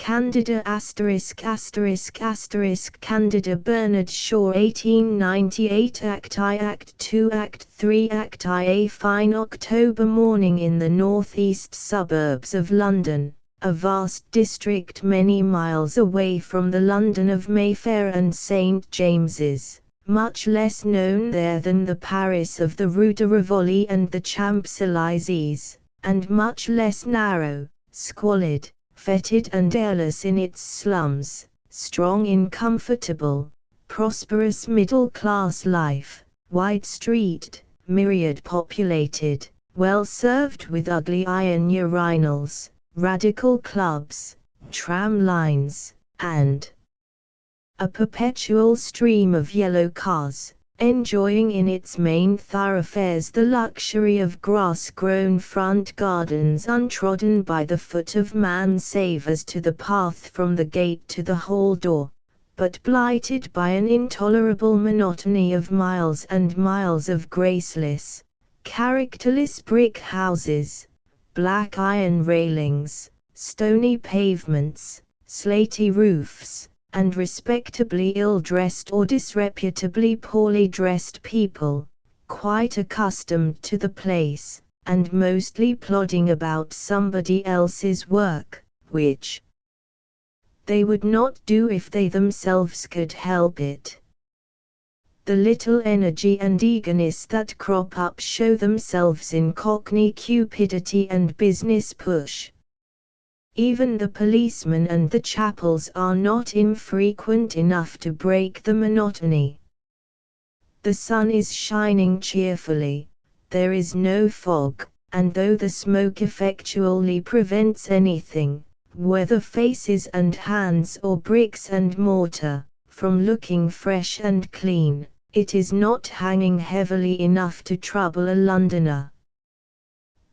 Candida Candida Bernard Shaw 1898 Act I Act II Act III Act I. A fine October morning in the northeast suburbs of London, a vast district many miles away from the London of Mayfair and St. James's, much less known there than the Paris of the Rue de Rivoli and the Champs-Élysées, and much less narrow, squalid, fetid and airless in its slums, strong in comfortable, prosperous middle-class life, wide-streeted, myriad-populated, well-served with ugly iron urinals, radical clubs, tram lines, and a perpetual stream of yellow cars, enjoying in its main thoroughfares the luxury of grass-grown front gardens untrodden by the foot of man save as to the path from the gate to the hall door, but blighted by an intolerable monotony of miles and miles of graceless, characterless brick houses, black iron railings, stony pavements, slaty roofs, and respectably ill-dressed or disreputably poorly dressed people, quite accustomed to the place, and mostly plodding about somebody else's work, which they would not do if they themselves could help it. The little energy and eagerness that crop up show themselves in cockney cupidity and business push. Even the policemen and the chapels are not infrequent enough to break the monotony. The sun is shining cheerfully, there is no fog, and though the smoke effectually prevents anything, whether faces and hands or bricks and mortar, from looking fresh and clean, it is not hanging heavily enough to trouble a Londoner.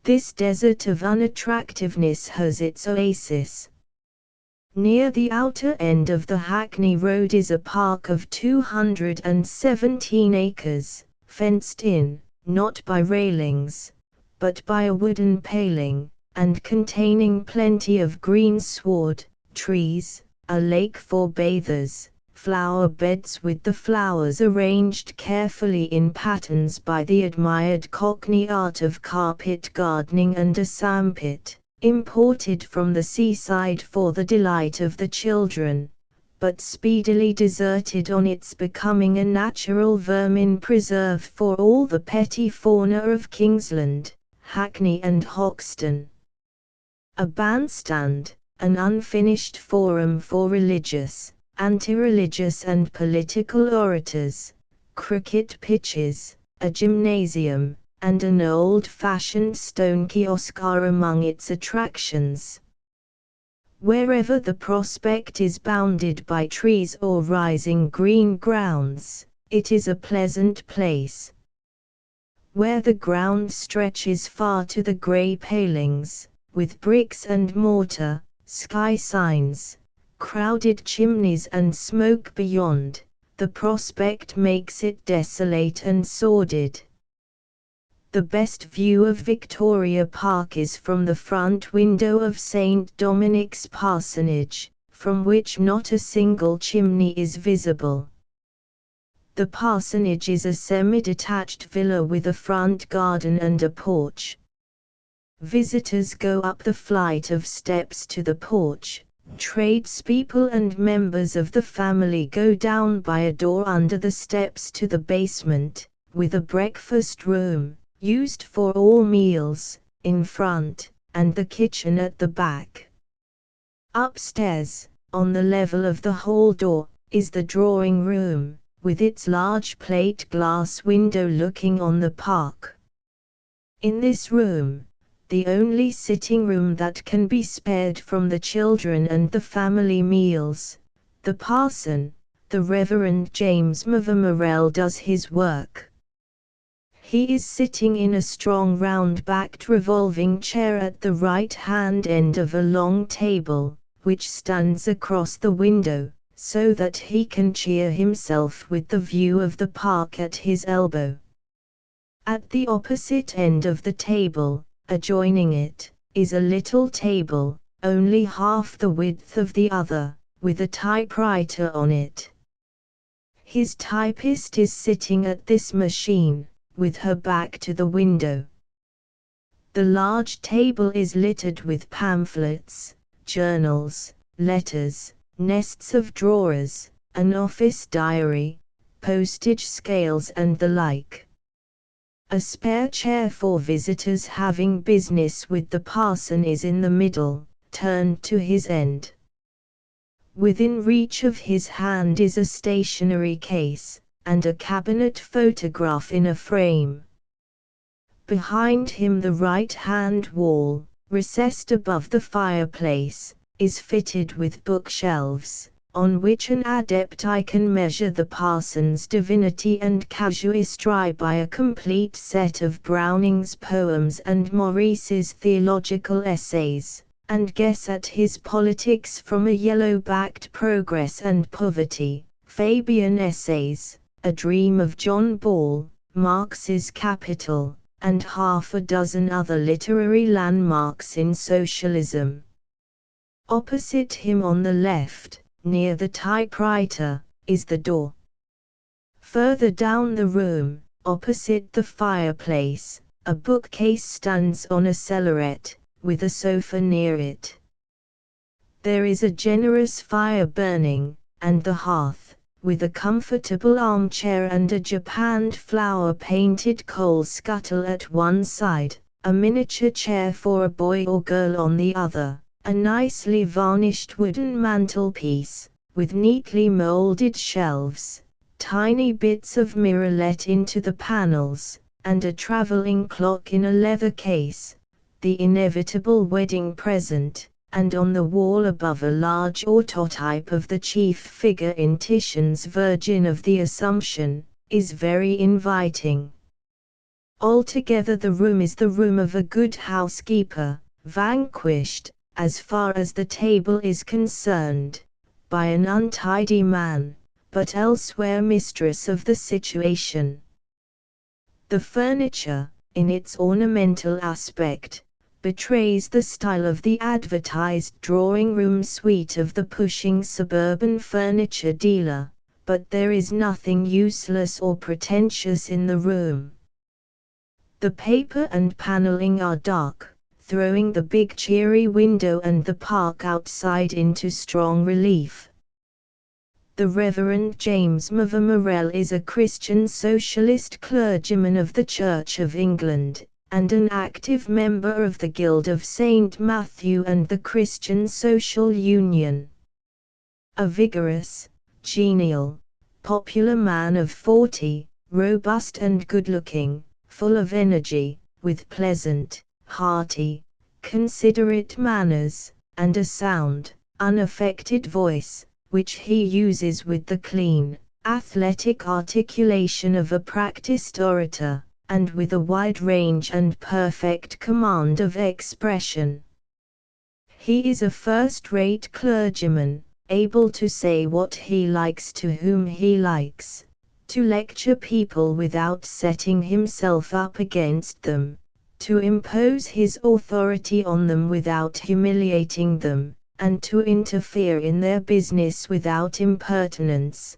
This desert of unattractiveness has its oasis. Near the outer end of the Hackney Road is a park of 217 acres, fenced in, not by railings, but by a wooden paling, and containing plenty of green sward, trees, a lake for bathers, flower beds with the flowers arranged carefully in patterns by the admired Cockney art of carpet gardening, and a sandpit, imported from the seaside for the delight of the children, but speedily deserted on its becoming a natural vermin preserve for all the petty fauna of Kingsland, Hackney and Hoxton. A bandstand, an unfinished forum for religious, anti-religious and political orators, cricket pitches, a gymnasium, and an old-fashioned stone kiosk are among its attractions. Wherever the prospect is bounded by trees or rising green grounds, it is a pleasant place. Where the ground stretches far to the grey palings, with bricks and mortar, sky signs, crowded chimneys and smoke beyond, the prospect makes it desolate and sordid. The best view of Victoria Park is from the front window of St. Dominic's parsonage, from which not a single chimney is visible. The parsonage is a semi-detached villa with a front garden and a porch. Visitors go up the flight of steps to the porch. Tradespeople and members of the family go down by a door under the steps to the basement, with a breakfast room, used for all meals, in front, and the kitchen at the back. Upstairs, on the level of the hall door, is the drawing room, with its large plate glass window looking on the park. In this room, the only sitting room that can be spared from the children and the family meals, the parson, the Reverend James Morrell, does his work. He is sitting in a strong round-backed revolving chair at the right-hand end of a long table, which stands across the window, so that he can cheer himself with the view of the park at his elbow. At the opposite end of the table, adjoining it, is a little table, only half the width of the other, with a typewriter on it. His typist is sitting at this machine, with her back to the window. The large table is littered with pamphlets, journals, letters, nests of drawers, an office diary, postage scales and the like. A spare chair for visitors having business with the parson is in the middle, turned to his end. Within reach of his hand is a stationery case, and a cabinet photograph in a frame. Behind him the right-hand wall, recessed above the fireplace, is fitted with bookshelves, on which an adept eye can measure the parson's divinity and casuistry by a complete set of Browning's poems and Maurice's theological essays, and guess at his politics from a yellow-backed Progress and Poverty, Fabian Essays, A Dream of John Ball, Marx's Capital, and half a dozen other literary landmarks in socialism. Opposite him on the left, near the typewriter, is the door. Further down the room, opposite the fireplace, a bookcase stands on a cellaret, with a sofa near it. There is a generous fire burning, and the hearth, with a comfortable armchair and a japanned flower-painted coal scuttle at one side, a miniature chair for a boy or girl on the other, a nicely varnished wooden mantelpiece, with neatly molded shelves, tiny bits of mirror let into the panels, and a traveling clock in a leather case, the inevitable wedding present, and on the wall above a large autotype of the chief figure in Titian's Virgin of the Assumption, is very inviting. Altogether the room is the room of a good housekeeper, vanquished, as far as the table is concerned, by an untidy man, but elsewhere mistress of the situation. The furniture, in its ornamental aspect, betrays the style of the advertised drawing-room suite of the pushing suburban furniture dealer, but there is nothing useless or pretentious in the room. The paper and paneling are dark, throwing the big cheery window and the park outside into strong relief. The Reverend James Mavor Morell is a Christian Socialist clergyman of the Church of England, and an active member of the Guild of St. Matthew and the Christian Social Union. A vigorous, genial, popular man of 40, robust and good-looking, full of energy, with pleasant, hearty, considerate manners, and a sound, unaffected voice, which he uses with the clean, athletic articulation of a practiced orator, and with a wide range and perfect command of expression. He is a first-rate clergyman, able to say what he likes to whom he likes, to lecture people without setting himself up against them, to impose his authority on them without humiliating them, and to interfere in their business without impertinence.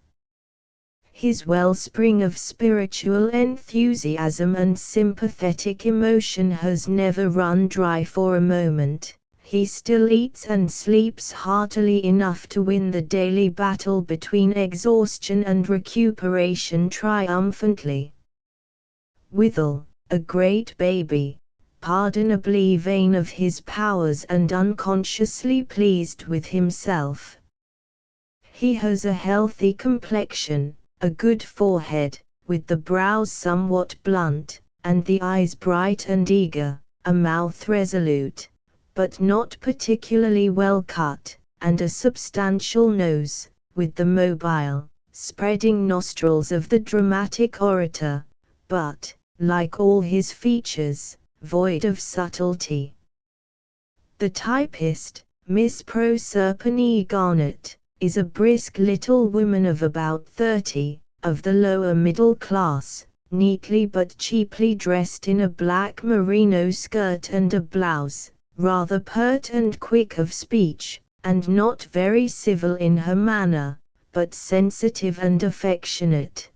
His wellspring of spiritual enthusiasm and sympathetic emotion has never run dry for a moment. He still eats and sleeps heartily enough to win the daily battle between exhaustion and recuperation triumphantly. Withal, a great baby, pardonably vain of his powers and unconsciously pleased with himself. He has a healthy complexion, a good forehead, with the brows somewhat blunt, and the eyes bright and eager, a mouth resolute, but not particularly well cut, and a substantial nose, with the mobile, spreading nostrils of the dramatic orator, but, like all his features, void of subtlety. The typist, Miss Proserpine Garnet, is a brisk little woman of about 30, of the lower middle class, neatly but cheaply dressed in a black merino skirt and a blouse, rather pert and quick of speech, and not very civil in her manner, but sensitive and affectionate.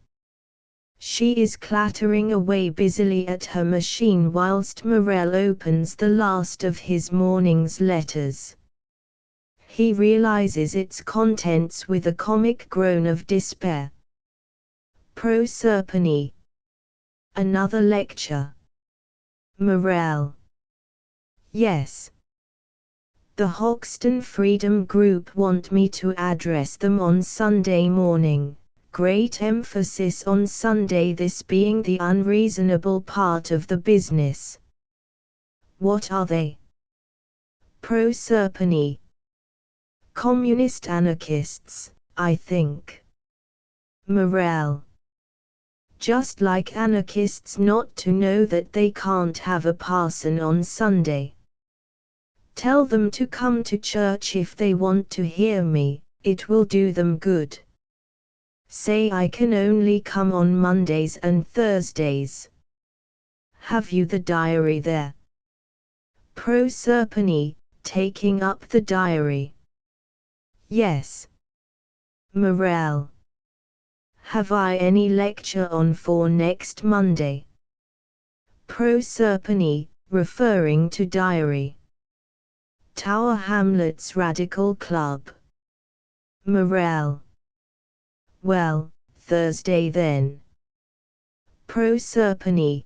She is clattering away busily at her machine whilst Morel opens the last of his morning's letters. He realizes its contents with a comic groan of despair. Proserpine. Another lecture. Morel. Yes. The Hoxton Freedom Group want me to address them on Sunday morning, great emphasis on Sunday, this being the unreasonable part of the business. What are they? Proserpine. Communist anarchists, I think. Morel. Just like anarchists not to know that they can't have a parson on Sunday. Tell them to come to church if they want to hear me, it will do them good. Say I can only come on Mondays and Thursdays. Have you the diary there? Proserpine, taking up the diary. Yes. Morel. Have I any lecture on for next Monday? Proserpine, referring to diary. Tower Hamlets Radical Club. Morel. Well, Thursday then. Proserpine.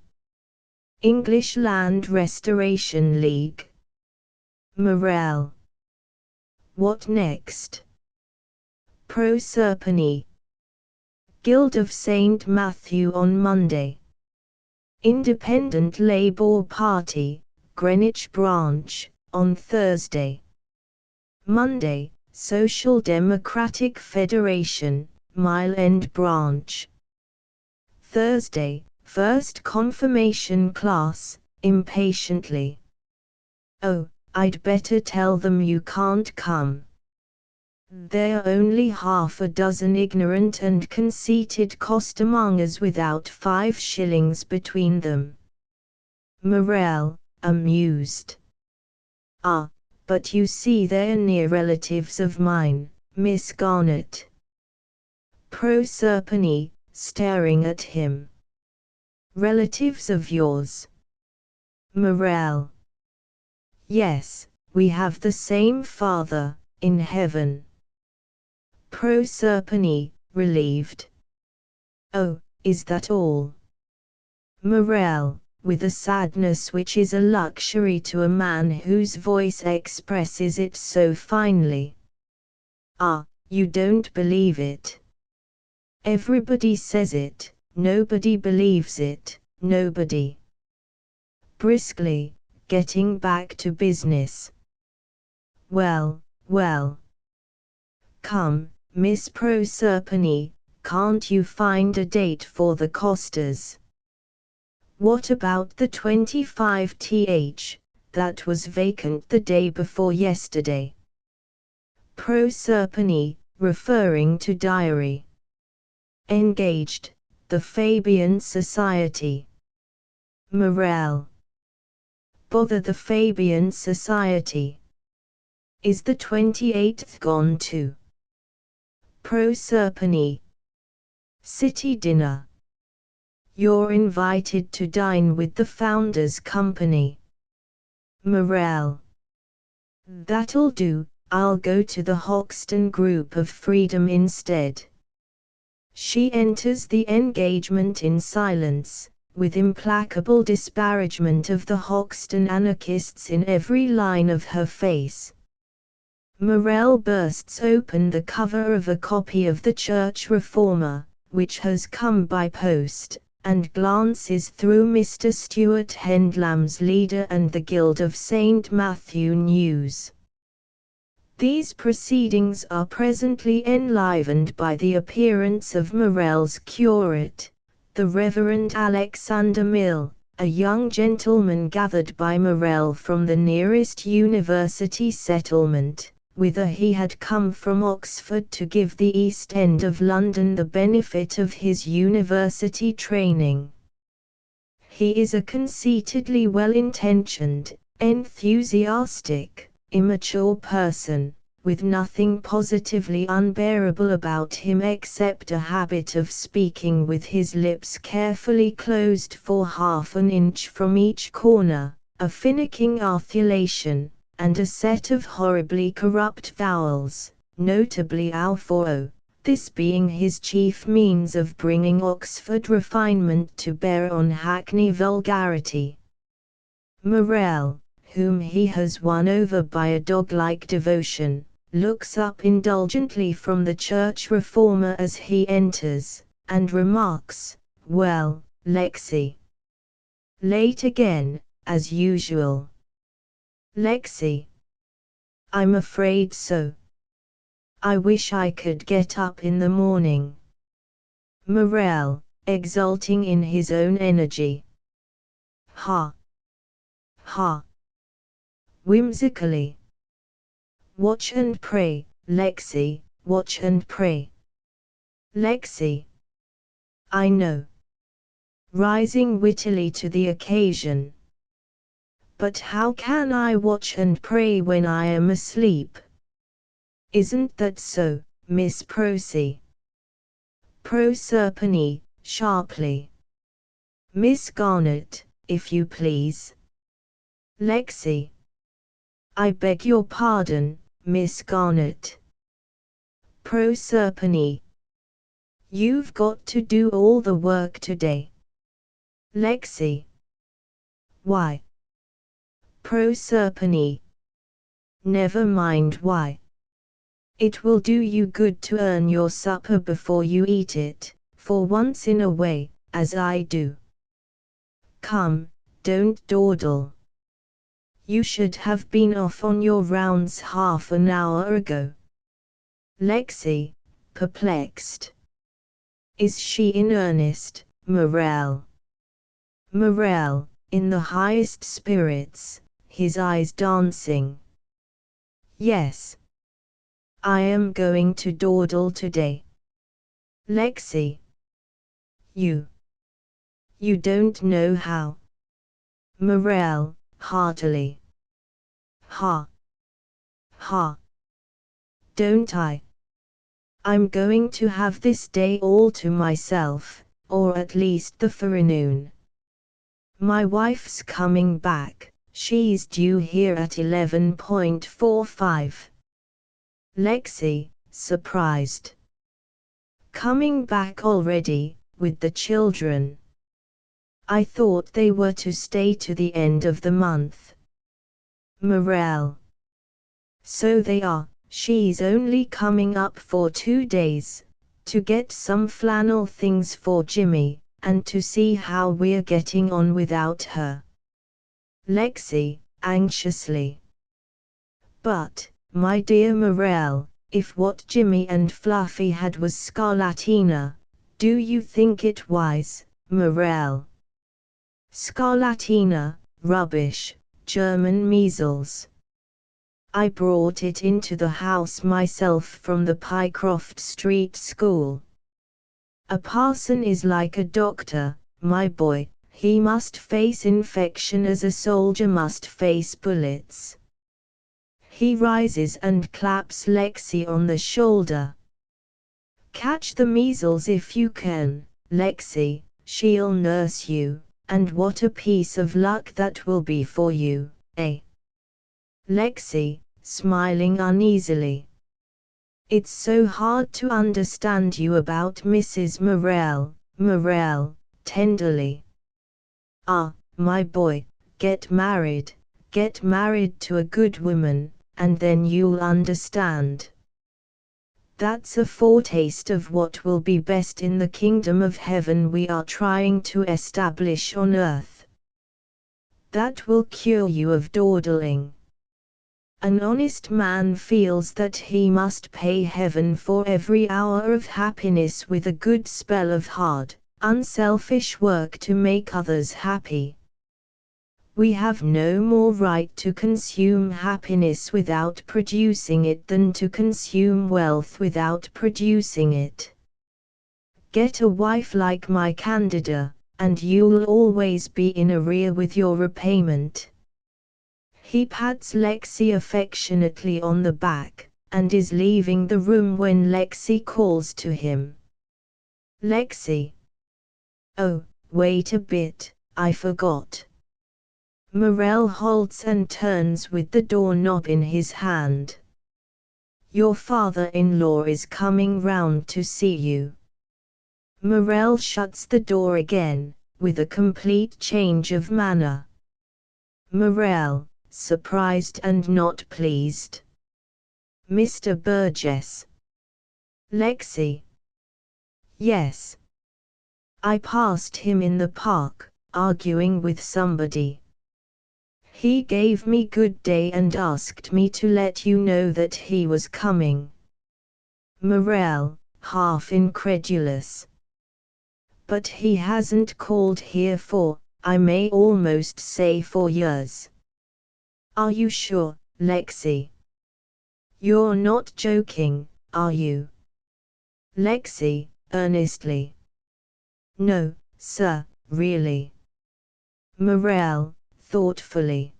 English Land Restoration League. Morel. What next? Proserpine. Guild of St. Matthew on Monday. Independent Labour Party, Greenwich Branch, on Thursday. Monday, Social Democratic Federation, Mile End Branch. Thursday, First Confirmation Class, impatiently. Oh, I'd better tell them you can't come. They're only half a dozen ignorant and conceited costermongers without 5 shillings between them. Morel, amused. Ah, but you see they're near relatives of mine, Miss Garnett. Proserpine, staring at him. Relatives of yours? Morel. Yes, we have the same Father, in heaven. Proserpine, relieved. Oh, is that all? Morel, with a sadness which is a luxury to a man whose voice expresses it so finely. Ah, you don't believe it. Everybody says it, nobody believes it, nobody. Briskly, getting back to business. Well, well. Come, Miss Proserpine, can't you find a date for the Costers? What about the 25th? That was vacant the day before yesterday. Proserpine, referring to diary. Engaged, the Fabian Society. Morel. Bother the Fabian Society. Is the 28th gone too? Proserpine. City dinner. You're invited to dine with the Founders' Company. Morel. That'll do, I'll go to the Hoxton Group of Freedom instead. She enters the engagement in silence, with implacable disparagement of the Hoxton anarchists in every line of her face. Morel bursts open the cover of a copy of the Church Reformer, which has come by post, and glances through Mr. Stuart Hendlam's Leader and the Guild of St. Matthew News. These proceedings are presently enlivened by the appearance of Morel's curate, the Reverend Alexander Mill, a young gentleman gathered by Morel from the nearest university settlement, whither he had come from Oxford to give the East End of London the benefit of his university training. He is a conceitedly well-intentioned, enthusiastic, immature person, with nothing positively unbearable about him except a habit of speaking with his lips carefully closed for half an inch from each corner, a finicking articulation, and a set of horribly corrupt vowels, notably ow for o, this being his chief means of bringing Oxford refinement to bear on Hackney vulgarity. Morel, whom he has won over by a dog-like devotion, looks up indulgently from the church reformer as he enters, and remarks, "Well, Lexi. Late again, as usual." Lexi. "I'm afraid so. I wish I could get up in the morning." Morel, exulting in his own energy. Ha! Ha! Whimsically. "Watch and pray, Lexi, watch and pray." Lexi. "I know." Rising wittily to the occasion. "But how can I watch and pray when I am asleep?" "Isn't that so, Miss Prosy?" Proserpine, sharply. "Miss Garnet, if you please." Lexi. "I beg your pardon, Miss Garnet." Proserpine. "You've got to do all the work today." Lexi. "Why?" Proserpine. "Never mind why. It will do you good to earn your supper before you eat it, for once in a way, as I do. Come, don't dawdle. You should have been off on your rounds half an hour ago." Lexi, perplexed. "Is she in earnest, Morel?" Morel, in the highest spirits, his eyes dancing. "Yes. I am going to dawdle today." Lexi. You don't know how." Morel, heartily. "Ha! Ha! Don't I? I'm going to have this day all to myself, or at least the forenoon. My wife's coming back, she's due here at 11:45. Lexi, surprised. "Coming back already, with the children? I thought they were to stay to the end of the month." Morel. "So they are. She's only coming up for 2 days, to get some flannel things for Jimmy, and to see how we're getting on without her." Lexi, anxiously. "But, my dear Morel, if what Jimmy and Fluffy had was scarlatina, do you think it wise, Morel?" "Scarlatina, rubbish, German measles. I brought it into the house myself from the Pycroft Street School. A parson is like a doctor, my boy, he must face infection as a soldier must face bullets." He rises and claps Lexi on the shoulder. "Catch the measles if you can, Lexi, she'll nurse you, and what a piece of luck that will be for you, eh?" Lexi, smiling uneasily. "It's so hard to understand you about Mrs. Morel." Morel, tenderly. "Ah, my boy, get married to a good woman, and then you'll understand. That's a foretaste of what will be best in the kingdom of heaven we are trying to establish on earth. That will cure you of dawdling. An honest man feels that he must pay heaven for every hour of happiness with a good spell of hard, unselfish work to make others happy. We have no more right to consume happiness without producing it than to consume wealth without producing it. Get a wife like my Candida, and you'll always be in arrear with your repayment." He pats Lexi affectionately on the back, and is leaving the room when Lexi calls to him. Lexi. Oh, wait a bit, I forgot. Morel halts and turns with the doorknob in his hand. Your father-in-law is coming round to see you. Morel shuts the door again, with a complete change of manner. Morel, surprised and not pleased. Mr. Burgess. Lexi. Yes. I passed him in the park, arguing with somebody. He gave me good day and asked me to let you know that he was coming. Morel, half incredulous. But he hasn't called here for, I may almost say for years. Are you sure, Lexi? You're not joking, are you? Lexi, earnestly. No, sir, really. Morel, thoughtfully.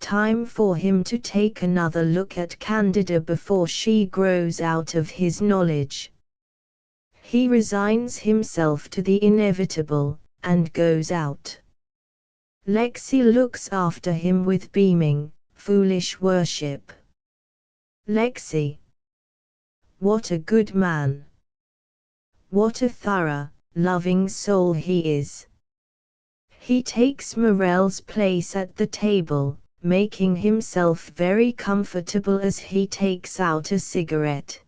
Time for him to take another look at Candida before she grows out of his knowledge. He resigns himself to the inevitable, and goes out. Lexi looks after him with beaming, foolish worship. Lexi. What a good man. What a thorough, loving soul he is. He takes Morel's place at the table, making himself very comfortable as he takes out a cigarette.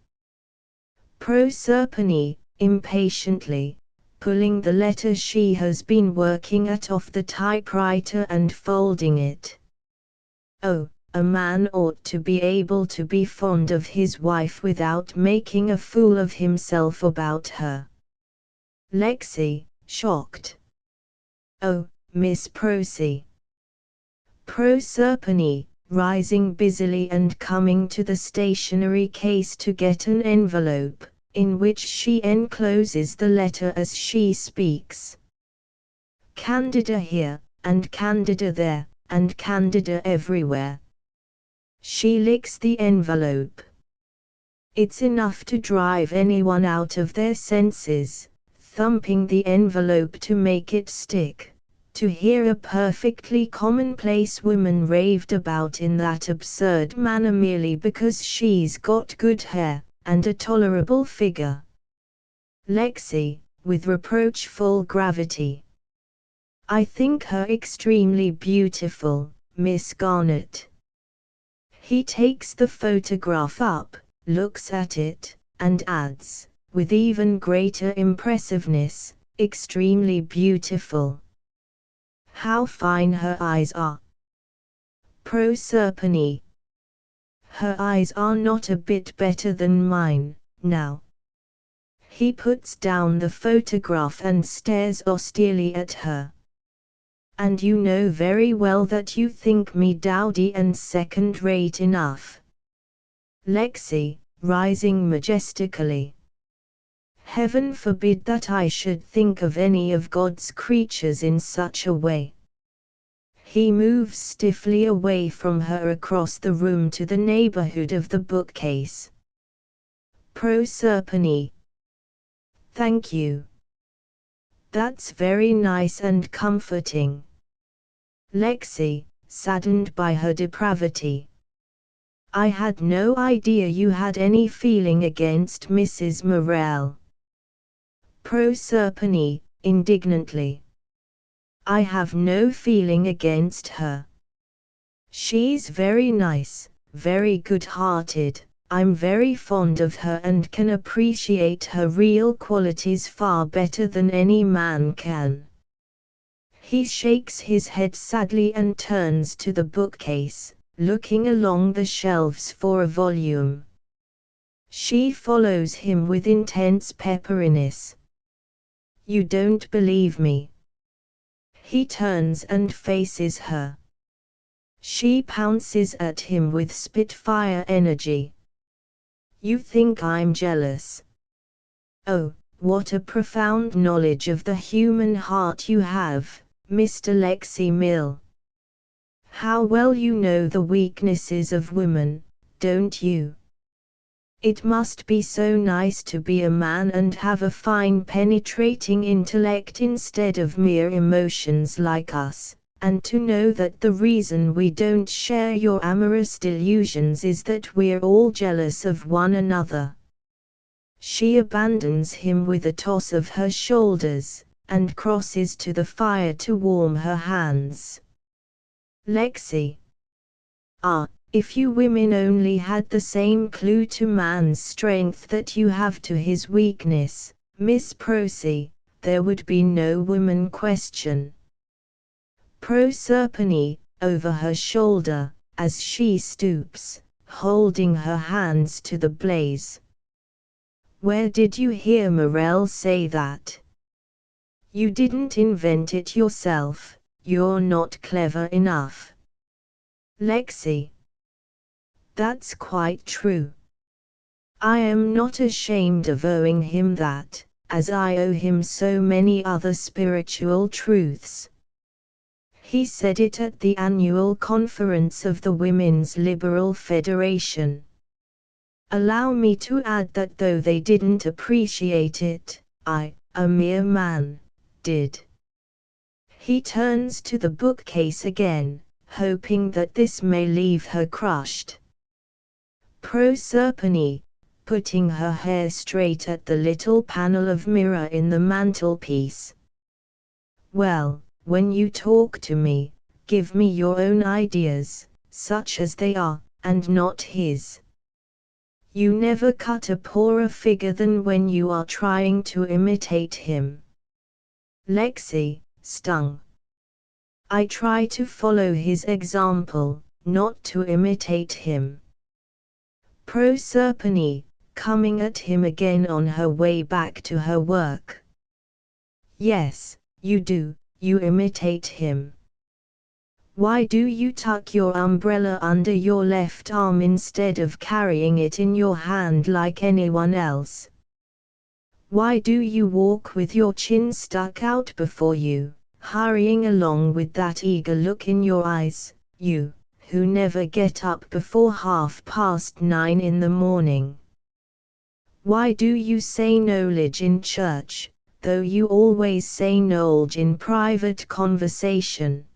Proserpine, impatiently, pulling the letter she has been working at off the typewriter and folding it. Oh, a man ought to be able to be fond of his wife without making a fool of himself about her. Lexi, shocked. Oh, Miss Prosy. Proserpine, rising busily and coming to the stationery case to get an envelope, in which she encloses the letter as she speaks. Candida here, and Candida there, and Candida everywhere. She licks the envelope. It's enough to drive anyone out of their senses, thumping the envelope to make it stick, to hear a perfectly commonplace woman raved about in that absurd manner merely because she's got good hair, and a tolerable figure. Lexi, with reproachful gravity. I think her extremely beautiful, Miss Garnett. He takes the photograph up, looks at it, and adds, with even greater impressiveness, extremely beautiful. How fine her eyes are. Proserpine. Her eyes are not a bit better than mine, now. He puts down the photograph and stares austerely at her. And you know very well that you think me dowdy and second-rate enough. Lexi, rising majestically. Heaven forbid that I should think of any of God's creatures in such a way. He moves stiffly away from her across the room to the neighborhood of the bookcase. Proserpine. Thank you. That's very nice and comforting. Lexi, saddened by her depravity. I had no idea you had any feeling against Mrs. Morel. Proserpine, indignantly. I have no feeling against her. She's very nice, very good-hearted, I'm very fond of her and can appreciate her real qualities far better than any man can. He shakes his head sadly and turns to the bookcase, looking along the shelves for a volume. She follows him with intense pepperiness. You don't believe me. He turns and faces her. She pounces at him with spitfire energy. You think I'm jealous? Oh, what a profound knowledge of the human heart you have, Mr. Lexi Mill. How well you know the weaknesses of women, don't you? It must be so nice to be a man and have a fine penetrating intellect instead of mere emotions like us, and to know that the reason we don't share your amorous delusions is that we're all jealous of one another. She abandons him with a toss of her shoulders, and crosses to the fire to warm her hands. Lexi. Ah, if you women only had the same clue to man's strength that you have to his weakness, Miss Prosy, there would be no woman question. Proserpine, over her shoulder, as she stoops, holding her hands to the blaze. Where did you hear Morel say that? You didn't invent it yourself, you're not clever enough. Lexi. That's quite true. I am not ashamed of owing him that, as I owe him so many other spiritual truths. He said it at the annual conference of the Women's Liberal Federation. Allow me to add that though they didn't appreciate it, I, a mere man, did. He turns to the bookcase again, hoping that this may leave her crushed. Proserpine, putting her hair straight at the little panel of mirror in the mantelpiece. Well, when you talk to me, give me your own ideas, such as they are, and not his. You never cut a poorer figure than when you are trying to imitate him. Lexi, stung. I try to follow his example, not to imitate him. Proserpine, coming at him again on her way back to her work. Yes, you do, you imitate him. Why do you tuck your umbrella under your left arm instead of carrying it in your hand like anyone else? Why do you walk with your chin stuck out before you, hurrying along with that eager look in your eyes, you, who never get up before 9:30 in the morning? Why do you say knowledge in church, though you always say knowledge in private conversation?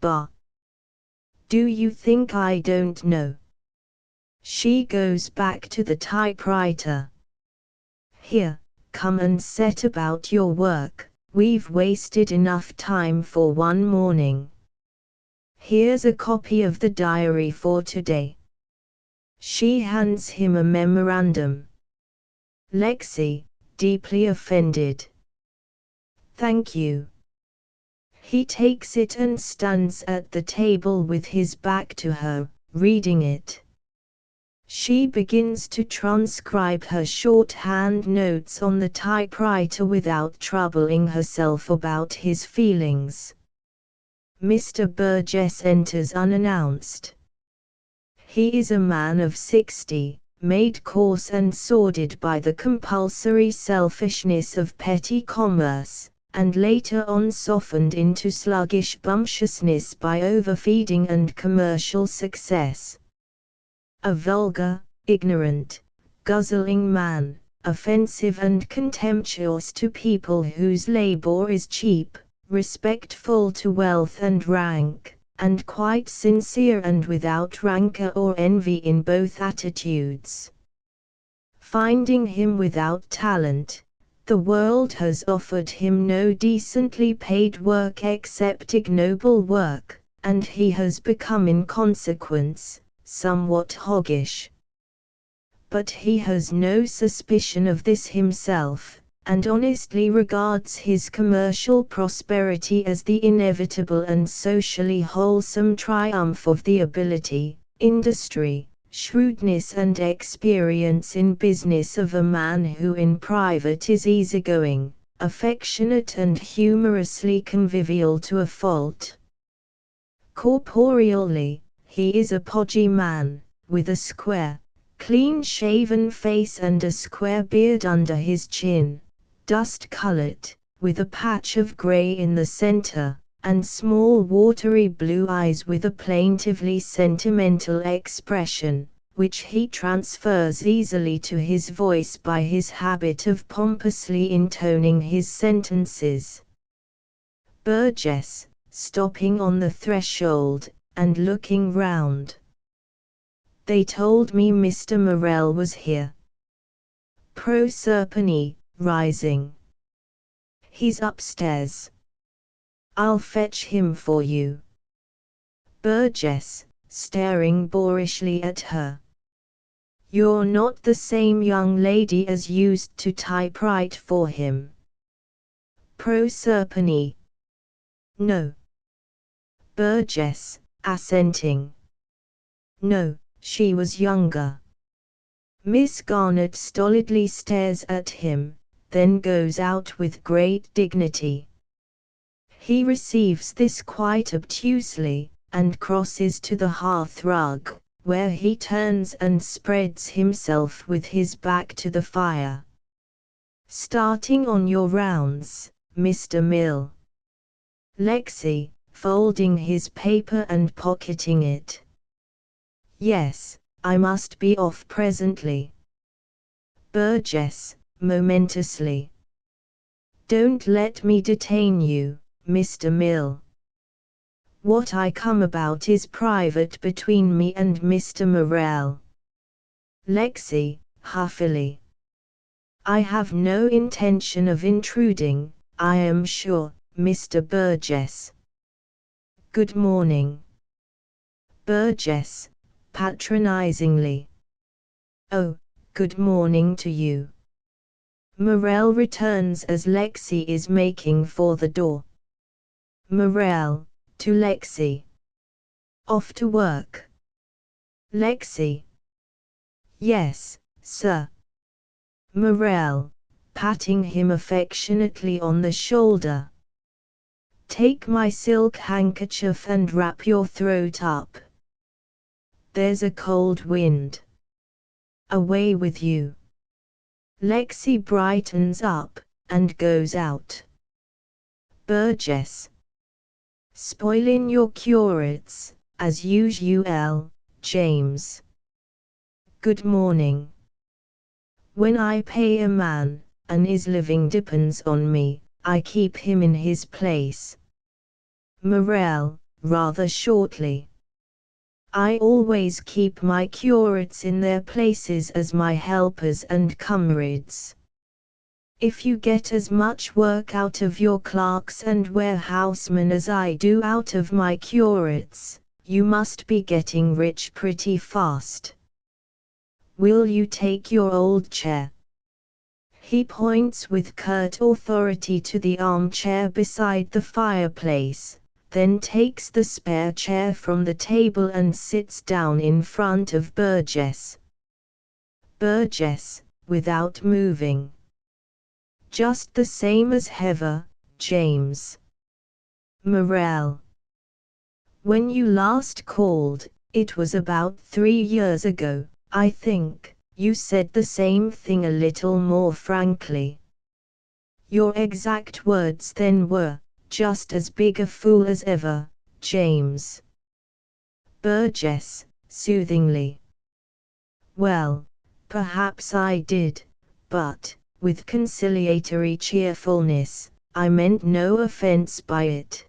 Bah! Do you think I don't know? She goes back to the typewriter. Here, come and set about your work, we've wasted enough time for one morning. Here's a copy of the diary for today. She hands him a memorandum. Lexi, deeply offended. Thank you. He takes it and stands at the table with his back to her, reading it. She begins to transcribe her shorthand notes on the typewriter without troubling herself about his feelings. Mr. Burgess enters unannounced. He is a man of 60, made coarse and sordid by the compulsory selfishness of petty commerce, and later on softened into sluggish bumptiousness by overfeeding and commercial success. A vulgar, ignorant, guzzling man, offensive and contemptuous to people whose labor is cheap, respectful to wealth and rank, and quite sincere and without rancor or envy in both attitudes. Finding him without talent, the world has offered him no decently paid work except ignoble work, and he has become in consequence somewhat hoggish. But he has no suspicion of this himself, and honestly regards his commercial prosperity as the inevitable and socially wholesome triumph of the ability, industry, shrewdness and experience in business of a man who in private is easygoing, affectionate and humorously convivial to a fault. Corporeally, he is a podgy man, with a square, clean-shaven face and a square beard under his chin, dust-colored, with a patch of grey in the center, and small watery blue eyes with a plaintively sentimental expression, which he transfers easily to his voice by his habit of pompously intoning his sentences. Burgess, stopping on the threshold, and looking round. They told me Mr. Morell was here. Proserpine, rising. He's upstairs. I'll fetch him for you. Burgess, staring boorishly at her. You're not the same young lady as used to typewrite for him. Proserpine. No. Burgess, assenting. No, she was younger. Miss Garnett stolidly stares at him, then goes out with great dignity. He receives this quite obtusely, and crosses to the hearth-rug, where he turns and spreads himself with his back to the fire. Starting on your rounds, Mr. Mill? Lexi, folding his paper and pocketing it. Yes, I must be off presently. Burgess, momentously. Don't let me detain you, Mr. Mill. What I come about is private between me and Mr. Morell. Lexi, huffily. I have no intention of intruding, I am sure, Mr. Burgess. Good morning. Burgess, patronizingly. Oh, good morning to you. Morell returns as Lexi is making for the door. Morell, to Lexi. Off to work. Lexi. Yes, sir. Morell, patting him affectionately on the shoulder. Take my silk handkerchief and wrap your throat up. There's a cold wind. Away with you. Lexi brightens up, and goes out. Burgess. Spoiling your curates, as usual, James. Good morning. When I pay a man, and his living depends on me, I keep him in his place. Morell, rather shortly. I always keep my curates in their places as my helpers and comrades. If you get as much work out of your clerks and warehousemen as I do out of my curates, you must be getting rich pretty fast. Will you take your old chair? He points with curt authority to the armchair beside the fireplace, then takes the spare chair from the table and sits down in front of Burgess. Burgess, without moving. Just the same as ever, James. Morell. When you last called, it was about 3 years ago, I think, you said the same thing a little more frankly. Your exact words then were, just as big a fool as ever, James. Burgess, soothingly. Well, perhaps I did, but, with conciliatory cheerfulness, I meant no offense by it.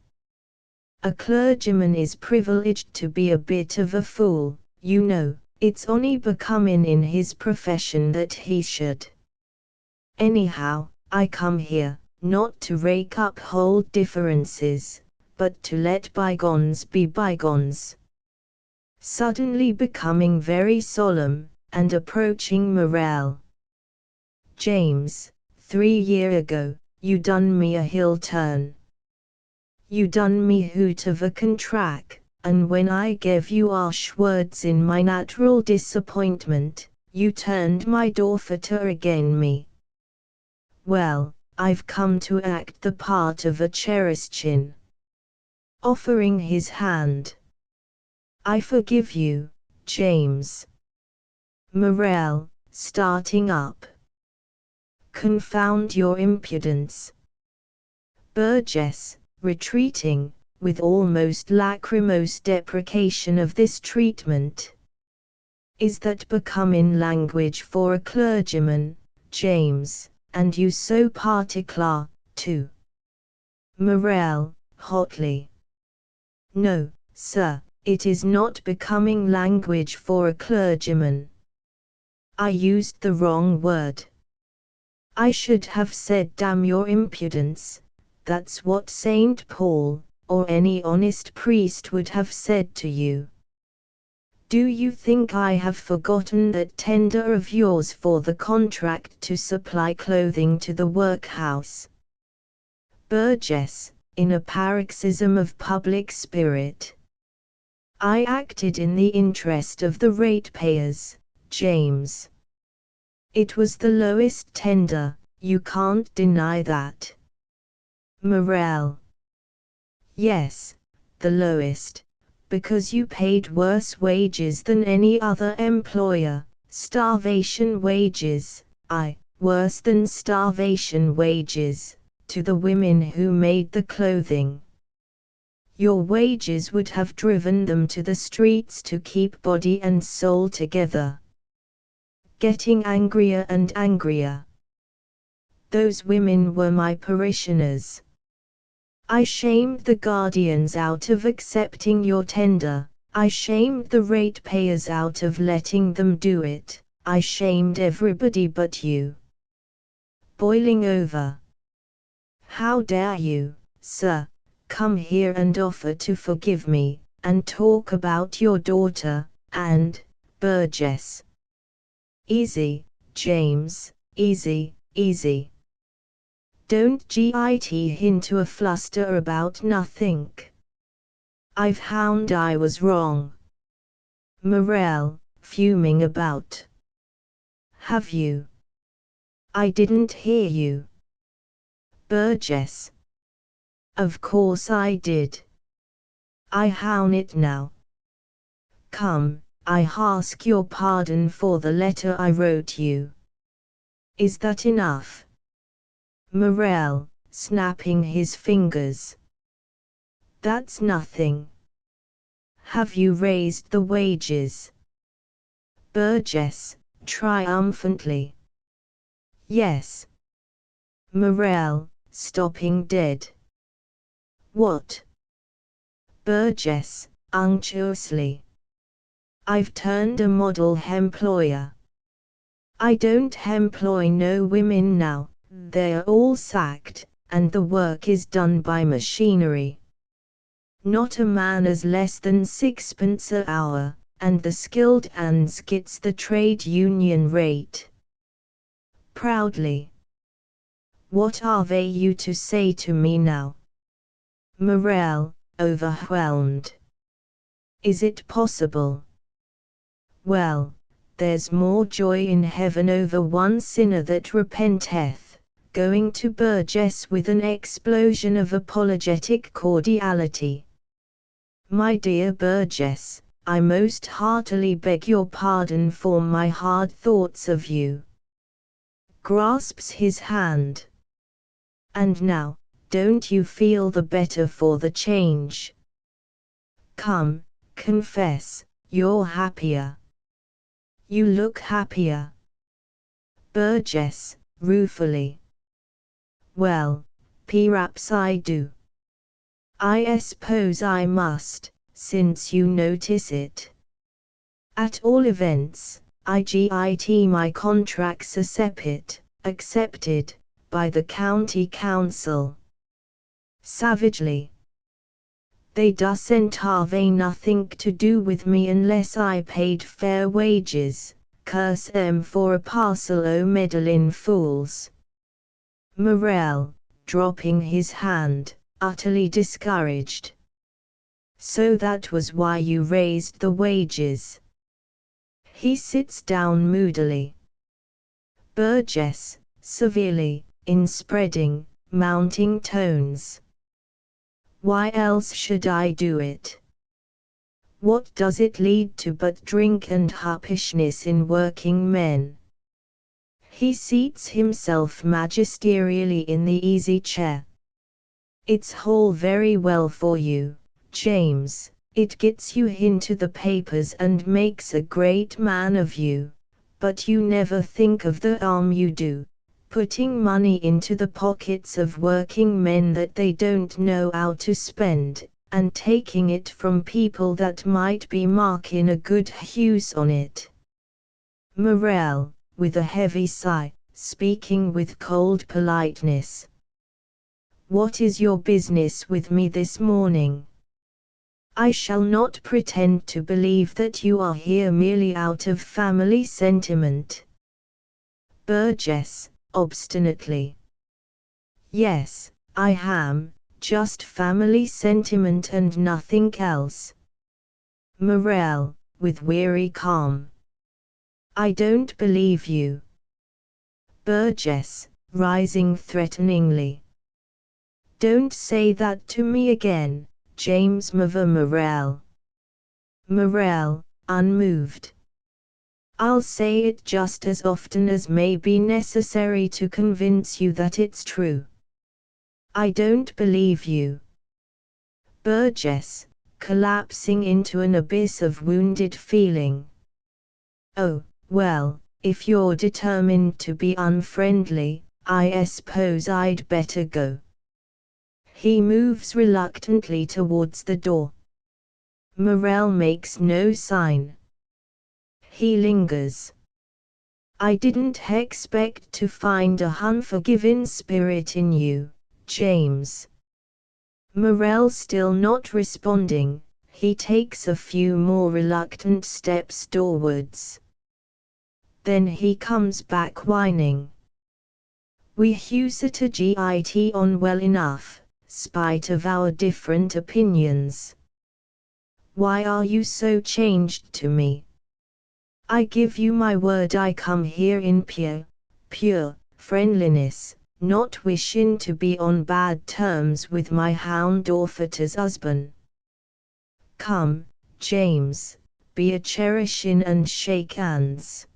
A clergyman is privileged to be a bit of a fool, you know, it's only becoming in his profession that he should. Anyhow, I come here, not to rake up old differences, but to let bygones be bygones. Suddenly becoming very solemn, and approaching Morell. James, 3 year ago, you done me a hill turn. You done me hoot of a contract, and when I gave you harsh words in my natural disappointment, you turned my dorfiter again me. Well, I've come to act the part of a Cherishchin. Offering his hand. I forgive you, James. Morell, starting up. Confound your impudence. Burgess, retreating, with almost lachrymose deprecation of this treatment. Is that becoming language for a clergyman, James, and you so particular, too? Morel, hotly. No, sir, it is not becoming language for a clergyman. I used the wrong word. I should have said damn your impudence. That's what St. Paul, or any honest priest would have said to you. Do you think I have forgotten that tender of yours for the contract to supply clothing to the workhouse? Burgess, in a paroxysm of public spirit. I acted in the interest of the ratepayers, James. It was the lowest tender, you can't deny that. Morel. Yes, the lowest, because you paid worse wages than any other employer, starvation wages, worse than starvation wages, to the women who made the clothing. Your wages would have driven them to the streets to keep body and soul together. Getting angrier and angrier. Those women were my parishioners. I shamed the guardians out of accepting your tender, I shamed the ratepayers out of letting them do it, I shamed everybody but you. Boiling over. How dare you, sir, come here and offer to forgive me, and talk about your daughter, and, Burgess. Easy, James, easy, easy. Don't get into a fluster about nothing. I've found I was wrong. Morel, fuming about. Have you? I didn't hear you. Burgess. Of course I did. I hown it now. Come, I ask your pardon for the letter I wrote you. Is that enough? Morel, snapping his fingers. That's nothing. Have you raised the wages? Burgess, triumphantly. Yes. Morel, stopping dead. What? Burgess, unctuously. I've turned a model employer. I don't employ no women now, they're all sacked, and the work is done by machinery. Not a man is less than 6 pence an hour, and the skilled hands gets the trade union rate. Proudly. What are they you to say to me now? Morel, overwhelmed. Is it possible? Well, there's more joy in heaven over one sinner that repenteth, going to Burgess with an explosion of apologetic cordiality. My dear Burgess, I most heartily beg your pardon for my hard thoughts of you. Grasps his hand. And now, don't you feel the better for the change? Come, confess, you're happier. You look happier. Burgess, ruefully. Well, perhaps I do. I suppose I must, since you notice it. At all events, I get my contracts accepted, by the county council. Savagely. They doesn't have nothing to do with me unless I paid fair wages, curse 'em for a parcel o' meddlin' fools. Morel, dropping his hand, utterly discouraged. So that was why you raised the wages. He sits down moodily. Burgess, severely, in spreading, mounting tones. Why else should I do it? What does it lead to but drink and huppishness in working men? He seats himself magisterially in the easy chair. It's all very well for you, James. It gets you into the papers and makes a great man of you. But you never think of the harm you do, putting money into the pockets of working men that they don't know how to spend, and taking it from people that might be making a good use on it. Morel, with a heavy sigh, speaking with cold politeness. What is your business with me this morning? I shall not pretend to believe that you are here merely out of family sentiment. Burgess, obstinately. Yes, I am, just family sentiment and nothing else. Morel, with weary calm. I don't believe you. Burgess, rising threateningly. Don't say that to me again, James Morel. Morel, unmoved. I'll say it just as often as may be necessary to convince you that it's true. I don't believe you. Burgess, collapsing into an abyss of wounded feeling. Oh, well, if you're determined to be unfriendly, I suppose I'd better go. He moves reluctantly towards the door. Morel makes no sign. He lingers. I didn't expect to find a unforgiving spirit in you, James. Morel still not responding, he takes a few more reluctant steps doorwards. Then he comes back whining. We used to get on well enough, spite of our different opinions. Why are you so changed to me? I give you my word I come here in pure friendliness, not wishing to be on bad terms with my hound or father's husband. Come, James, be a cherishing and shake hands.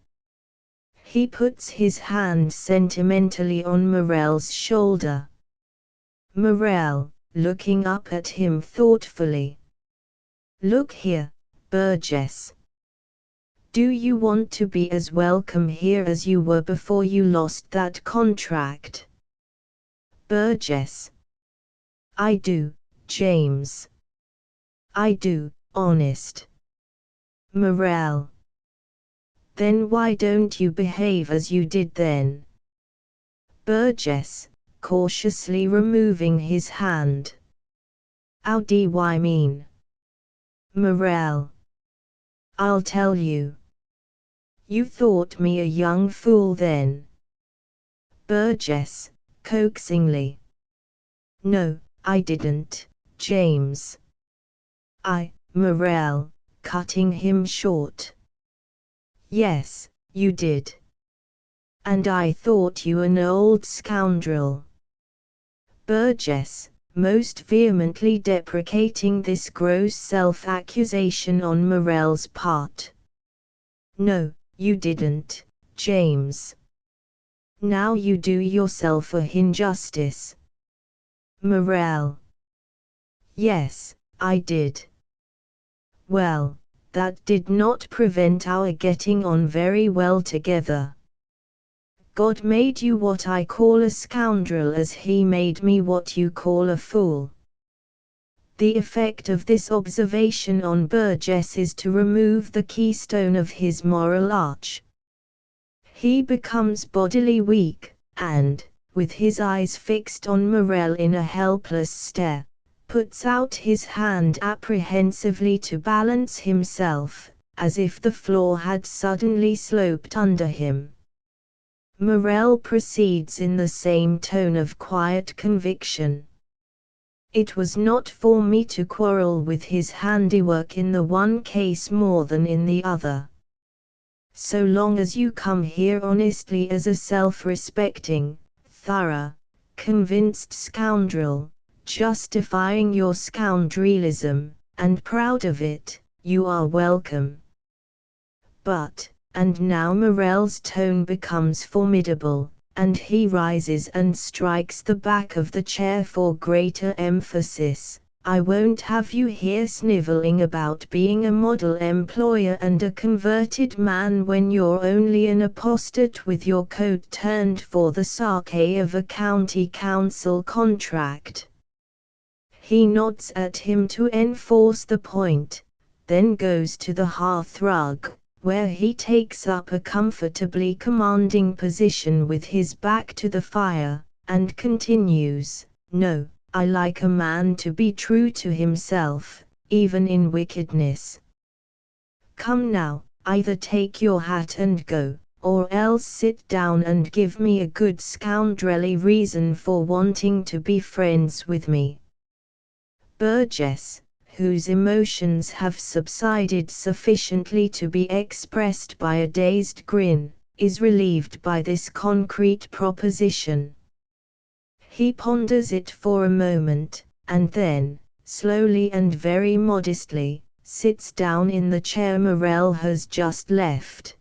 He puts his hand sentimentally on Morel's shoulder. Morel, looking up at him thoughtfully. Look here, Burgess. Do you want to be as welcome here as you were before you lost that contract? Burgess. I do, James. I do, honest. Morel. Then why don't you behave as you did then? Burgess, cautiously removing his hand. How do I mean? Morel. I'll tell you. You thought me a young fool then. Burgess, coaxingly. No, I didn't, James. Morel, cutting him short. Yes, you did. And I thought you an old scoundrel. Burgess, most vehemently deprecating this gross self-accusation on Morel's part. No, you didn't, James. Now you do yourself a injustice. Morel. Yes, I did. Well, that did not prevent our getting on very well together. God made you what I call a scoundrel as he made me what you call a fool. The effect of this observation on Burgess is to remove the keystone of his moral arch. He becomes bodily weak, and, with his eyes fixed on Morel in a helpless stare, puts out his hand apprehensively to balance himself, as if the floor had suddenly sloped under him. Morel proceeds in the same tone of quiet conviction. It was not for me to quarrel with his handiwork in the one case more than in the other. So long as you come here honestly as a self-respecting, thorough, convinced scoundrel, justifying your scoundrelism, and proud of it, you are welcome. But, and now Morel's tone becomes formidable, and he rises and strikes the back of the chair for greater emphasis. I won't have you here sniveling about being a model employer and a converted man when you're only an apostate with your coat turned for the sake of a county council contract. He nods at him to enforce the point, then goes to the hearthrug, where he takes up a comfortably commanding position with his back to the fire, and continues, "No, I like a man to be true to himself, even in wickedness. Come now, either take your hat and go, or else sit down and give me a good scoundrelly reason for wanting to be friends with me." Burgess, whose emotions have subsided sufficiently to be expressed by a dazed grin, is relieved by this concrete proposition. He ponders it for a moment, and then, slowly and very modestly, sits down in the chair Morel has just left.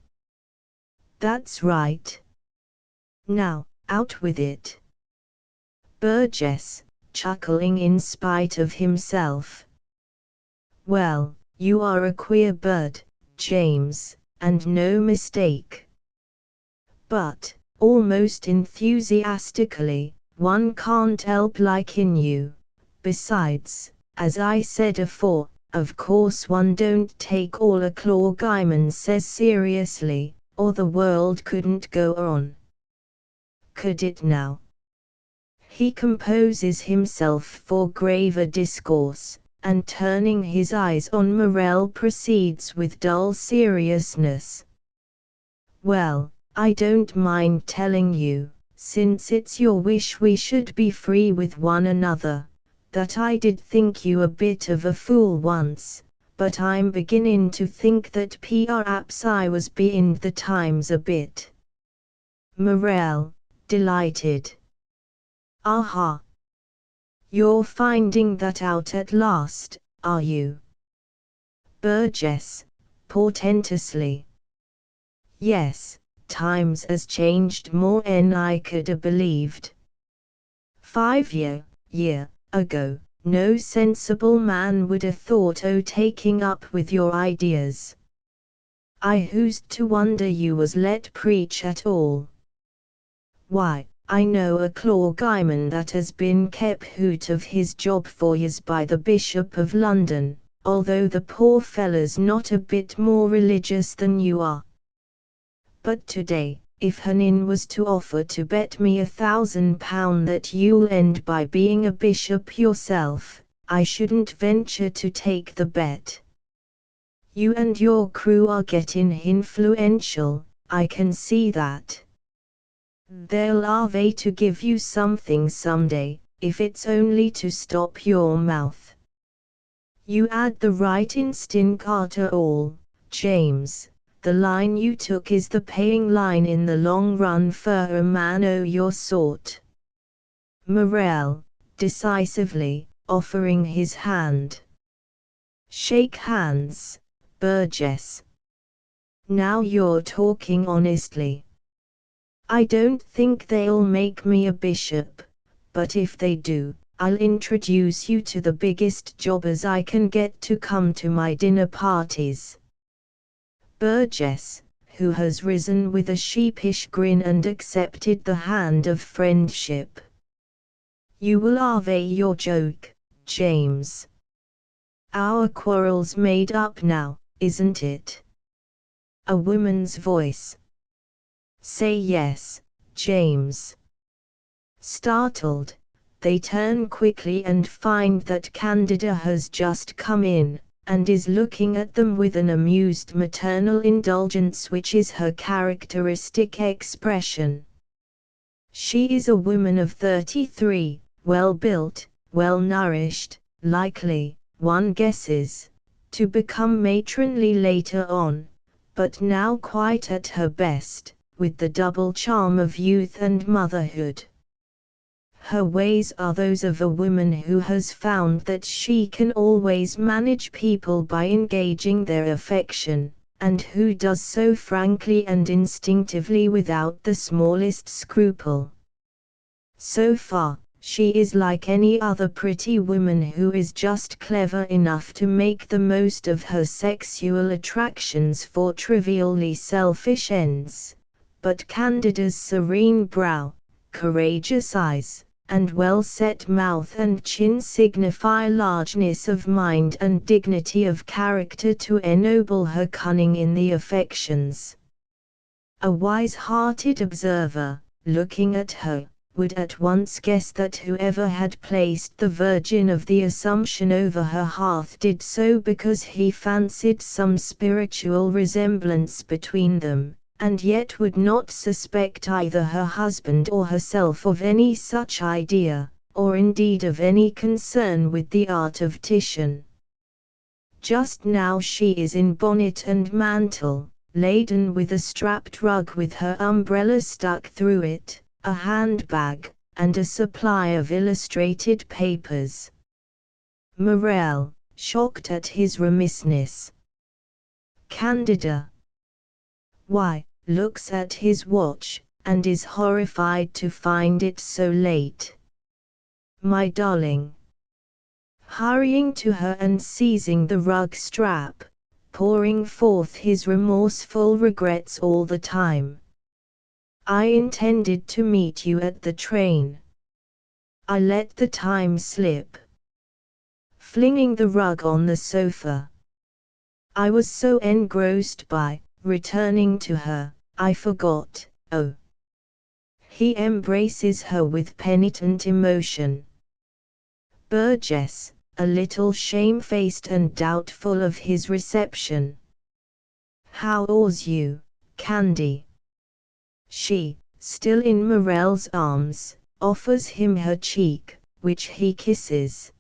"That's right. Now, out with it." Burgess, chuckling in spite of himself. "Well, you are a queer bird, James, and no mistake. But, almost enthusiastically, one can't help liking you. Besides, as I said afore, of course one don't take all a clergyman says seriously, or the world couldn't go on. Could it now?" He composes himself for graver discourse, and turning his eyes on Morel proceeds with dull seriousness. "Well, I don't mind telling you, since it's your wish we should be free with one another, that I did think you a bit of a fool once, but I'm beginning to think that perhaps I was behind the times a bit." Morel, delighted. "Aha! You're finding that out at last, are you?" Burgess, portentously. "Yes, times has changed more 'en I could a believed. 5 year ago, no sensible man would a thought o' taking up with your ideas. I who's to wonder you was let preach at all. Why, I know a clergyman that has been kept hoot of his job for years by the Bishop of London, although the poor feller's not a bit more religious than you are. But today, if Hanin was to offer to bet me £1,000 that you'll end by being a bishop yourself, I shouldn't venture to take the bet. You and your crew are getting influential, I can see that. They'll have to give you something someday, if it's only to stop your mouth. You had the right instinct after all, James. The line you took is the paying line in the long run for a man o' your sort." Morel, decisively, offering his hand. "Shake hands, Burgess. Now you're talking honestly. I don't think they'll make me a bishop, but if they do, I'll introduce you to the biggest jobbers I can get to come to my dinner parties." Burgess, who has risen with a sheepish grin and accepted the hand of friendship. "You will have your joke, James. Our quarrel's made up now, isn't it?" A woman's voice. "Say yes, James." Startled, they turn quickly and find that Candida has just come in, and is looking at them with an amused maternal indulgence which is her characteristic expression. She is a woman of 33, well-built, well-nourished, likely, one guesses, to become matronly later on, but now quite at her best, with the double charm of youth and motherhood. Her ways are those of a woman who has found that she can always manage people by engaging their affection, and who does so frankly and instinctively without the smallest scruple. So far, she is like any other pretty woman who is just clever enough to make the most of her sexual attractions for trivially selfish ends. But Candida's serene brow, courageous eyes, and well-set mouth and chin signify largeness of mind and dignity of character to ennoble her cunning in the affections. A wise-hearted observer, looking at her, would at once guess that whoever had placed the Virgin of the Assumption over her hearth did so because he fancied some spiritual resemblance between them, and yet would not suspect either her husband or herself of any such idea, or indeed of any concern with the art of Titian. Just now she is in bonnet and mantle, laden with a strapped rug with her umbrella stuck through it, a handbag, and a supply of illustrated papers. Morel, shocked at his remissness. Candida. Why, looks at his watch, and is horrified to find it so late. My darling. Hurrying to her and seizing the rug strap, pouring forth his remorseful regrets all the time. I intended to meet you at the train. I let the time slip. Flinging the rug on the sofa. I was so engrossed by returning to her, I forgot, oh. He embraces her with penitent emotion. Burgess, a little shamefaced and doubtful of his reception. How aws you, Candy? She, still in Morel's arms, offers him her cheek, which he kisses.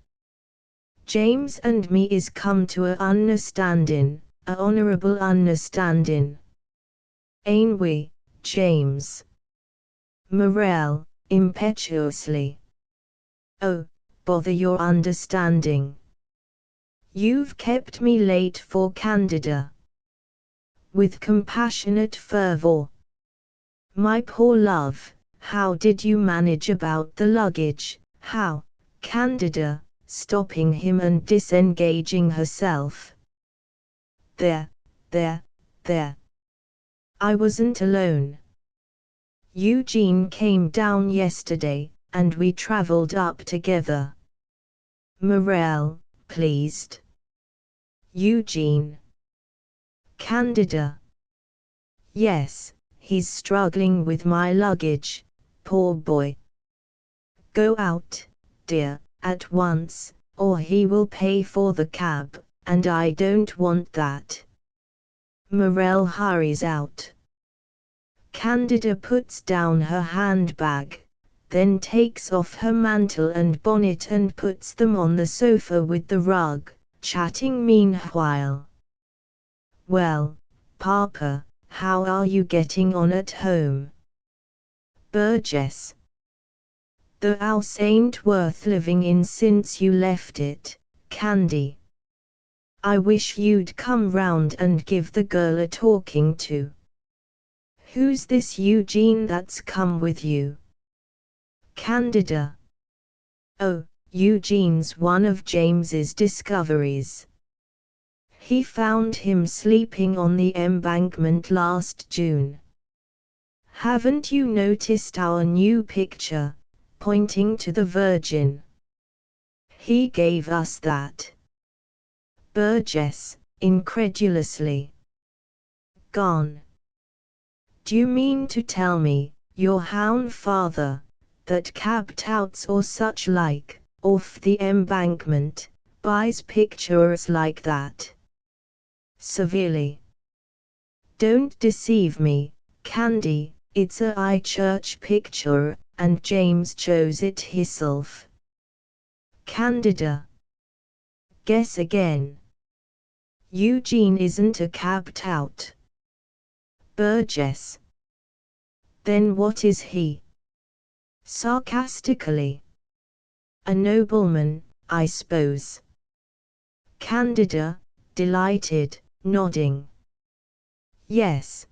James and me is come to a understandin', a honourable understandin'. Ain't we, James? Morel, impetuously. Oh, bother your understanding. You've kept me late for Candida. With compassionate fervour. My poor love, how did you manage about the luggage? How? Candida, stopping him and disengaging herself. There. I wasn't alone. Eugene came down yesterday, and we travelled up together. Morel, pleased. Eugene. Candida. Yes, he's struggling with my luggage, poor boy. Go out, dear, at once, or he will pay for the cab, and I don't want that. Morel hurries out. Candida puts down her handbag, then takes off her mantle and bonnet and puts them on the sofa with the rug, chatting meanwhile. Well, Papa, how are you getting on at home? Burgess. The house ain't worth living in since you left it, Candy. I wish you'd come round and give the girl a talking to. Who's this Eugene that's come with you? Candida. Oh, Eugene's one of James's discoveries. He found him sleeping on the embankment last June. Haven't you noticed our new picture, pointing to the Virgin? He gave us that. Burgess, incredulously. Gone. Do you mean to tell me, your hound father, that cab touts or such like, off the embankment, buys pictures like that? Severely. Don't deceive me, Candy, it's a high church picture, and James chose it hisself. Candida. Guess again. Eugene isn't a cab tout. Burgess. Then what is he? Sarcastically. A nobleman, I suppose. Candida, delighted, nodding. Yes.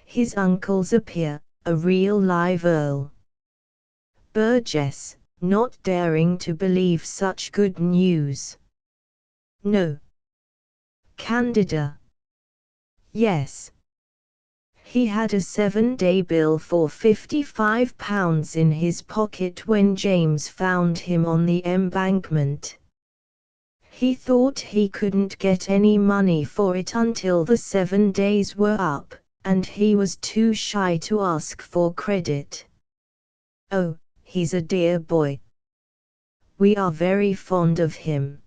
His uncle's a peer, a real live earl. Burgess, not daring to believe such good news. No. Candida. Yes. He had a 7-day bill for £55 in his pocket when James found him on the embankment. He thought he couldn't get any money for it until the 7 days were up, and he was too shy to ask for credit. Oh, he's a dear boy. We are very fond of him.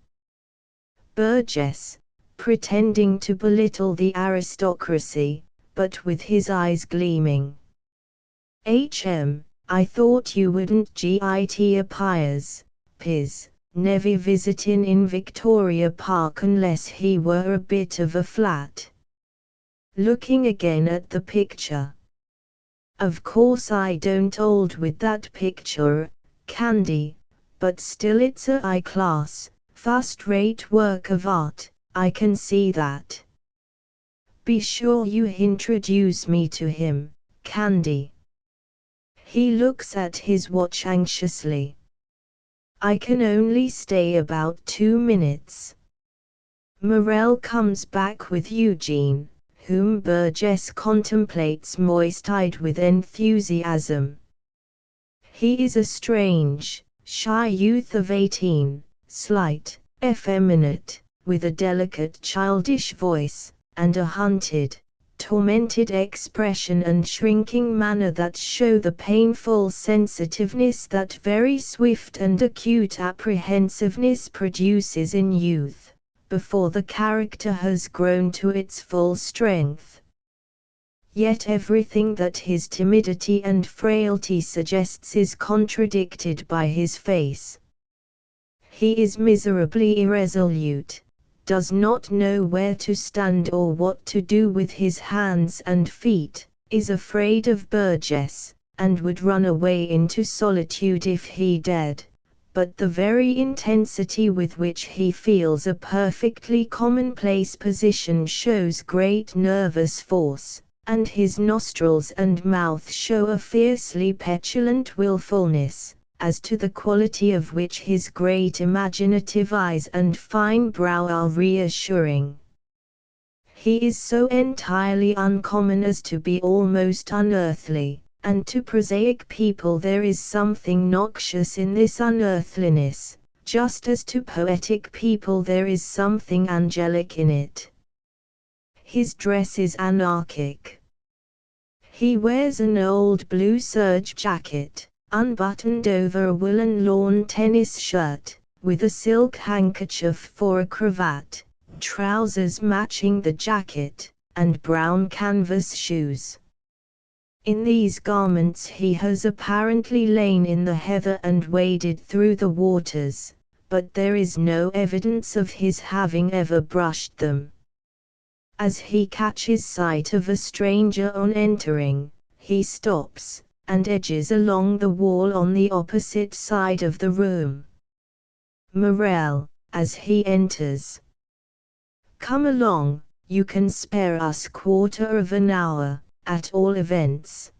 Burgess, pretending to belittle the aristocracy, but with his eyes gleaming. I thought you wouldn't git a pies, never visitin' in Victoria Park unless he were a bit of a flat. Looking again at the picture. Of course I don't hold with that picture, Candy, but still it's a high-class, first-rate work of art, I can see that. Be sure you introduce me to him, Candy. He looks at his watch anxiously. I can only stay about 2 minutes. Morel comes back with Eugene, whom Burgess contemplates moist-eyed with enthusiasm. He is a strange, shy youth of 18, slight, effeminate, with a delicate childish voice, and a hunted, tormented expression and shrinking manner that show the painful sensitiveness that very swift and acute apprehensiveness produces in youth, before the character has grown to its full strength. Yet everything that his timidity and frailty suggests is contradicted by his face. He is miserably irresolute, does not know where to stand or what to do with his hands and feet, is afraid of Burgess, and would run away into solitude if he dared, but the very intensity with which he feels a perfectly commonplace position shows great nervous force, and his nostrils and mouth show a fiercely petulant willfulness, as to the quality of which his great imaginative eyes and fine brow are reassuring. He is so entirely uncommon as to be almost unearthly, and to prosaic people there is something noxious in this unearthliness, just as to poetic people there is something angelic in it. His dress is anarchic. He wears an old blue serge jacket, unbuttoned over a woolen lawn tennis shirt, with a silk handkerchief for a cravat, trousers matching the jacket, and brown canvas shoes. In these garments he has apparently lain in the heather and waded through the waters, but there is no evidence of his having ever brushed them. As he catches sight of a stranger on entering, he stops, and edges along the wall on the opposite side of the room. Morel, as he enters. Come along, you can spare us quarter of an hour, at all events.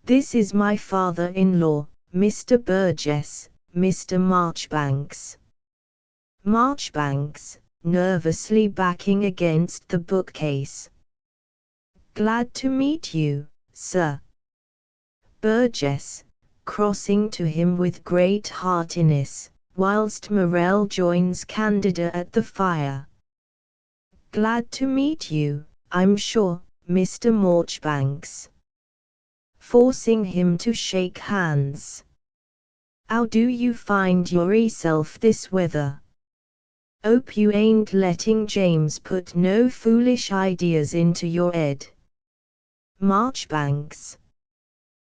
This is my father-in-law, Mr. Burgess, Mr. Marchbanks. Marchbanks, nervously backing against the bookcase. Glad to meet you, sir. Burgess, crossing to him with great heartiness, whilst Morel joins Candida at the fire. Glad to meet you, I'm sure, Mr. Marchbanks. Forcing him to shake hands. How do you find yourself this weather? Hope you ain't letting James put no foolish ideas into your head. Marchbanks.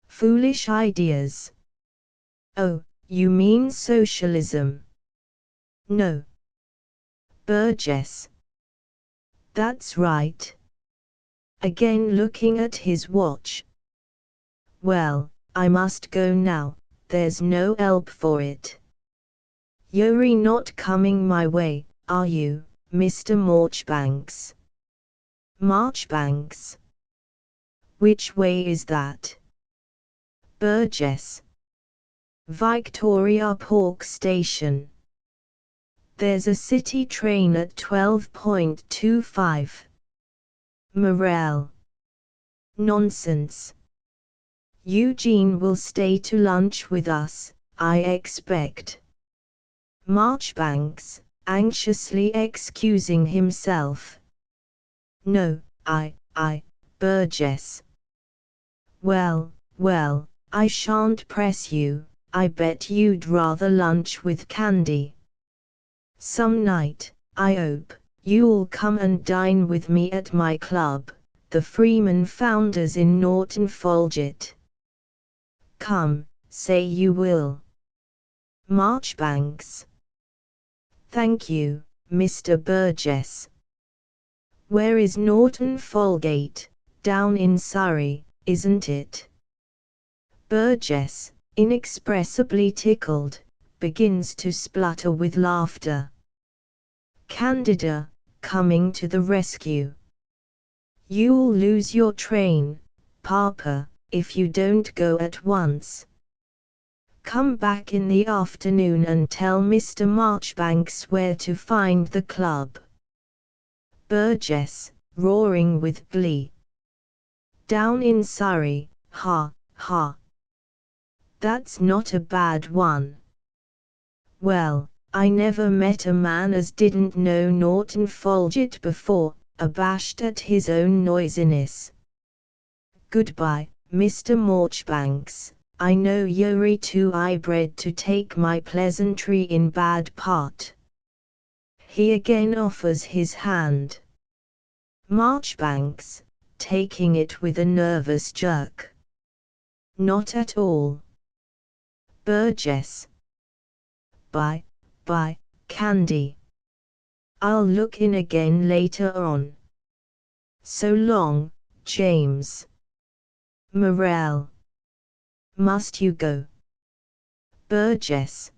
Foolish ideas. Oh, you mean socialism? No. Burgess. That's right. Again looking at his watch. Well, I must go now, there's no help for it. You're not coming my way, are you, Mr. Marchbanks? Marchbanks. Which way is that? Burgess. Victoria Park Station. There's a city train at 12.25. Morel. Nonsense. Eugene will stay to lunch with us, I expect. Marchbanks, anxiously excusing himself. No, Burgess. Well, I shan't press you, I bet you'd rather lunch with Candy. Some night, I hope, you'll come and dine with me at my club, the Freeman Founders in Norton Folgate. Come, say you will. Marchbanks. Thank you, Mr. Burgess. Where is Norton Folgate? Down in Surrey, isn't it? Burgess, inexpressibly tickled, begins to splutter with laughter. Candida, coming to the rescue. You'll lose your train, Papa, if you don't go at once. Come back in the afternoon and tell Mr. Marchbanks where to find the club. Burgess, roaring with glee. Down in Surrey, ha, ha. That's not a bad one. Well, I never met a man as didn't know Norton Folgate before, abashed at his own noisiness. Goodbye, Mr. Marchbanks, I know you're too high-bred to take my pleasantry in bad part. He again offers his hand. Marchbanks, taking it with a nervous jerk. Not at all. Burgess. Bye, Candy. I'll look in again later on. So long, James. Morel. Must you go? Burgess.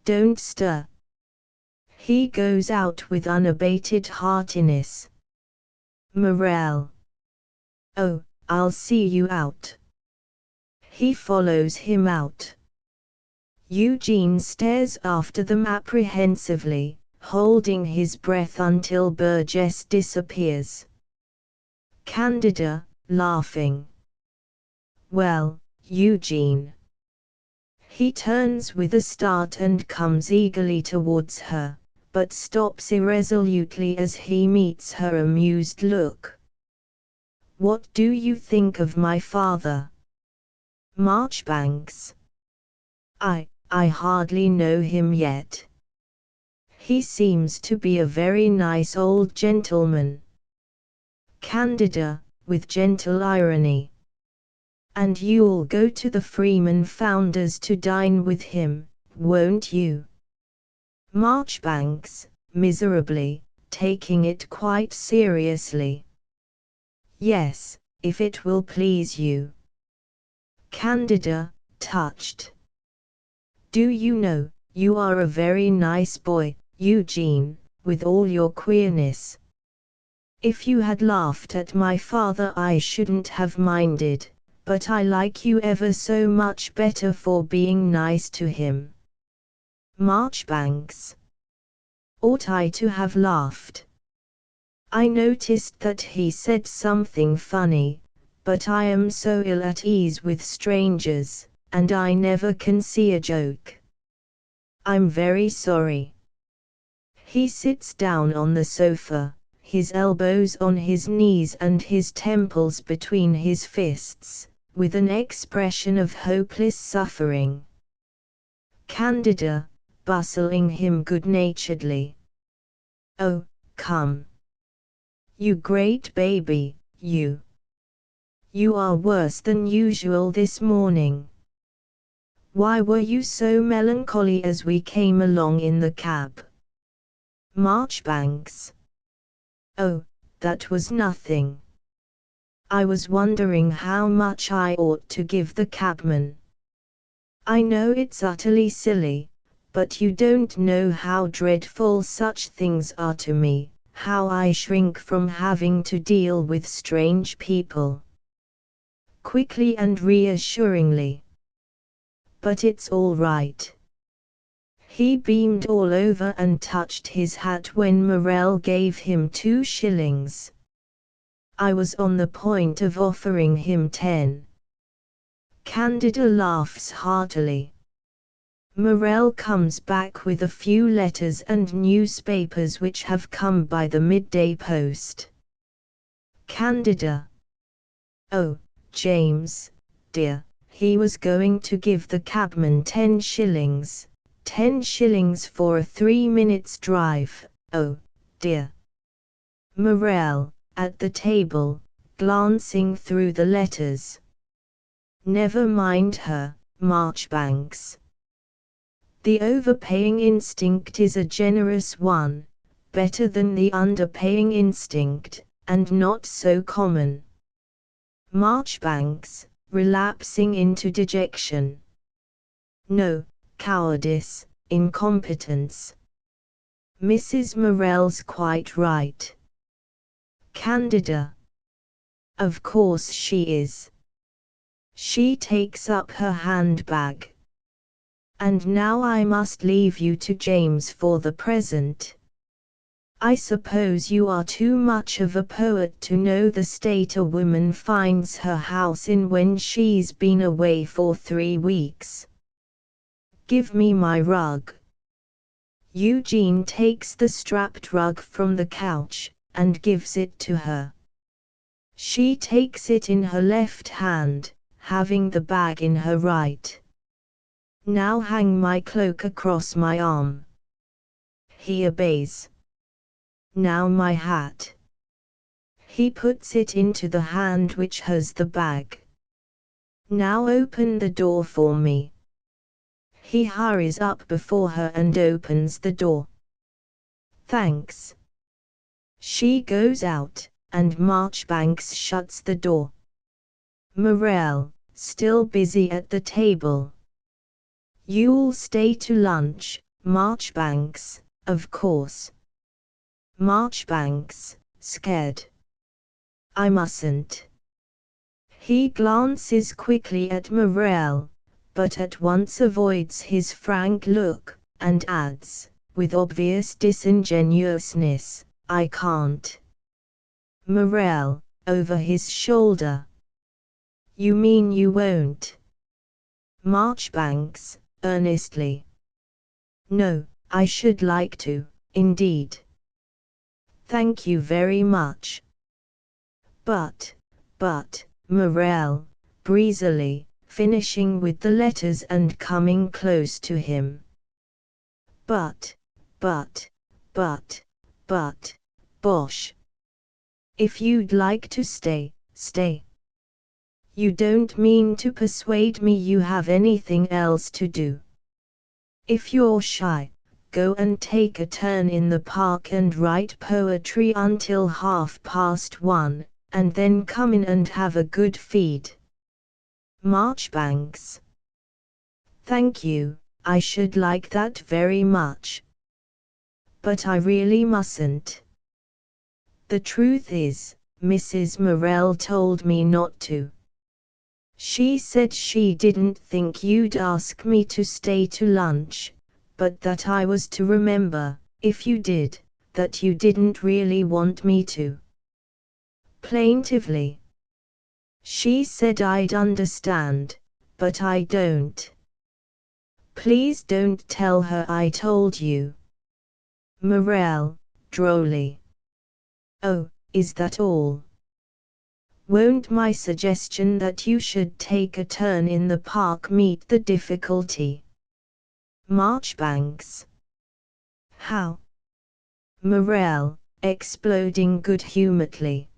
Don't stir. He goes out with unabated heartiness. Morel. Oh, I'll see you out. He follows him out. Eugene stares after them apprehensively, holding his breath until Burgess disappears. Candida, laughing. Well, Eugene. He turns with a start and comes eagerly towards her, but stops irresolutely as he meets her amused look. What do you think of my father? Marchbanks. I hardly know him yet. He seems to be a very nice old gentleman. Candida, with gentle irony. And you'll go to the Freeman Founders to dine with him, won't you? Marchbanks, miserably, taking it quite seriously. Yes, if it will please you. Candida, touched. Do you know, you are a very nice boy, Eugene, with all your queerness. If you had laughed at my father I shouldn't have minded, but I like you ever so much better for being nice to him. Marchbanks. Ought I to have laughed? I noticed that he said something funny, but I am so ill at ease with strangers, and I never can see a joke. I'm very sorry. He sits down on the sofa, his elbows on his knees and his temples between his fists, with an expression of hopeless suffering. Candida, bustling him good-naturedly. Oh, come. You great baby, you. You are worse than usual this morning. Why were you so melancholy as we came along in the cab? Marchbanks. Oh, that was nothing. I was wondering how much I ought to give the cabman. I know it's utterly silly, but you don't know how dreadful such things are to me, how I shrink from having to deal with strange people. Quickly and reassuringly. But it's all right. He beamed all over and touched his hat when Morel gave him 2 shillings. I was on the point of offering him 10. Candida laughs heartily. Morel comes back with a few letters and newspapers which have come by the midday post. Candida. Oh, James, dear, he was going to give the cabman 10 shillings. 10 shillings for a 3 minutes drive, oh, dear. Morel, at the table, glancing through the letters. Never mind her, Marchbanks. The overpaying instinct is a generous one, better than the underpaying instinct, and not so common. Marchbanks, relapsing into dejection. No, cowardice, incompetence. Mrs. Morel's quite right. Candida. Of course she is. She takes up her handbag. And now I must leave you to James for the present. I suppose you are too much of a poet to know the state a woman finds her house in when she's been away for 3 weeks. Give me my rug. Eugene takes the strapped rug from the couch, and gives it to her. She takes it in her left hand, having the bag in her right. Now hang my cloak across my arm. He obeys. Now my hat. He puts it into the hand which has the bag. Now open the door for me. He hurries up before her and opens the door. Thanks. She goes out, and Marchbanks shuts the door. Morel, still busy at the table. You'll stay to lunch, Marchbanks, of course. Marchbanks, scared. I mustn't. He glances quickly at Morel, but at once avoids his frank look, and adds, with obvious disingenuousness, I can't. Morel, over his shoulder. You mean you won't? Marchbanks, earnestly. No, I should like to, indeed. Thank you very much. But, Morel, breezily, finishing with the letters and coming close to him. But, bosh. If you'd like to stay, stay. You don't mean to persuade me you have anything else to do. If you're shy, go and take a turn in the park and write poetry until 1:30, and then come in and have a good feed. Marchbanks. Thank you, I should like that very much. But I really mustn't. The truth is, Mrs. Morel told me not to. She said she didn't think you'd ask me to stay to lunch, but that I was to remember, if you did, that you didn't really want me to. Plaintively. She said I'd understand, but I don't. Please don't tell her I told you. Morel, drolly. Oh, is that all? Won't my suggestion that you should take a turn in the park meet the difficulty? Marchbanks. How? Morel, exploding good-humouredly.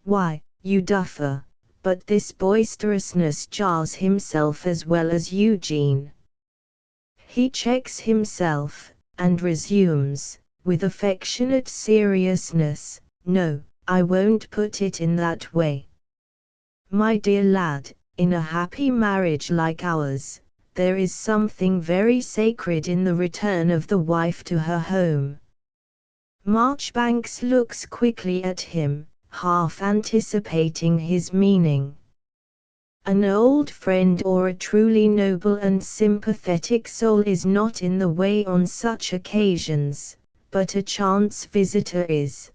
Why, you duffer, but this boisterousness jars himself as well as Eugene. He checks himself, and resumes, with affectionate seriousness, no, I won't put it in that way. My dear lad, in a happy marriage like ours, there is something very sacred in the return of the wife to her home. Marchbanks looks quickly at him, half anticipating his meaning. An old friend or a truly noble and sympathetic soul is not in the way on such occasions, but a chance visitor is.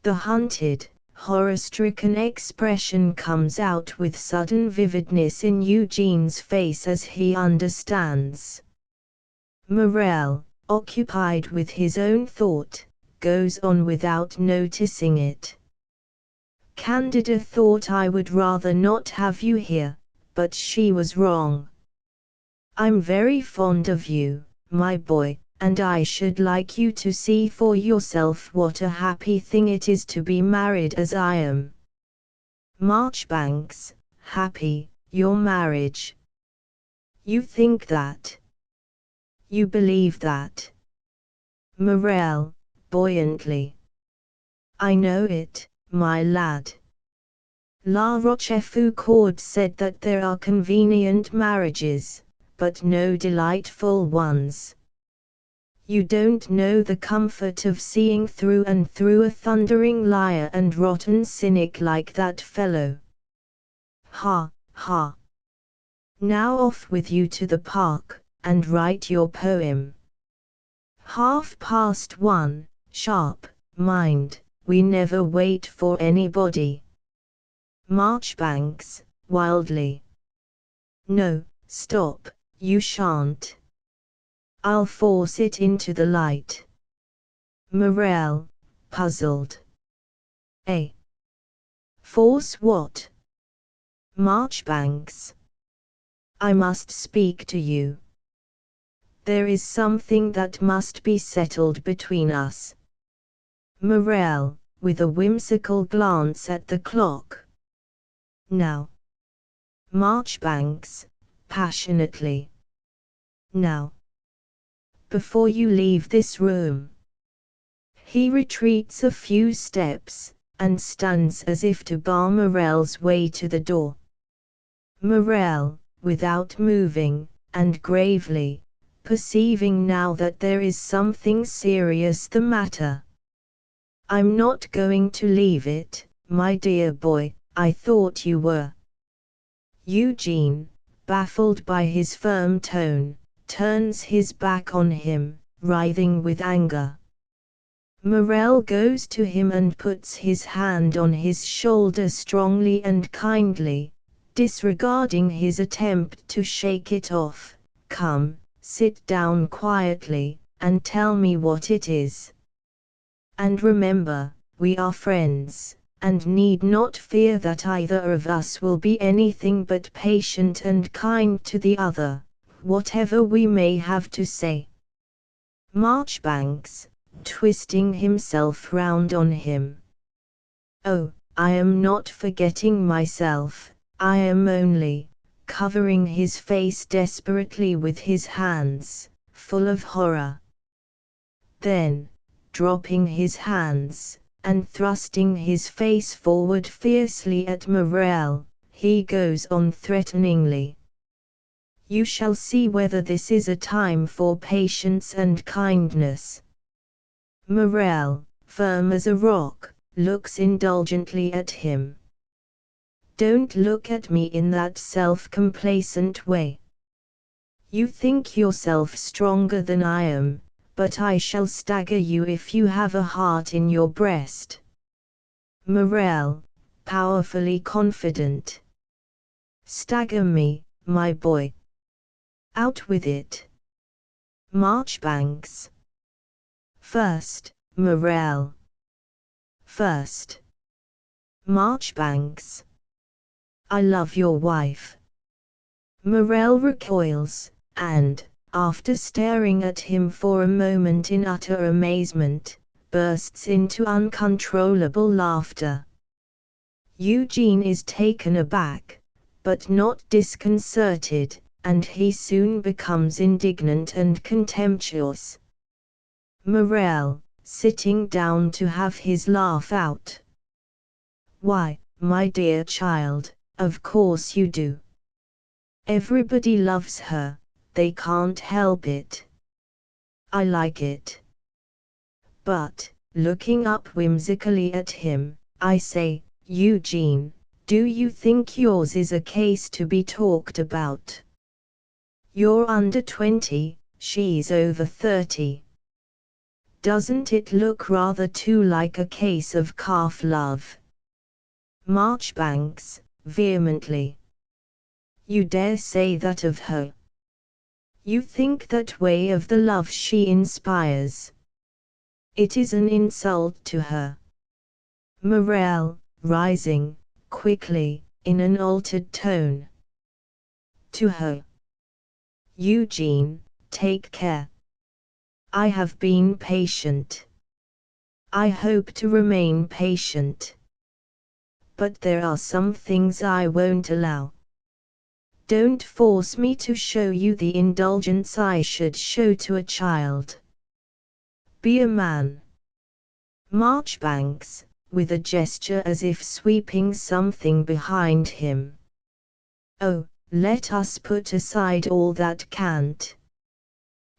The hunted, horror-stricken expression comes out with sudden vividness in Eugene's face as he understands. Morel, occupied with his own thought, goes on without noticing it. Candida thought I would rather not have you here, but she was wrong. I'm very fond of you, my boy, and I should like you to see for yourself what a happy thing it is to be married as I am. Marchbanks, happy, your marriage. You think that? You believe that? Morel, buoyantly. I know it, my lad. La Rochefoucauld said that there are convenient marriages, but no delightful ones. You don't know the comfort of seeing through and through a thundering liar and rotten cynic like that fellow. Ha, ha. Now off with you to the park, and write your poem. 1:30, sharp, mind, we never wait for anybody. Marchbanks, wildly. No, stop, you shan't. I'll force it into the light. Morel, puzzled. Eh? Force what? Marchbanks. I must speak to you. There is something that must be settled between us. Morel, with a whimsical glance at the clock. Now. Marchbanks, passionately. Now. Before you leave this room. He retreats a few steps, and stands as if to bar Morel's way to the door. Morel, without moving, and gravely, perceiving now that there is something serious the matter. I'm not going to leave it, my dear boy, I thought you were. Eugene, baffled by his firm tone, turns his back on him, writhing with anger. Morel goes to him and puts his hand on his shoulder strongly and kindly, disregarding his attempt to shake it off. Come, sit down quietly, and tell me what it is. And remember, we are friends, and need not fear that either of us will be anything but patient and kind to the other, whatever we may have to say. Marchbanks, twisting himself round on him. Oh, I am not forgetting myself, I am only, covering his face desperately with his hands, full of horror. Then, dropping his hands, and thrusting his face forward fiercely at Morel, he goes on threateningly. You shall see whether this is a time for patience and kindness. Morel, firm as a rock, looks indulgently at him. Don't look at me in that self-complacent way. You think yourself stronger than I am, but I shall stagger you if you have a heart in your breast. Morel, powerfully confident. Stagger me, my boy. Out with it. Marchbanks. First, Morel. First. Marchbanks. I love your wife. Morel recoils, and, after staring at him for a moment in utter amazement, bursts into uncontrollable laughter. Eugene is taken aback, but not disconcerted, and he soon becomes indignant and contemptuous. Morel, sitting down to have his laugh out. Why, my dear child, of course you do. Everybody loves her, they can't help it. I like it. But, looking up whimsically at him, I say, Eugene, do you think yours is a case to be talked about? You're under 20, she's over 30. Doesn't it look rather too like a case of calf love? Marchbanks, vehemently. You dare say that of her? You think that way of the love she inspires? It is an insult to her. Morel, rising, quickly, in an altered tone. To her. Eugene, take care. I have been patient. I hope to remain patient. But there are some things I won't allow. Don't force me to show you the indulgence I should show to a child. Be a man. Marchbanks, with a gesture as if sweeping something behind him. Oh, let us put aside all that cant.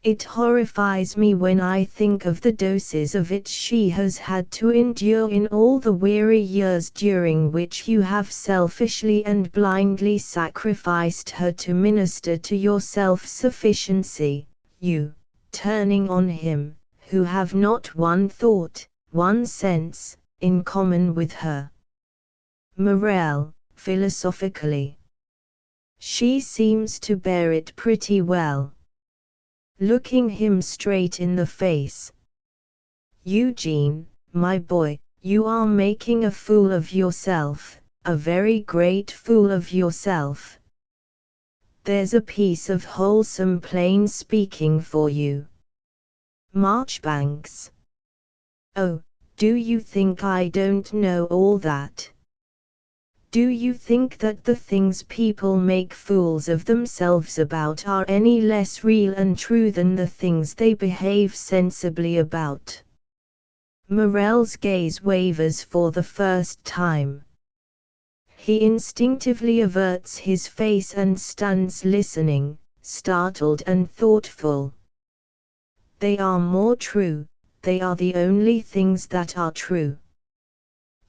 It horrifies me when I think of the doses of it she has had to endure in all the weary years during which you have selfishly and blindly sacrificed her to minister to your self-sufficiency, you, turning on him, who have not one thought, one sense, in common with her. Morel, philosophically. She seems to bear it pretty well. Looking him straight in the face. Eugene, my boy, you are making a fool of yourself, a very great fool of yourself. There's a piece of wholesome plain speaking for you. Marchbanks. Oh, do you think I don't know all that? Do you think that the things people make fools of themselves about are any less real and true than the things they behave sensibly about? Morel's gaze wavers for the first time. He instinctively averts his face and stands listening, startled and thoughtful. They are more true, they are the only things that are true.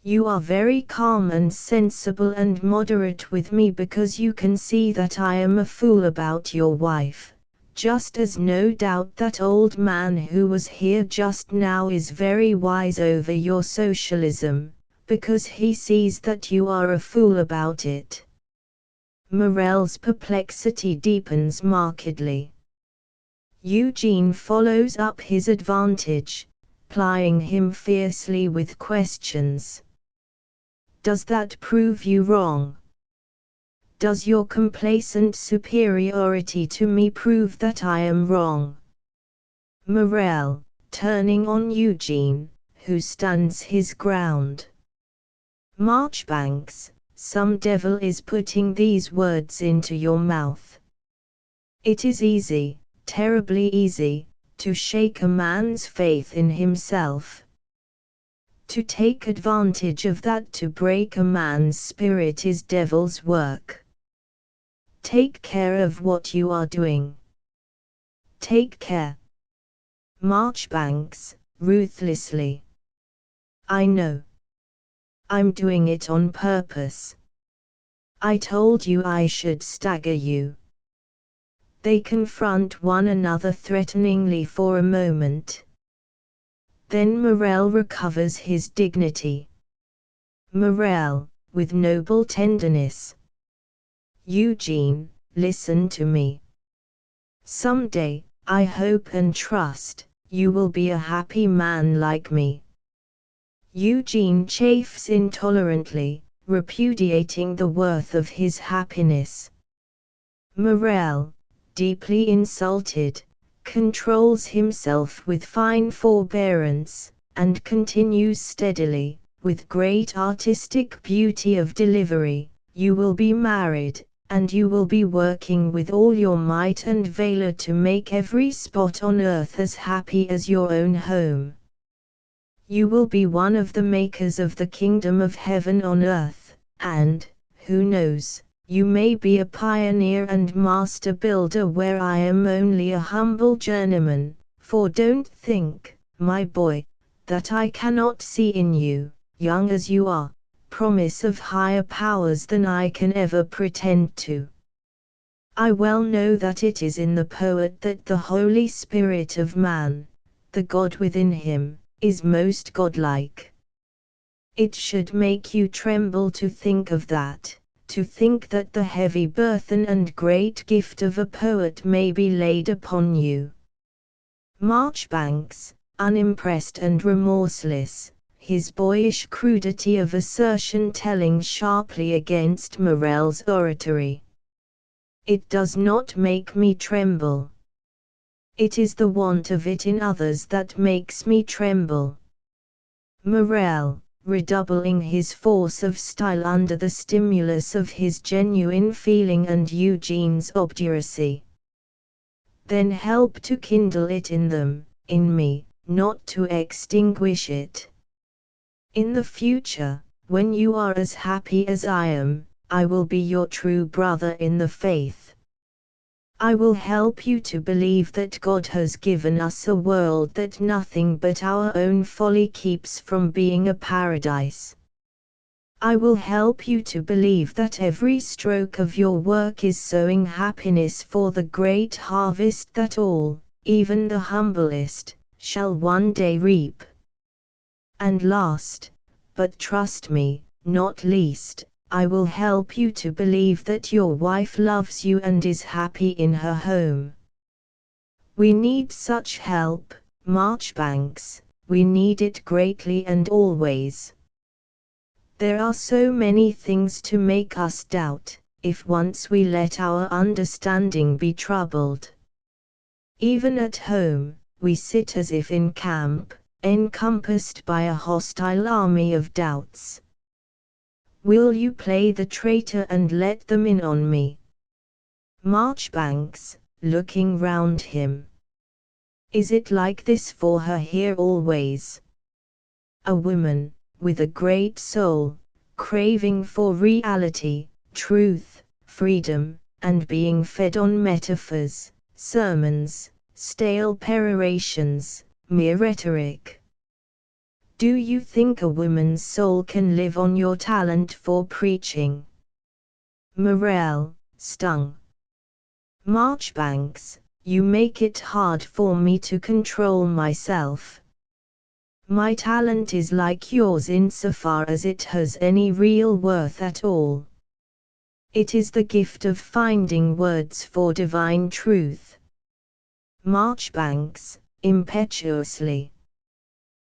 You are very calm and sensible and moderate with me because you can see that I am a fool about your wife, just as no doubt that old man who was here just now is very wise over your socialism, because he sees that you are a fool about it. Morel's perplexity deepens markedly. Eugene follows up his advantage, plying him fiercely with questions. Does that prove you wrong? Does your complacent superiority to me prove that I am wrong? Morel, turning on Eugene, who stands his ground. Marchbanks, some devil is putting these words into your mouth. It is easy, terribly easy, to shake a man's faith in himself. To take advantage of that to break a man's spirit is devil's work. Take care of what you are doing. Take care. Marchbanks, ruthlessly. I know. I'm doing it on purpose. I told you I should stagger you. They confront one another threateningly for a moment. Then Morel recovers his dignity. Morel, with noble tenderness. Eugene, listen to me. Some day, I hope and trust, you will be a happy man like me. Eugene chafes intolerantly, repudiating the worth of his happiness. Morel, deeply insulted, controls himself with fine forbearance, and continues steadily, with great artistic beauty of delivery, you will be married, and you will be working with all your might and valor to make every spot on earth as happy as your own home. You will be one of the makers of the kingdom of heaven on earth, and, who knows, you may be a pioneer and master builder where I am only a humble journeyman, for don't think, my boy, that I cannot see in you, young as you are, promise of higher powers than I can ever pretend to. I well know that it is in the poet that the Holy Spirit of man, the God within him, is most godlike. It should make you tremble to think of that, to think that the heavy burthen and great gift of a poet may be laid upon you. Marchbanks, unimpressed and remorseless, his boyish crudity of assertion telling sharply against Morel's oratory. It does not make me tremble. It is the want of it in others that makes me tremble. Morel, redoubling his force of style under the stimulus of his genuine feeling and Eugene's obduracy. Then help to kindle it in them, in me, not to extinguish it. In the future, when you are as happy as I am, I will be your true brother in the faith. I will help you to believe that God has given us a world that nothing but our own folly keeps from being a paradise. I will help you to believe that every stroke of your work is sowing happiness for the great harvest that all, even the humblest, shall one day reap. And last, but trust me, not least, I will help you to believe that your wife loves you and is happy in her home. We need such help, Marchbanks, we need it greatly and always. There are so many things to make us doubt, if once we let our understanding be troubled. Even at home, we sit as if in camp, encompassed by a hostile army of doubts. Will you play the traitor and let them in on me? Marchbanks, looking round him. Is it like this for her here always? A woman, with a great soul, craving for reality, truth, freedom, and being fed on metaphors, sermons, stale perorations, mere rhetoric. Do you think a woman's soul can live on your talent for preaching? Morel, stung. Marchbanks, you make it hard for me to control myself. My talent is like yours insofar as it has any real worth at all. It is the gift of finding words for divine truth. Marchbanks, impetuously.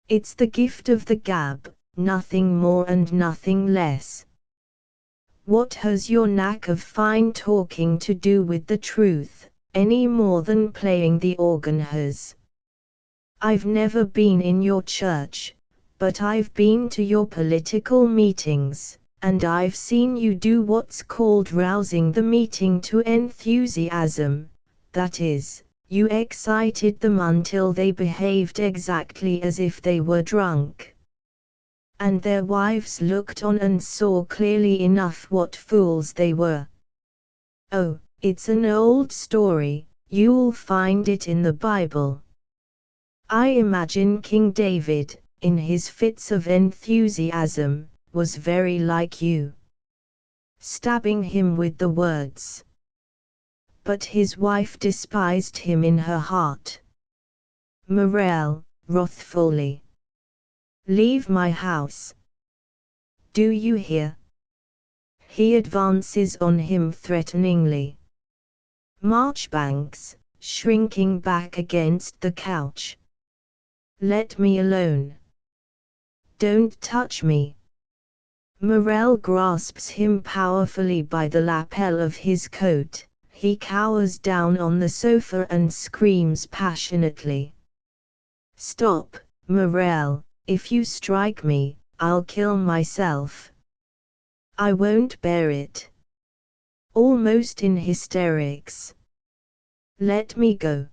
It's the gift of the gab, nothing more and nothing less. What has your knack of fine talking to do with the truth, any more than playing the organ has? I've never been in your church, but I've been to your political meetings, and I've seen you do what's called rousing the meeting to enthusiasm, that is, you excited them until they behaved exactly as if they were drunk. And their wives looked on and saw clearly enough what fools they were. Oh, it's an old story, you'll find it in the Bible. I imagine King David, in his fits of enthusiasm, was very like you. Stabbing him with the words. But his wife despised him in her heart. Morel, wrathfully. Leave my house. Do you hear? He advances on him threateningly. Marchbanks, shrinking back against the couch. Let me alone. Don't touch me. Morel grasps him powerfully by the lapel of his coat. He cowers down on the sofa and screams passionately. Stop, Morel, if you strike me, I'll kill myself. I won't bear it. Almost in hysterics. Let me go.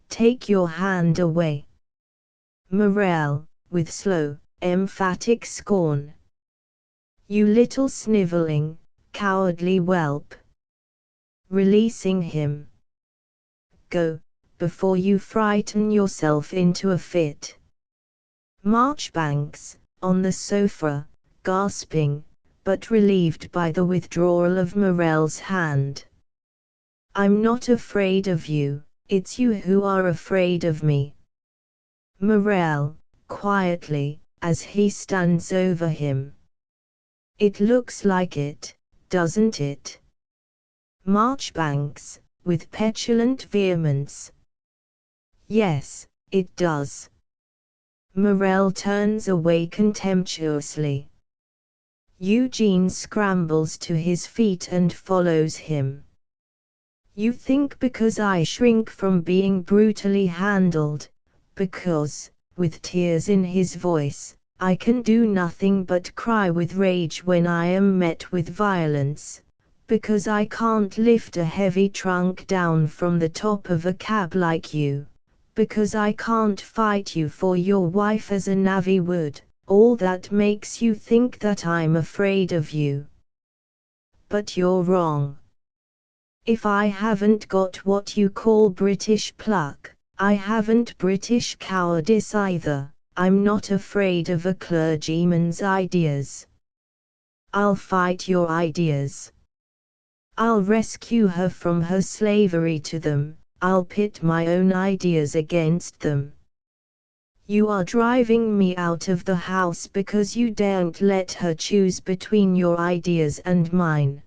Take your hand away. Morel, with slow, emphatic scorn. You little snivelling, cowardly whelp. Releasing him. Go, before you frighten yourself into a fit. Marchbanks, on the sofa, gasping, but relieved by the withdrawal of Morel's hand. I'm not afraid of you, it's you who are afraid of me. Morel, quietly, as he stands over him. It looks like it, doesn't it? Marchbanks, with petulant vehemence. Yes, it does. Morel turns away contemptuously. Eugene scrambles to his feet and follows him. You think because I shrink from being brutally handled, because, with tears in his voice, I can do nothing but cry with rage when I am met with violence, because I can't lift a heavy trunk down from the top of a cab like you, because I can't fight you for your wife as a navvy would, all that makes you think that I'm afraid of you. But you're wrong. If I haven't got what you call British pluck, I haven't British cowardice either. I'm not afraid of a clergyman's ideas. I'll fight your ideas. I'll rescue her from her slavery to them, I'll pit my own ideas against them. You are driving me out of the house because you daren't let her choose between your ideas and mine.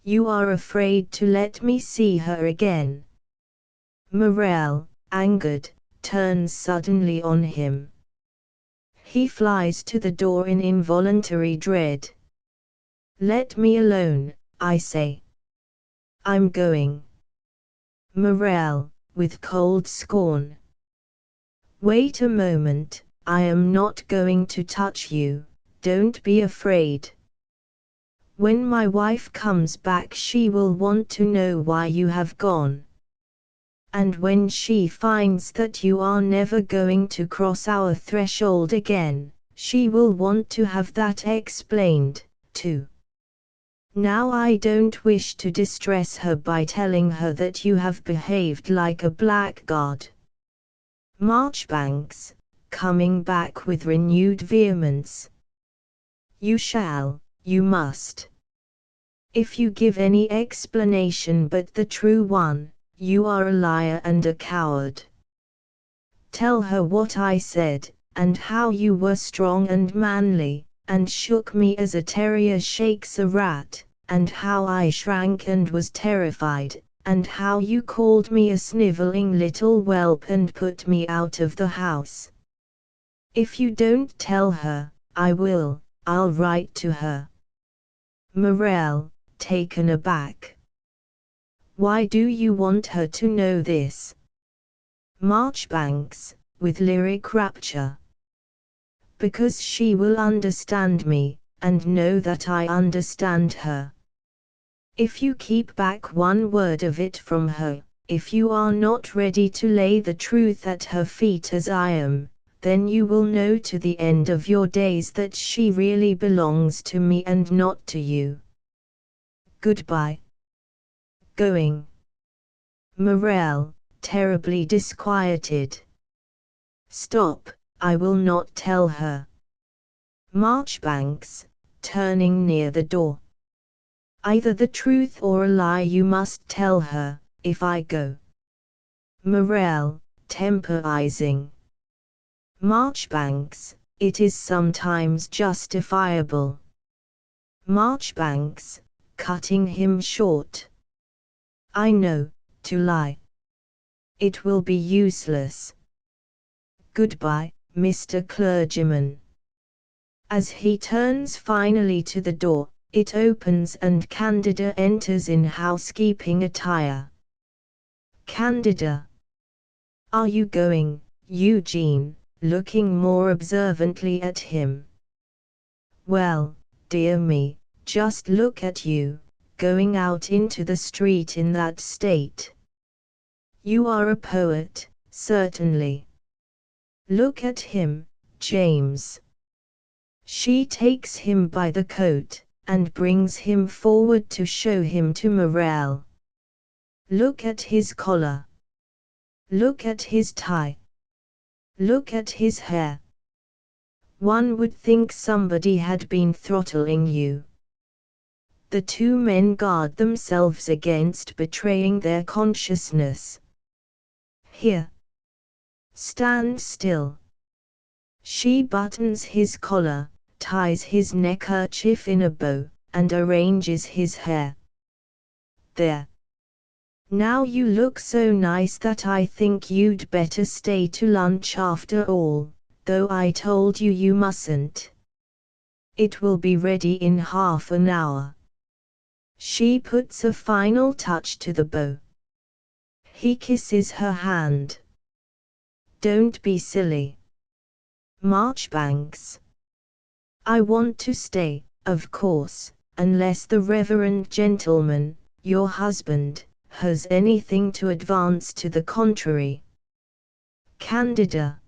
You are afraid to let me see her again. Morel, angered, turns suddenly on him. He flies to the door in involuntary dread. Let me alone, I say. I'm going. Morel, with cold scorn. Wait a moment, I am not going to touch you, don't be afraid. When my wife comes back she will want to know why you have gone. And when she finds that you are never going to cross our threshold again, she will want to have that explained, too. Now I don't wish to distress her by telling her that you have behaved like a blackguard. Marchbanks, coming back with renewed vehemence. You shall, you must. If you give any explanation but the true one, you are a liar and a coward. Tell her what I said, and how you were strong and manly, and shook me as a terrier shakes a rat, and how I shrank and was terrified, and how you called me a snivelling little whelp and put me out of the house. If you don't tell her, I'll write to her. Morel, taken aback. Why do you want her to know this? Marchbanks, with lyric rapture. Because she will understand me, and know that I understand her. If you keep back one word of it from her, if you are not ready to lay the truth at her feet as I am, then you will know to the end of your days that she really belongs to me and not to you. Goodbye. Going. Morel, terribly disquieted. Stop, I will not tell her. Marchbanks, turning near the door. Either the truth or a lie you must tell her, if I go. Morel, temporizing. Marchbanks, it is sometimes justifiable. Marchbanks, cutting him short. I know, to lie. It will be useless. Goodbye, Mr. Clergyman. As he turns finally to the door, it opens and Candida enters in housekeeping attire. Candida. Are you going, Eugene, looking more observantly at him. Well, dear me, just look at you, going out into the street in that state. You are a poet, certainly. Look at him, James. She takes him by the coat, and brings him forward to show him to Morel. Look at his collar. Look at his tie. Look at his hair. One would think somebody had been throttling you. The two men guard themselves against betraying their consciousness. Here. Stand still. She buttons his collar, ties his neckerchief in a bow, and arranges his hair. There. Now you look so nice that I think you'd better stay to lunch after all, though I told you you mustn't. It will be ready in half an hour. She puts a final touch to the bow. He kisses her hand. Don't be silly, Marchbanks. I want to stay, of course, unless the reverend gentleman, your husband, has anything to advance to the contrary. Candida.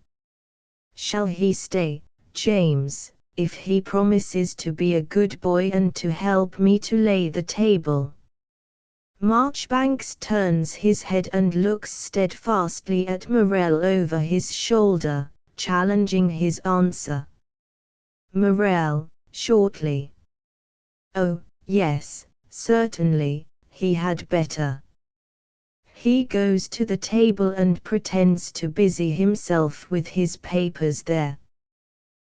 Shall he stay, James, if he promises to be a good boy and to help me to lay the table? Marchbanks turns his head and looks steadfastly at Morel over his shoulder, challenging his answer. Morel, shortly. Oh, yes, certainly, he had better. He goes to the table and pretends to busy himself with his papers there.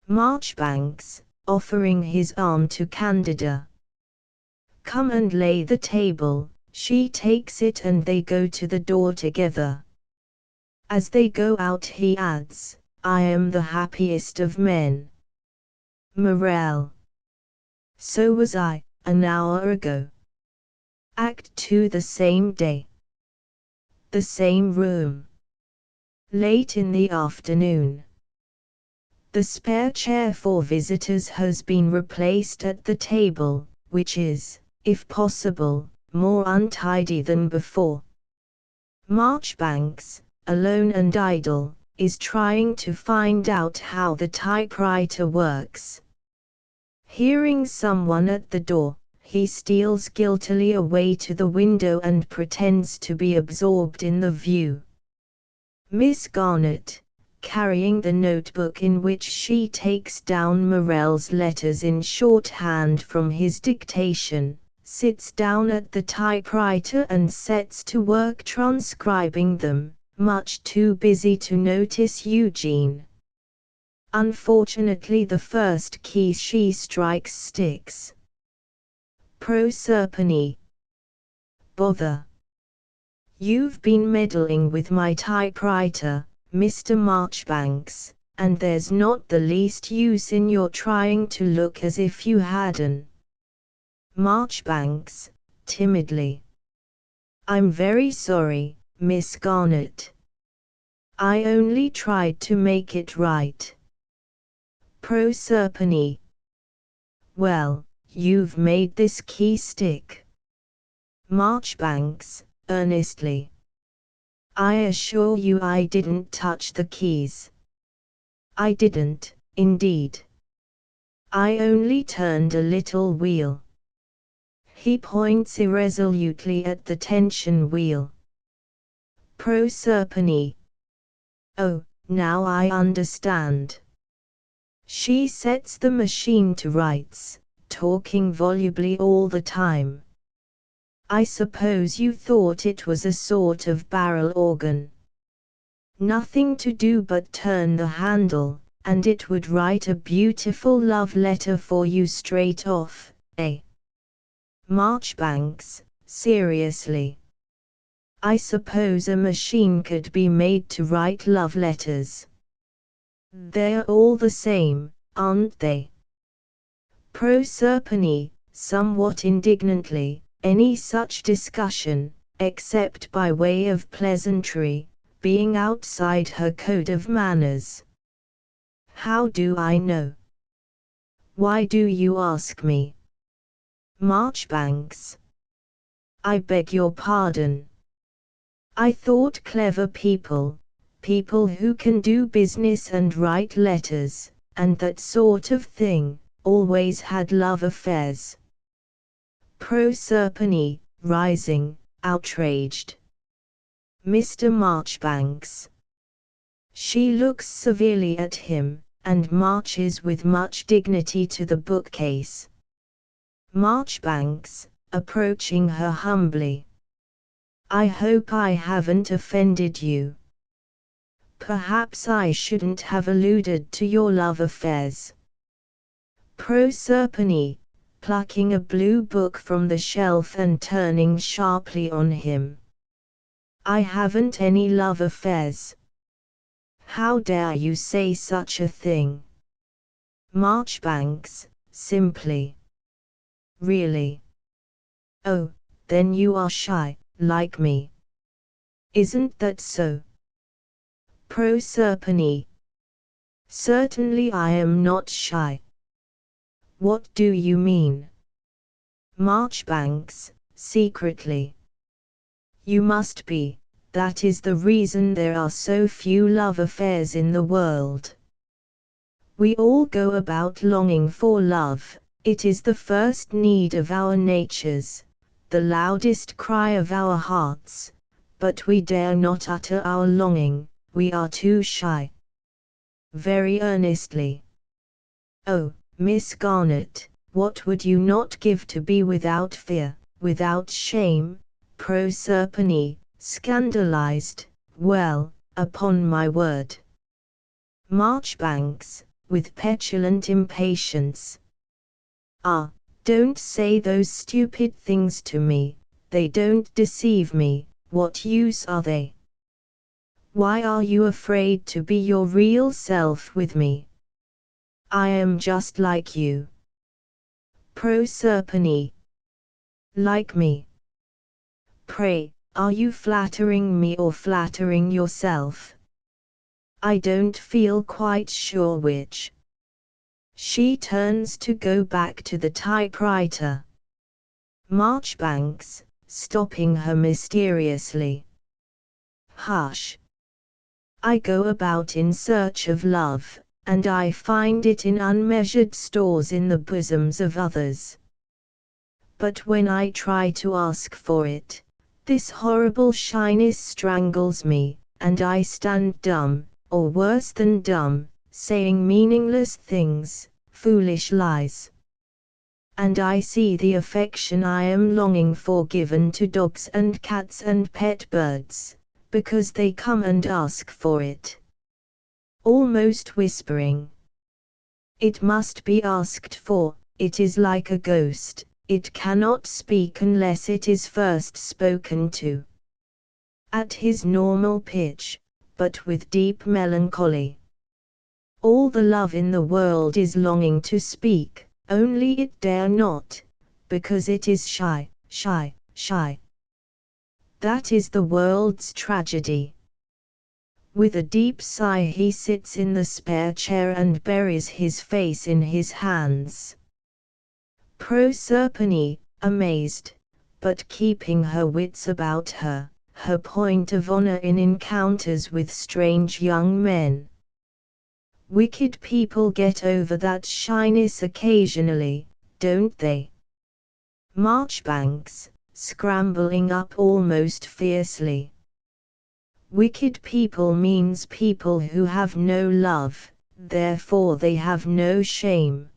Marchbanks, offering his arm to Candida. Come and lay the table. She takes it and they go to the door together. As they go out he adds, I am the happiest of men. Morel. So was I, an hour ago. Act 2 the same day. The same room. Late in the afternoon. The spare chair for visitors has been replaced at the table, which is, if possible, more untidy than before. Marchbanks, alone and idle, is trying to find out how the typewriter works. Hearing someone at the door, he steals guiltily away to the window and pretends to be absorbed in the view. Miss Garnett, carrying the notebook in which she takes down Morel's letters in shorthand from his dictation, sits down at the typewriter and sets to work transcribing them, much too busy to notice Eugene. Unfortunately, the first key she strikes sticks. Proserpine. Bother. You've been meddling with my typewriter, Mr. Marchbanks, and there's not the least use in your trying to look as if you hadn't. Marchbanks, timidly. I'm very sorry, Miss Garnett. I only tried to make it right. Proserpine. Well, you've made this key stick. Marchbanks, earnestly. I assure you I didn't touch the keys. I didn't, indeed. I only turned a little wheel. He points irresolutely at the tension wheel. Proserpine. Oh, now I understand. She sets the machine to rights, talking volubly all the time. I suppose you thought it was a sort of barrel organ. Nothing to do but turn the handle, and it would write a beautiful love letter for you straight off, eh? Marchbanks, seriously. I suppose a machine could be made to write love letters. They're all the same, aren't they? Proserpine, somewhat indignantly, any such discussion, except by way of pleasantry, being outside her code of manners. How do I know? Why do you ask me? Marchbanks. I beg your pardon. I thought clever people, people who can do business and write letters, and that sort of thing, always had love affairs. Proserpine, rising, outraged. Mr. Marchbanks. She looks severely at him, and marches with much dignity to the bookcase. Marchbanks, approaching her humbly. I hope I haven't offended you. Perhaps I shouldn't have alluded to your love affairs. Proserpine, plucking a blue book from the shelf and turning sharply on him. I haven't any love affairs. How dare you say such a thing? Marchbanks, simply. Really? Oh, then you are shy, like me. Isn't that so? Proserpine. Certainly I am not shy. What do you mean? Marchbanks, secretly. You must be, that is the reason there are so few love affairs in the world. We all go about longing for love, it is the first need of our natures, the loudest cry of our hearts, but we dare not utter our longing, we are too shy. Very earnestly. Oh, Miss Garnet, what would you not give to be without fear, without shame? Proserpine, scandalized. Well, upon my word. Marchbanks, with petulant impatience. Ah, don't say those stupid things to me, they don't deceive me, what use are they? Why are you afraid to be your real self with me? I am just like you. Proserpine. Like me. Pray, are you flattering me or flattering yourself? I don't feel quite sure which. She turns to go back to the typewriter. Marchbanks, stopping her mysteriously. Hush. I go about in search of love, and I find it in unmeasured stores in the bosoms of others. But when I try to ask for it, this horrible shyness strangles me, and I stand dumb, or worse than dumb, saying meaningless things, foolish lies. And I see the affection I am longing for given to dogs and cats and pet birds, because they come and ask for it. Almost whispering. It must be asked for, it is like a ghost, it cannot speak unless it is first spoken to. At his normal pitch, but with deep melancholy. All the love in the world is longing to speak, only it dare not, because it is shy, shy, shy. That is the world's tragedy. With a deep sigh he sits in the spare chair and buries his face in his hands. Proserpine, amazed, but keeping her wits about her, her point of honor in encounters with strange young men. Wicked people get over that shyness occasionally, don't they? Marchbanks, scrambling up almost fiercely. Wicked people means people who have no love, therefore they have no shame.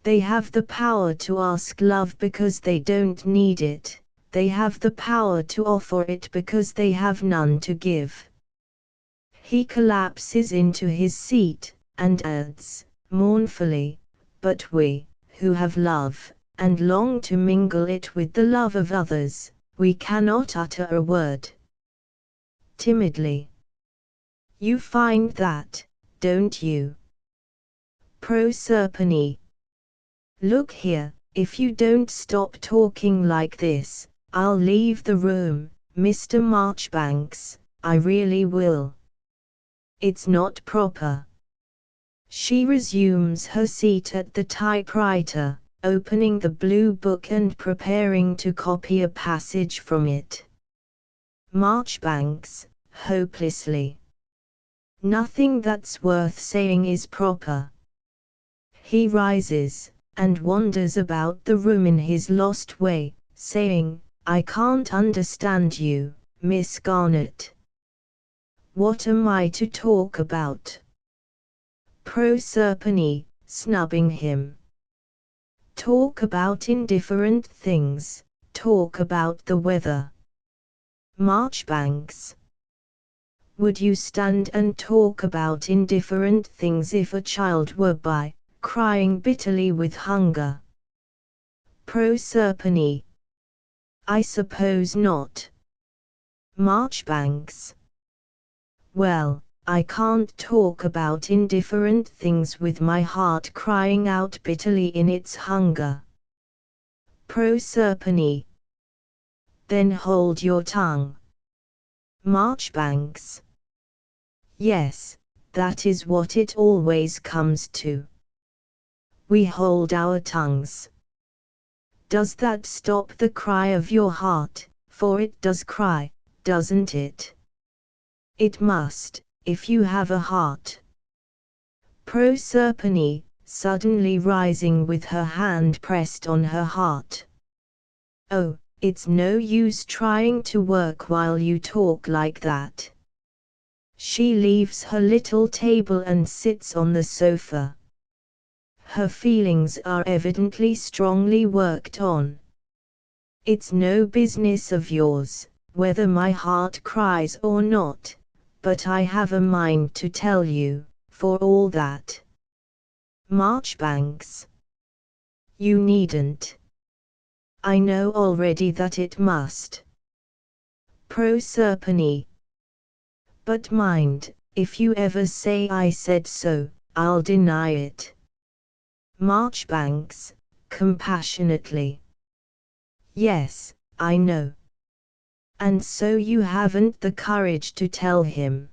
They have the power to ask love because they don't need it, they have the power to offer it because they have none to give. He collapses into his seat, and adds, mournfully, but we, who have love, and long to mingle it with the love of others, we cannot utter a word. Timidly. You find that, don't you? Proserpine. Look here, if you don't stop talking like this, I'll leave the room, Mr. Marchbanks, I really will. It's not proper. She resumes her seat at the typewriter, opening the blue book and preparing to copy a passage from it. Marchbanks, hopelessly. Nothing that's worth saying is proper. He rises, and wanders about the room in his lost way, saying, I can't understand you, Miss Garnet. What am I to talk about? Proserpine, snubbing him. Talk about indifferent things, talk about the weather. Marchbanks. Would you stand and talk about indifferent things if a child were by, crying bitterly with hunger? Proserpine. I suppose not. Marchbanks. Well, I can't talk about indifferent things with my heart crying out bitterly in its hunger. Proserpine. Then hold your tongue. Marchbanks. Yes, that is what it always comes to. We hold our tongues. Does that stop the cry of your heart, for it does cry, doesn't it? It must, if you have a heart. Proserpine, suddenly rising with her hand pressed on her heart. Oh, it's no use trying to work while you talk like that. She leaves her little table and sits on the sofa. Her feelings are evidently strongly worked on. It's no business of yours, whether my heart cries or not, but I have a mind to tell you, for all that. Marchbanks. You needn't. I know already that it must. Proserpine. But mind, if you ever say I said so, I'll deny it. Marchbanks, compassionately. Yes, I know. And so you haven't the courage to tell him.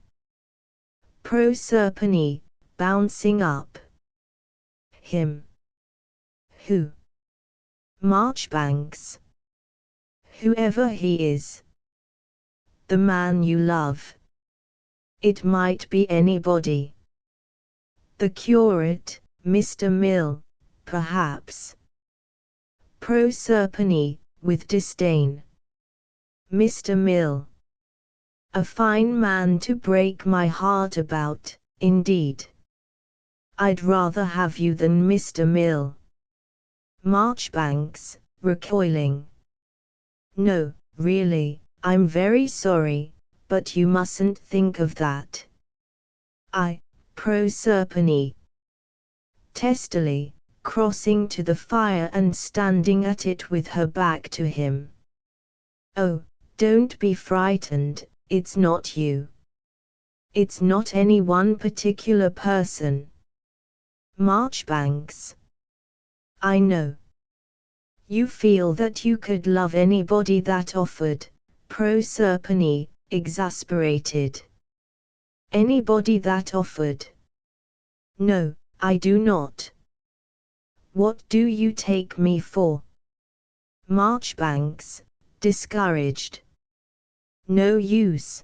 Proserpine, bouncing up. Him. Who? Marchbanks. Whoever he is. The man you love. It might be anybody. The curate, Mr. Mill, perhaps. Proserpine, with disdain. Mr. Mill. A fine man to break my heart about, indeed. I'd rather have you than Mr. Mill. Marchbanks, recoiling. No, really, I'm very sorry, but you mustn't think of that. Proserpine. Testily, crossing to the fire and standing at it with her back to him. Oh, don't be frightened, it's not you. It's not any one particular person. Marchbanks. I know. You feel that you could love anybody that offered. Proserpine, exasperated. Anybody that offered. No, I do not. What do you take me for? Marchbanks, discouraged. No use.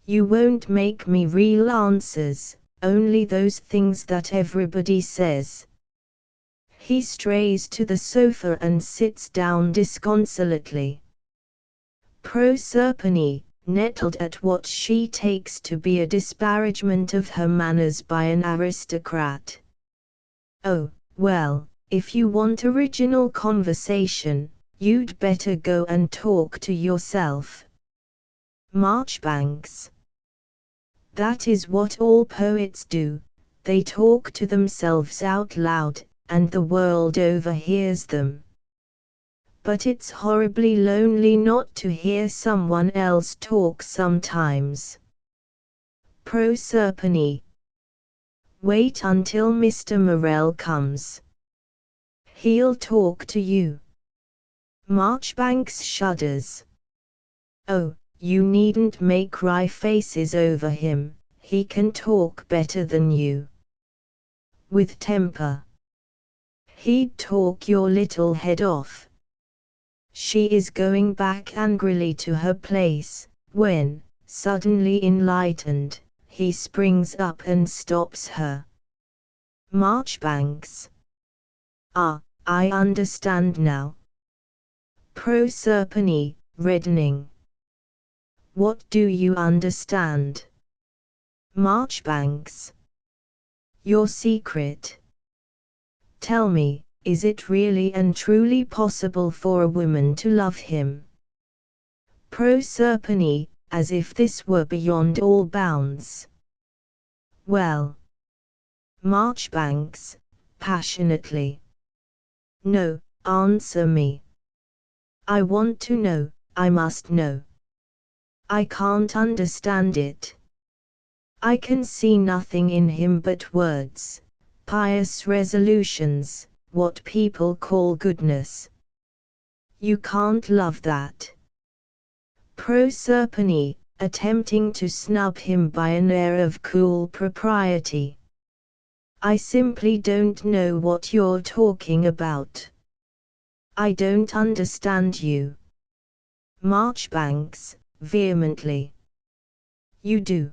You won't make me real answers, only those things that everybody says. He strays to the sofa and sits down disconsolately. Proserpine, nettled at what she takes to be a disparagement of her manners by an aristocrat. Oh, well, if you want original conversation, you'd better go and talk to yourself. Marchbanks. That is what all poets do, they talk to themselves out loud, and the world overhears them. But it's horribly lonely not to hear someone else talk sometimes. Proserpine. Wait until Mr. Morel comes. He'll talk to you. Marchbanks shudders. Oh, you needn't make wry faces over him, he can talk better than you. With temper. He'd talk your little head off. She is going back angrily to her place, when, suddenly enlightened, he springs up and stops her. Marchbanks. Ah, I understand now. Proserpine, reddening. What do you understand? Marchbanks. Your secret. Tell me, is it really and truly possible for a woman to love him? Proserpine, as if this were beyond all bounds. Well. Marchbanks, passionately. No, answer me. I want to know, I must know. I can't understand it. I can see nothing in him but words, pious resolutions, what people call goodness. You can't love that. Proserpine, attempting to snub him by an air of cool propriety. I simply don't know what you're talking about. I don't understand you. Marchbanks, vehemently. You do.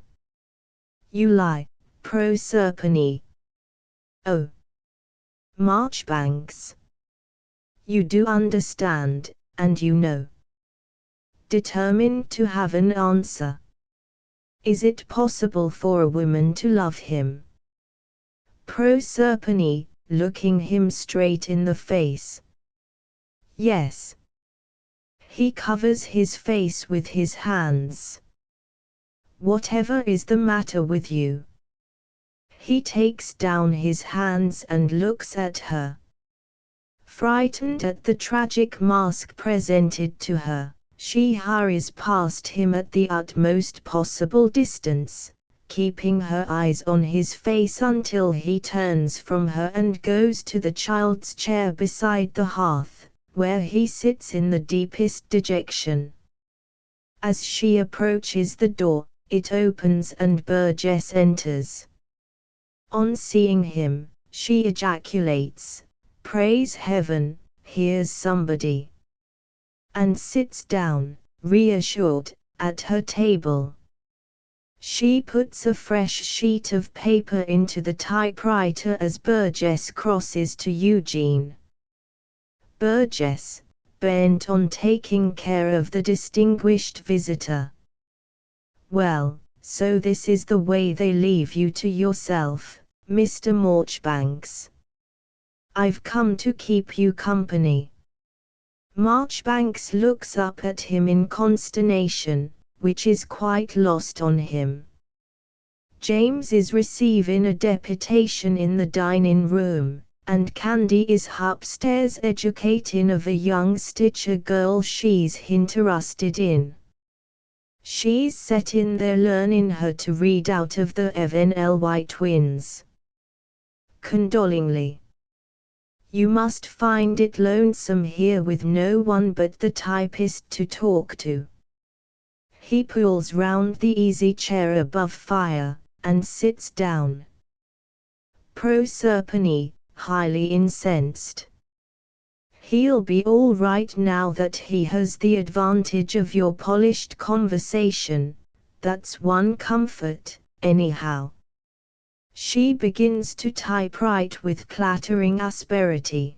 You lie, Proserpine. Oh. Marchbanks. You do understand, and you know. Determined to have an answer. Is it possible for a woman to love him? Proserpine, looking him straight in the face. Yes. He covers his face with his hands. Whatever is the matter with you? He takes down his hands and looks at her. Frightened at the tragic mask presented to her, she hurries past him at the utmost possible distance, keeping her eyes on his face until he turns from her and goes to the child's chair beside the hearth, where he sits in the deepest dejection. As she approaches the door, it opens and Burgess enters. On seeing him, she ejaculates, "Praise heaven, here's somebody," and sits down, reassured, at her table. She puts a fresh sheet of paper into the typewriter as Burgess crosses to Eugene. Burgess, bent on taking care of the distinguished visitor. Well, so this is the way they leave you to yourself, Mr. Marchbanks. I've come to keep you company. Marchbanks looks up at him in consternation, which is quite lost on him. James is receiving a deputation in the dining room, and Candy is upstairs educating of a young Stitcher girl she's interested in. She's set in there learning her to read out of the Evan twins. Condolingly. You must find it lonesome here with no one but the typist to talk to. He pulls round the easy chair above fire, and sits down. Proserpine, highly incensed. He'll be all right now that he has the advantage of your polished conversation, that's one comfort, anyhow. She begins to typewrite with clattering asperity.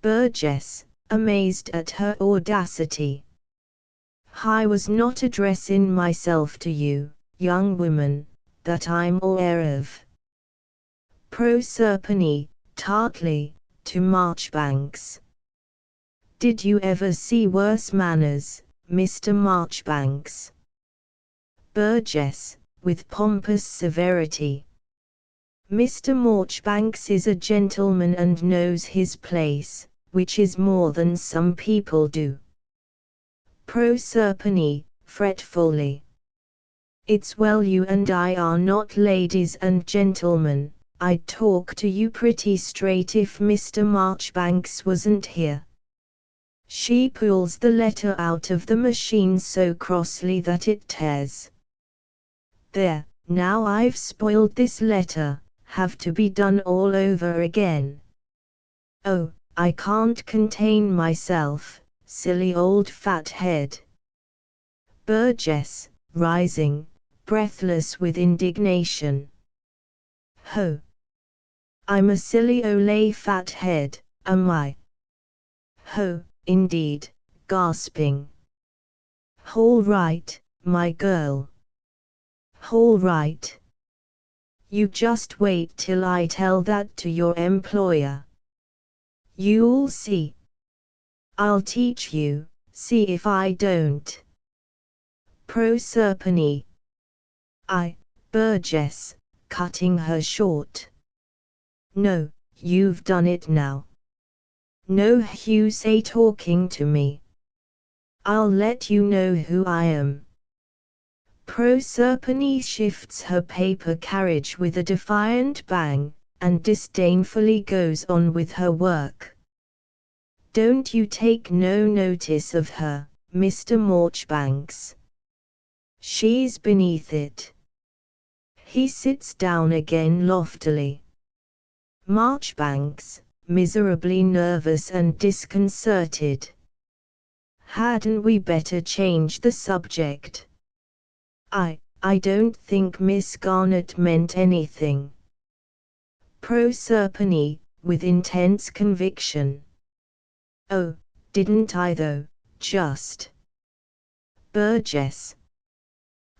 Burgess, amazed at her audacity. I was not addressing myself to you, young woman, that I'm aware of. Proserpine, tartly, to Marchbanks. Did you ever see worse manners, Mr. Marchbanks? Burgess, with pompous severity. Mr. Marchbanks is a gentleman and knows his place, which is more than some people do. Proserpine, fretfully. It's well you and I are not ladies and gentlemen. I'd talk to you pretty straight if Mr. Marchbanks wasn't here. She pulls the letter out of the machine so crossly that it tears. There, now I've spoiled this letter, have to be done all over again. Oh, I can't contain myself, silly old fat head. Burgess, rising, breathless with indignation. Ho! I'm a silly ole fat head, am I? Ho, indeed, gasping. All right, my girl. All right. You just wait till I tell that to your employer. You'll see. I'll teach you, see if I don't. Proserpine. Burgess, cutting her short. No, you've done it now. No use talking to me. I'll let you know who I am. Proserpine shifts her paper carriage with a defiant bang, and disdainfully goes on with her work. Don't you take no notice of her, Mr. Marchbanks. She's beneath it. He sits down again loftily. Marchbanks, miserably nervous and disconcerted. Hadn't we better change the subject? I don't think Miss Garnett meant anything. Proserpine, with intense conviction. Oh, didn't I though, just. Burgess.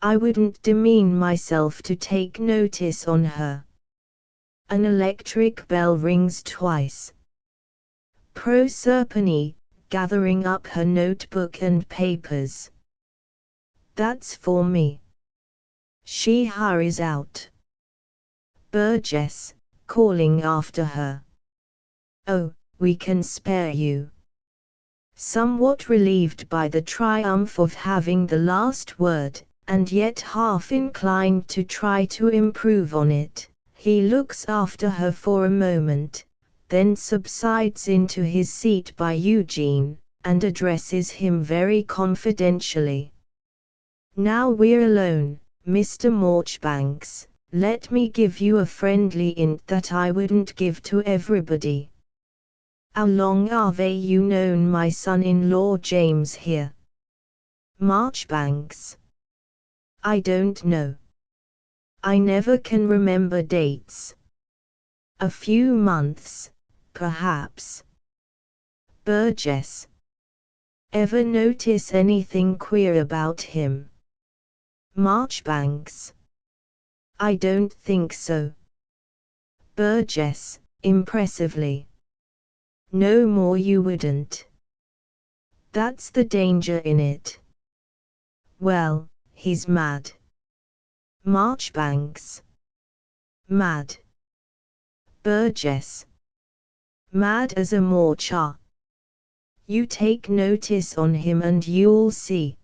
I wouldn't demean myself to take notice on her. An electric bell rings twice. Proserpine, gathering up her notebook and papers. That's for me. She hurries out. Burgess, calling after her. Oh, we can spare you. Somewhat relieved by the triumph of having the last word, and yet half inclined to try to improve on it, he looks after her for a moment, then subsides into his seat by Eugene, and addresses him very confidentially. Now we're alone, Mr. Marchbanks, let me give you a friendly hint that I wouldn't give to everybody. How long have you known my son-in-law James here? Marchbanks. I don't know. I never can remember dates. A few months, perhaps. Burgess. Ever notice anything queer about him? Marchbanks. I don't think so. Burgess, impressively. No more you wouldn't. That's the danger in it. Well, he's mad. Marchbanks. Mad. Burgess. Mad as a marcher. You take notice on him and you'll see.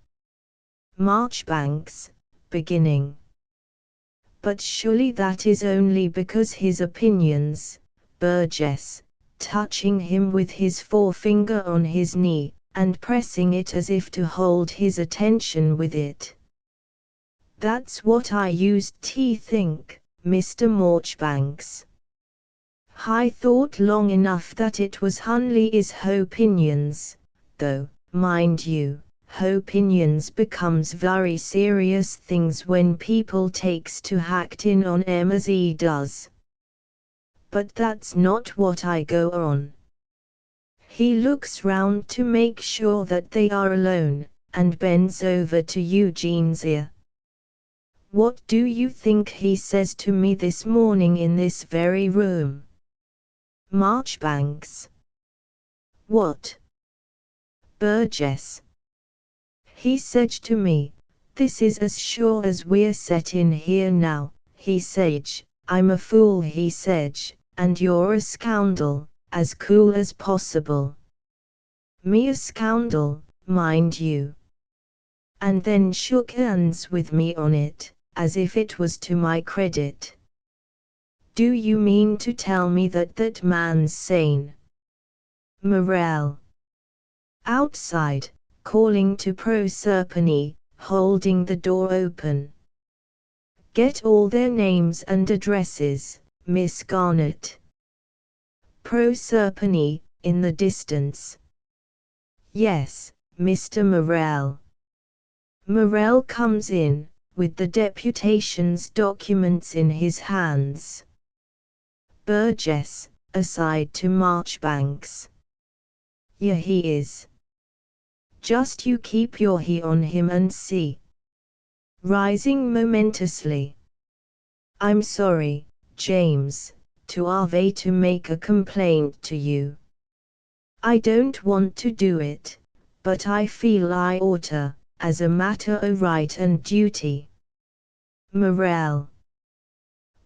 Marchbanks, beginning. But surely that is only because his opinions, Burgess, touching him with his forefinger on his knee, and pressing it as if to hold his attention with it. That's what I used to think, Mr. Marchbanks. I thought long enough that it was only his opinions, though, mind you, opinions becomes very serious things when people takes to acting on 'em as he does. But that's not what I go on. He looks round to make sure that they are alone, and bends over to Eugene's ear. What do you think he says to me this morning in this very room? Marchbanks. What? Burgess. He said to me, this is as sure as we're set in here now, he said, I'm a fool he said, and you're a scoundrel, as cool as possible. Me a scoundrel, mind you. And then shook hands with me on it, as if it was to my credit. Do you mean to tell me that that man's sane? Morel. Outside, calling to Proserpine, holding the door open. Get all their names and addresses, Miss Garnett. Proserpine, in the distance. Yes, Mr. Morel. Morel comes in, with the deputation's documents in his hands. Burgess, aside to Marchbanks. Yeah, he is. Just you keep your eye on him and see. Rising momentously. I'm sorry, James, to make a complaint to you. I don't want to do it, but I feel I oughta, as a matter o' right and duty. Morel.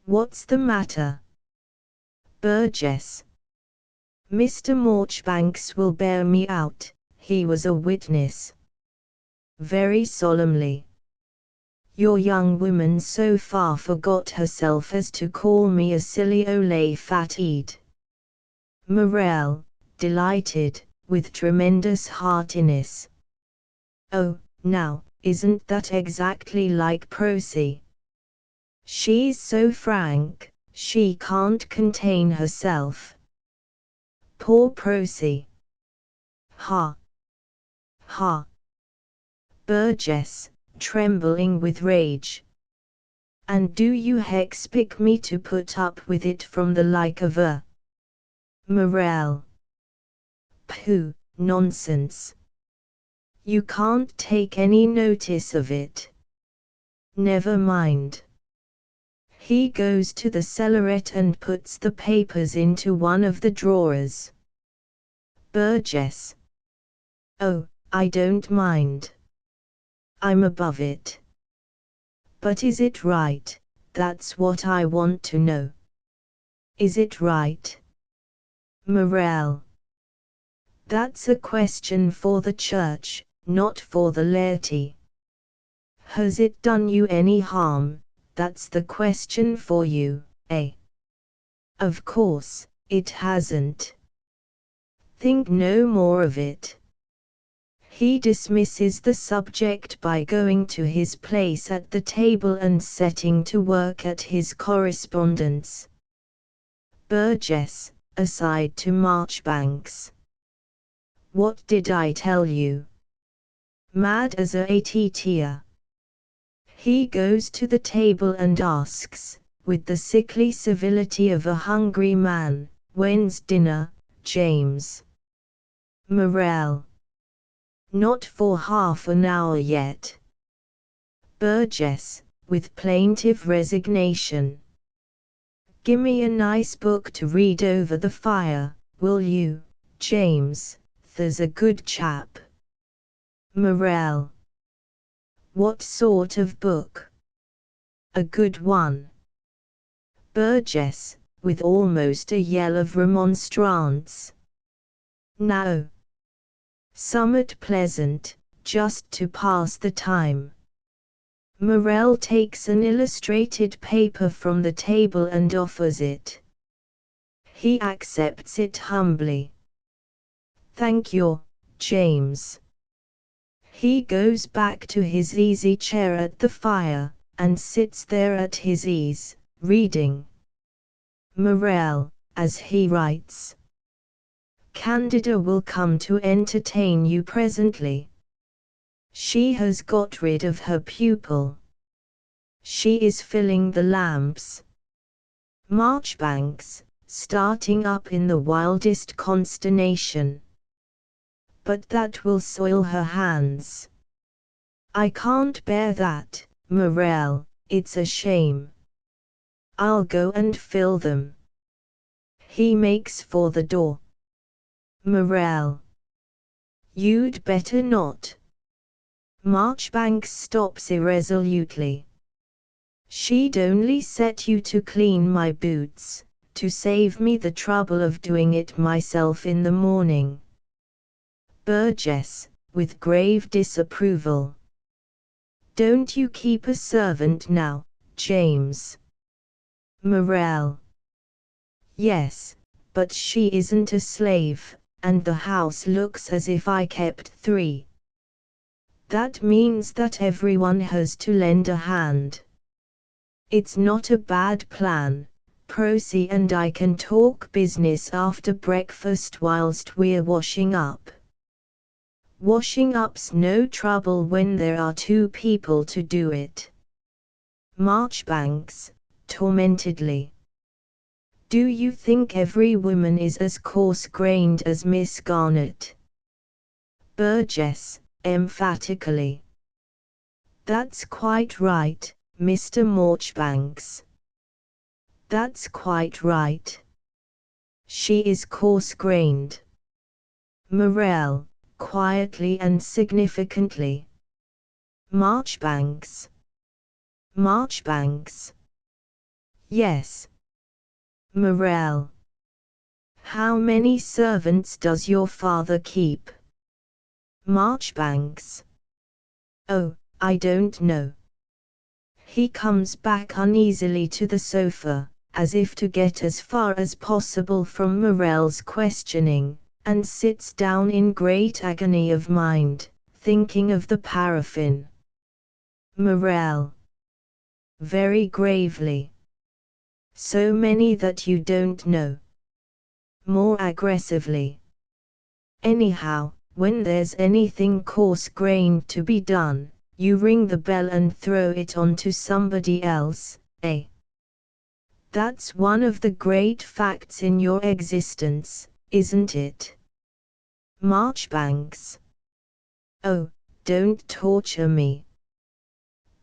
What's the matter? Burgess. Mr. Marchbanks will bear me out, he was a witness. Very solemnly. Your young woman so far forgot herself as to call me a silly ole fatted. Morel, delighted, with tremendous heartiness. Oh, now, isn't that exactly like Prosy? She's so frank, she can't contain herself. Poor Prosy. Ha! Ha! Burgess, trembling with rage. And do you expect me to put up with it from the like of her? Morel. Pooh, nonsense. You can't take any notice of it. Never mind. He goes to the cellaret and puts the papers into one of the drawers. Burgess. Oh, I don't mind. I'm above it. But is it right? That's what I want to know. Is it right? Morel. That's a question for the church, not for the laity. Has it done you any harm? That's the question for you, eh? Of course, it hasn't. Think no more of it. He dismisses the subject by going to his place at the table and setting to work at his correspondence. Burgess, aside to Marchbanks. What did I tell you? Mad as a ATTer. He goes to the table and asks, with the sickly civility of a hungry man, when's dinner, James? Morel. Not for half an hour yet. Burgess, with plaintive resignation. Gimme a nice book to read over the fire, will you, James, there's a good chap. Morel. What sort of book? A good one. Burgess, with almost a yell of remonstrance. No. Somewhat pleasant, just to pass the time. Morel takes an illustrated paper from the table and offers it. He accepts it humbly. Thank you, James. He goes back to his easy chair at the fire, and sits there at his ease, reading. Morel, as he writes. Candida will come to entertain you presently. She has got rid of her pupil. She is filling the lamps. Marchbanks, starting up in the wildest consternation. But that will soil her hands. I can't bear that, Morel, it's a shame. I'll go and fill them. He makes for the door. Morel. You'd better not. Marchbanks stops irresolutely. She'd only set you to clean my boots, to save me the trouble of doing it myself in the morning. Burgess, with grave disapproval. Don't you keep a servant now, James? Morel. Yes, but she isn't a slave, and the house looks as if I kept 3. That means that everyone has to lend a hand. It's not a bad plan. Prosy and I can talk business after breakfast whilst we're washing up. Washing up's no trouble when there are 2 people to do it. Marchbanks, tormentedly. Do you think every woman is as coarse-grained as Miss Garnett? Burgess, emphatically. That's quite right, Mr. Marchbanks. That's quite right. She is coarse-grained. Morel, quietly and significantly. Marchbanks. Marchbanks. Yes. Morel. How many servants does your father keep? Marchbanks. Oh, I don't know. He comes back uneasily to the sofa, as if to get as far as possible from Morel's questioning, and sits down in great agony of mind, thinking of the paraffin. Morel. Very gravely. So many that you don't know. More aggressively. Anyhow, when there's anything coarse-grained to be done, you ring the bell and throw it on to somebody else, eh? That's one of the great facts in your existence, isn't it? Marchbanks. Oh, don't torture me.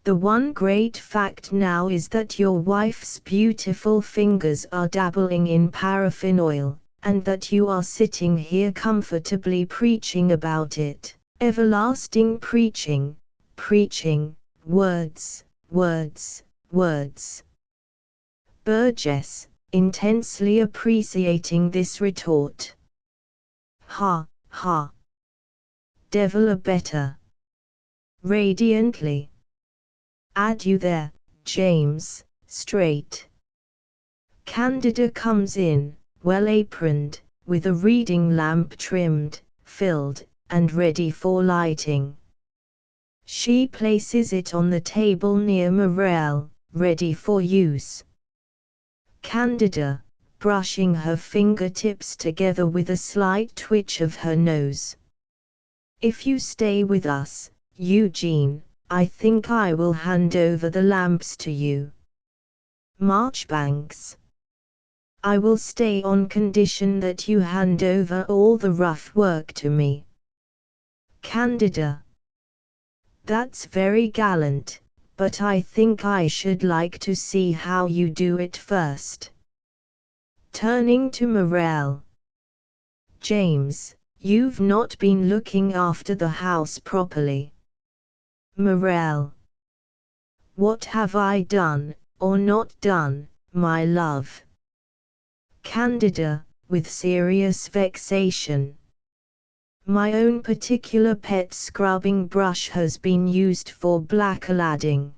The one great fact now is that your wife's beautiful fingers are dabbling in paraffin oil, and that you are sitting here comfortably preaching about it, everlasting preaching, preaching, words, words, words. Burgess, intensely appreciating this retort. Ha, ha. Devil a better. Radiantly. Add you there, James, straight. Candida comes in, well aproned, with a reading lamp trimmed, filled, and ready for lighting. She places it on the table near Morel, ready for use. Candida, brushing her fingertips together with a slight twitch of her nose. If you stay with us, Eugene, I think I will hand over the lamps to you. Marchbanks. I will stay on condition that you hand over all the rough work to me. Candida. That's very gallant, but I think I should like to see how you do it first. Turning to Morel. James, you've not been looking after the house properly. Morel. What have I done, or not done, my love? Candida, with serious vexation. My own particular pet scrubbing brush has been used for blackleading.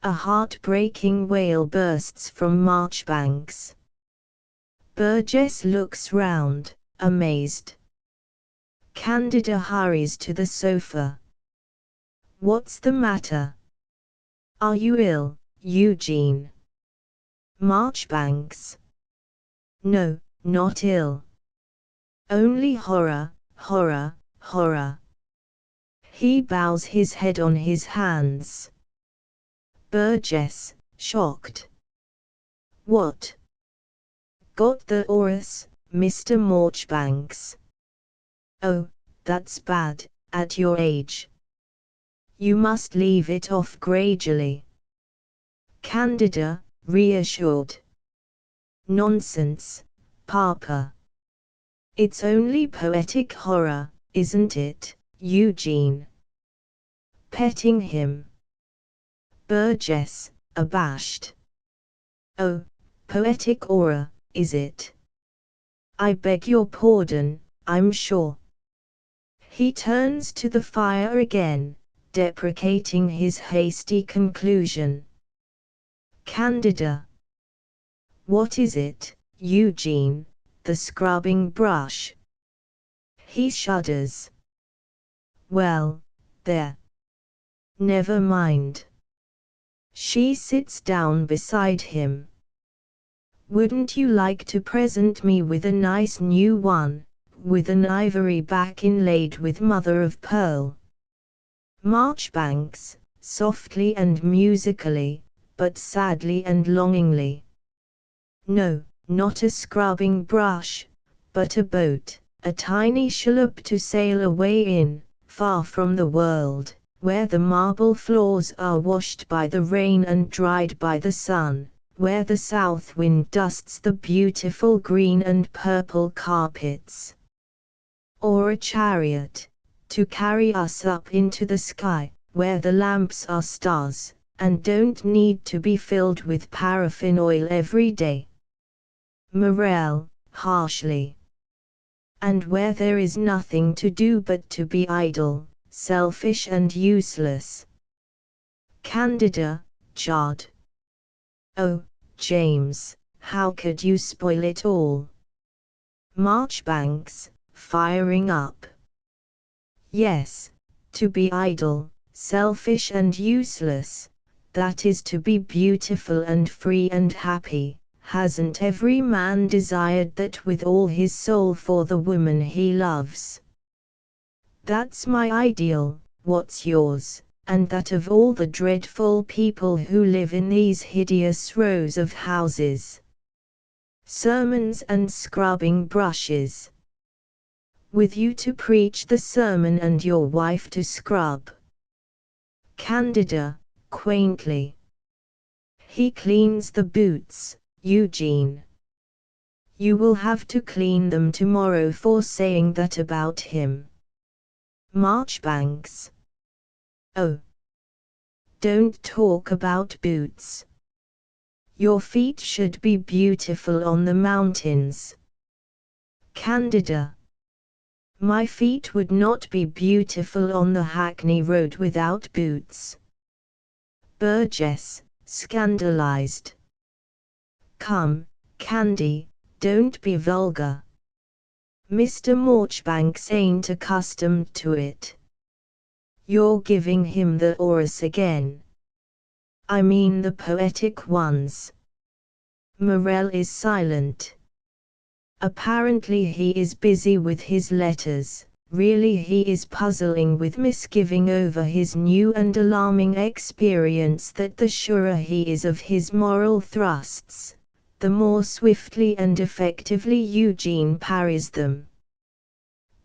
A heart-breaking wail bursts from Marchbanks. Burgess looks round, amazed. Candida hurries to the sofa. What's the matter? Are you ill, Eugene? Marchbanks. No, not ill. Only horror, horror, horror. He bows his head on his hands. Burgess, shocked. What? Got the auras, Mr. Marchbanks? Oh, that's bad, at your age. You must leave it off gradually. Candida, reassured. Nonsense, Papa. It's only poetic horror, isn't it, Eugene? Petting him. Burgess, abashed. Oh, poetic aura, is it? I beg your pardon, I'm sure. He turns to the fire again, deprecating his hasty conclusion. Candida. What is it, Eugene? The scrubbing brush. He shudders. Well, there. Never mind. She sits down beside him. Wouldn't you like to present me with a nice new one, with an ivory back inlaid with mother of pearl? Marchbanks, softly and musically, but sadly and longingly. No, not a scrubbing brush, but a boat, a tiny shallop to sail away in, far from the world, where the marble floors are washed by the rain and dried by the sun, where the south wind dusts the beautiful green and purple carpets. Or a chariot, to carry us up into the sky, where the lamps are stars, and don't need to be filled with paraffin oil every day. Morel, harshly. And where there is nothing to do but to be idle, selfish and useless. Candida, jarred. Oh, James, how could you spoil it all? Marchbanks, firing up. Yes, to be idle, selfish and useless, that is to be beautiful and free and happy. Hasn't every man desired that with all his soul for the woman he loves? That's my ideal, what's yours, and that of all the dreadful people who live in these hideous rows of houses? Sermons and scrubbing brushes. With you to preach the sermon and your wife to scrub. Candida, quaintly. He cleans the boots, Eugene. You will have to clean them tomorrow for saying that about him. Marchbanks. Oh. Don't talk about boots. Your feet should be beautiful on the mountains. Candida. My feet would not be beautiful on the Hackney Road without boots. Burgess, scandalized. Come, Candy, don't be vulgar. Mr. Marchbanks ain't accustomed to it. You're giving him the chorus again. I mean the poetic ones. Morel is silent. Apparently he is busy with his letters, really he is puzzling with misgiving over his new and alarming experience that the surer he is of his moral thrusts, the more swiftly and effectively Eugene parries them.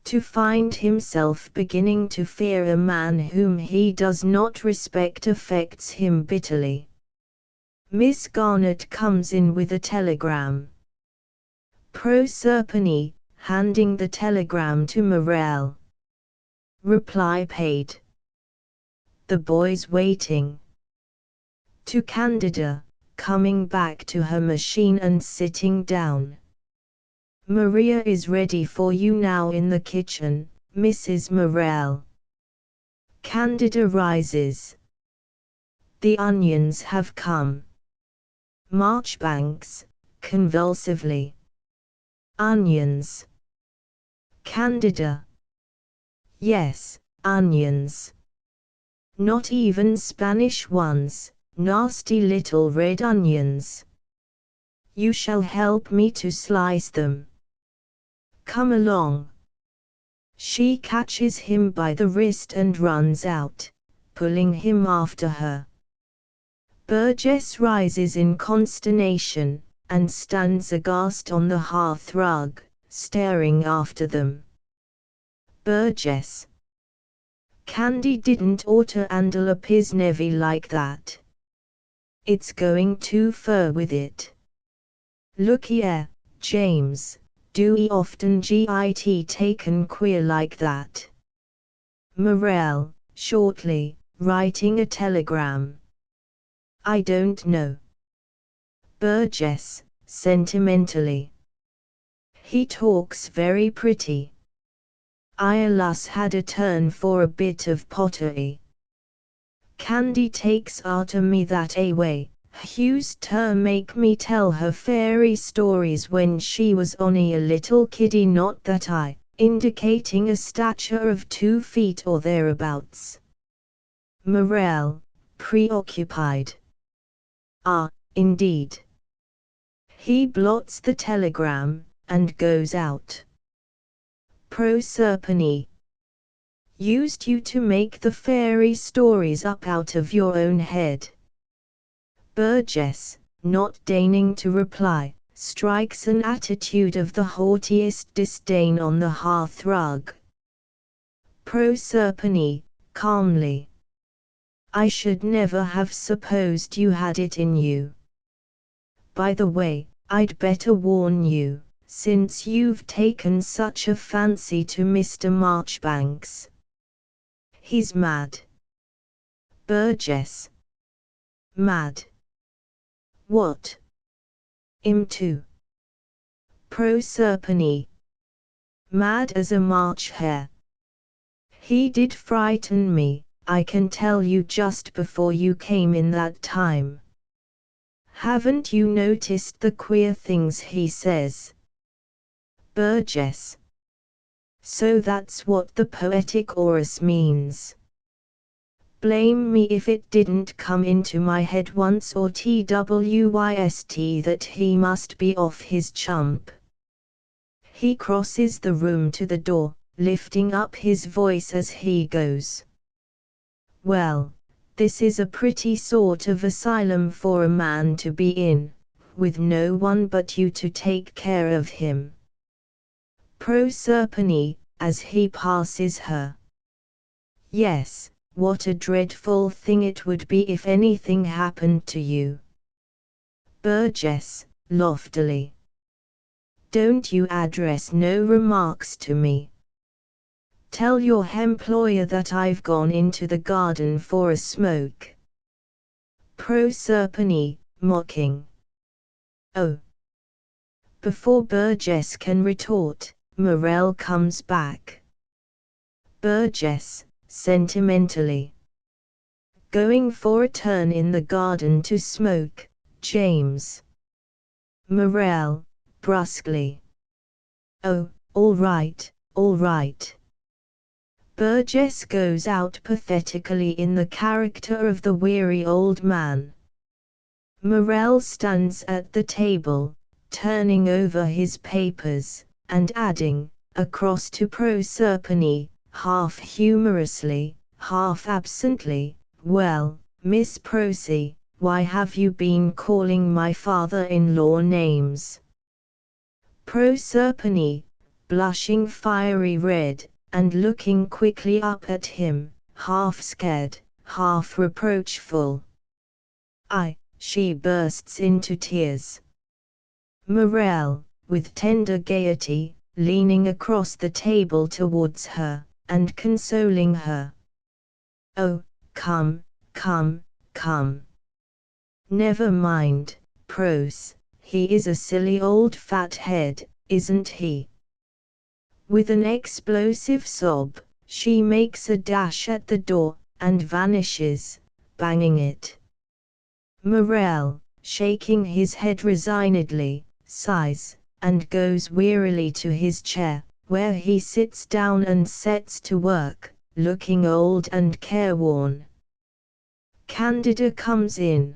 To find himself beginning to fear a man whom he does not respect affects him bitterly. Miss Garnett comes in with a telegram. Proserpine, handing the telegram to Morel. Reply paid. The boys waiting. To Candida, coming back to her machine and sitting down. Maria is ready for you now in the kitchen, Mrs. Morel. Candida rises. The onions have come. Marchbanks, convulsively. Onions. Candida. Yes, onions. Not even Spanish ones, nasty little red onions. You shall help me to slice them. Come along. She catches him by the wrist and runs out, pulling him after her. Burgess rises in consternation, and stands aghast on the hearth-rug, staring after them. Burgess. Candy didn't oughter handle a pisnevy like that. It's going too far with it. Look here, James, do we often get taken queer like that? Morel, shortly, writing a telegram. I don't know. Burgess, sentimentally. He talks very pretty. I alas had a turn for a bit of pottery. Candy takes arter me that a way, used to make me tell her fairy stories when she was only a little kiddie, not that I, indicating a stature of 2 feet or thereabouts. Morel, preoccupied. Ah, indeed. He blots the telegram, and goes out. Proserpine. Used you to make the fairy stories up out of your own head. Burgess, not deigning to reply, strikes an attitude of the haughtiest disdain on the hearth-rug. Proserpine, calmly. I should never have supposed you had it in you. By the way, I'd better warn you, since you've taken such a fancy to Mr. Marchbanks. He's mad. Burgess. Mad. What? Him too. Proserpine. Mad as a March hare. He did frighten me, I can tell you, just before you came in that time. Haven't you noticed the queer things he says? Burgess. So that's what the poetic chorus means. Blame me if it didn't come into my head once or twist that he must be off his chump. He crosses the room to the door, lifting up his voice as he goes. Well, this is a pretty sort of asylum for a man to be in, with no one but you to take care of him. Proserpine, as he passes her. Yes, what a dreadful thing it would be if anything happened to you. Burgess, loftily. Don't you address no remarks to me. Tell your employer that I've gone into the garden for a smoke. Proserpine, mocking. Oh. Before Burgess can retort, Morel comes back. Burgess, sentimentally. Going for a turn in the garden to smoke, James. Morel, brusquely. Oh, all right, all right. Burgess goes out pathetically in the character of the weary old man. Morel stands at the table, turning over his papers, and adding, across to Proserpine, half humorously, half absently, well, Miss Prosy, why have you been calling my father-in-law names? Proserpine, blushing fiery red, and looking quickly up at him, half scared, half reproachful. She bursts into tears. Morel, with tender gaiety, leaning across the table towards her, and consoling her. Oh, come, come, come. Never mind, Prose, he is a silly old fat head, isn't he? With an explosive sob, she makes a dash at the door, and vanishes, banging it. Morel, shaking his head resignedly, sighs, and goes wearily to his chair, where he sits down and sets to work, looking old and careworn. Candida comes in.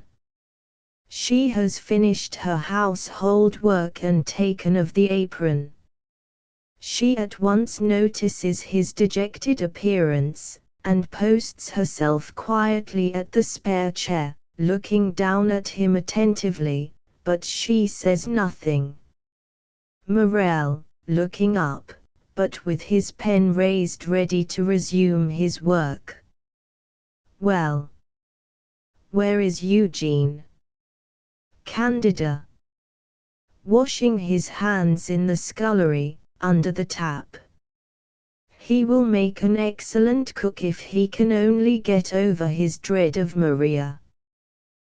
She has finished her household work and taken off the apron. She at once notices his dejected appearance, and posts herself quietly at the spare chair, looking down at him attentively, but she says nothing. Morel, looking up, but with his pen raised ready to resume his work. Well, where is Eugene? Candida. Washing his hands in the scullery, under the tap. He will make an excellent cook if he can only get over his dread of Maria.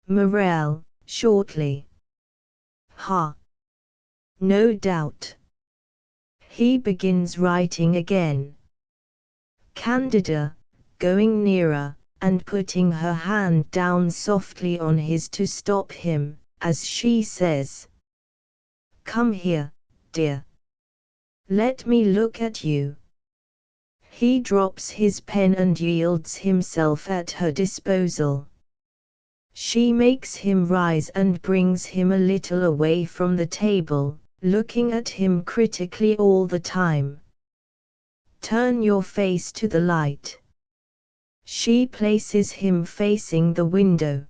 Morel, shortly. Ha! No doubt. He begins writing again. Candida, going nearer, and putting her hand down softly on his to stop him, as she says. Come here, dear. Let me look at you. He drops his pen and yields himself at her disposal. She makes him rise and brings him a little away from the table, looking at him critically all the time. Turn your face to the light. She places him facing the window.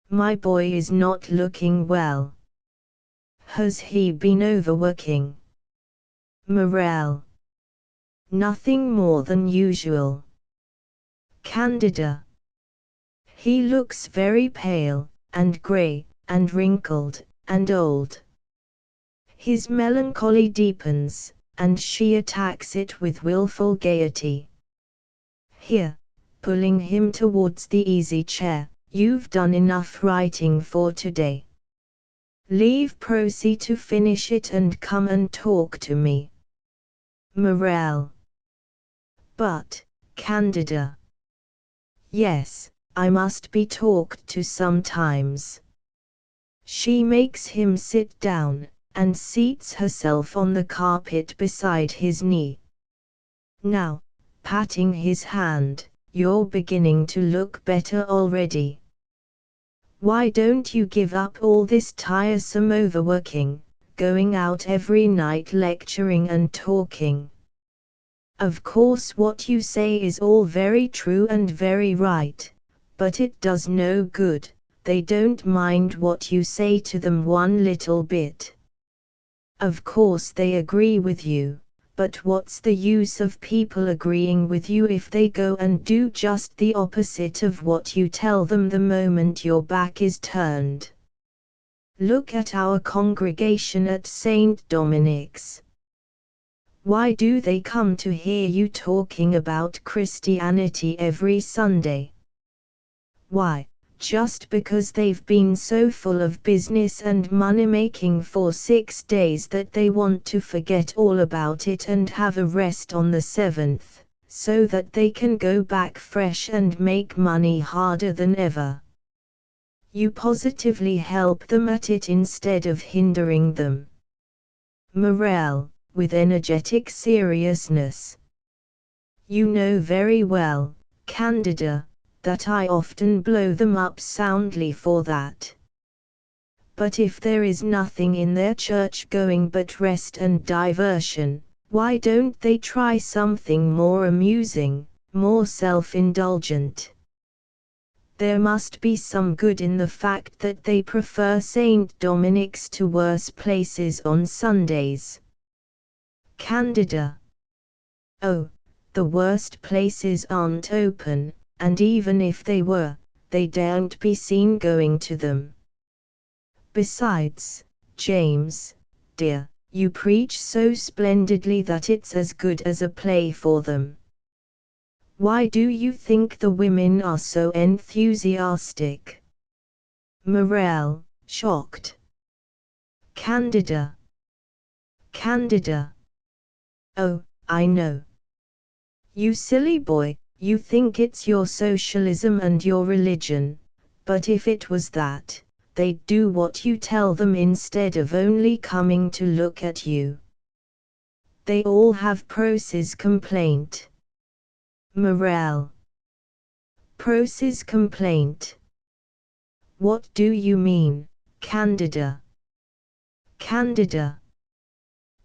My boy is not looking well. Has he been overworking? Morel. Nothing more than usual. Candida. He looks very pale, and grey, and wrinkled, and old. His melancholy deepens, and she attacks it with willful gaiety. Here, pulling him towards the easy chair, you've done enough writing for today. Leave Prosy to finish it and come and talk to me. Morel. But, Candida. Yes, I must be talked to sometimes. She makes him sit down, and seats herself on the carpet beside his knee. Now, patting his hand, you're beginning to look better already. Why don't you give up all this tiresome overworking, going out every night lecturing and talking? Of course what you say is all very true and very right, but it does no good. They don't mind what you say to them one little bit. Of course they agree with you, but what's the use of people agreeing with you if they go and do just the opposite of what you tell them the moment your back is turned? Look at our congregation at St. Dominic's. Why do they come to hear you talking about Christianity every Sunday? Why? Just because they've been so full of business and money-making for 6 days that they want to forget all about it and have a rest on the 7th, so that they can go back fresh and make money harder than ever. You positively help them at it instead of hindering them. Morel, with energetic seriousness. You know very well, Candida, that I often blow them up soundly for that. But if there is nothing in their church going but rest and diversion, why don't they try something more amusing, more self-indulgent? There must be some good in the fact that they prefer St. Dominic's to worse places on Sundays. Candida. Oh, the worst places aren't open, and even if they were, they daren't be seen going to them. Besides, James, dear, you preach so splendidly that it's as good as a play for them. Why do you think the women are so enthusiastic? Morel, shocked. Candida. Candida. Oh, I know. You silly boy, you think it's your socialism and your religion, but if it was that, they'd do what you tell them instead of only coming to look at you. They all have Prosy's complaint. Morel. Prosy's complaint. What do you mean, Candida? Candida.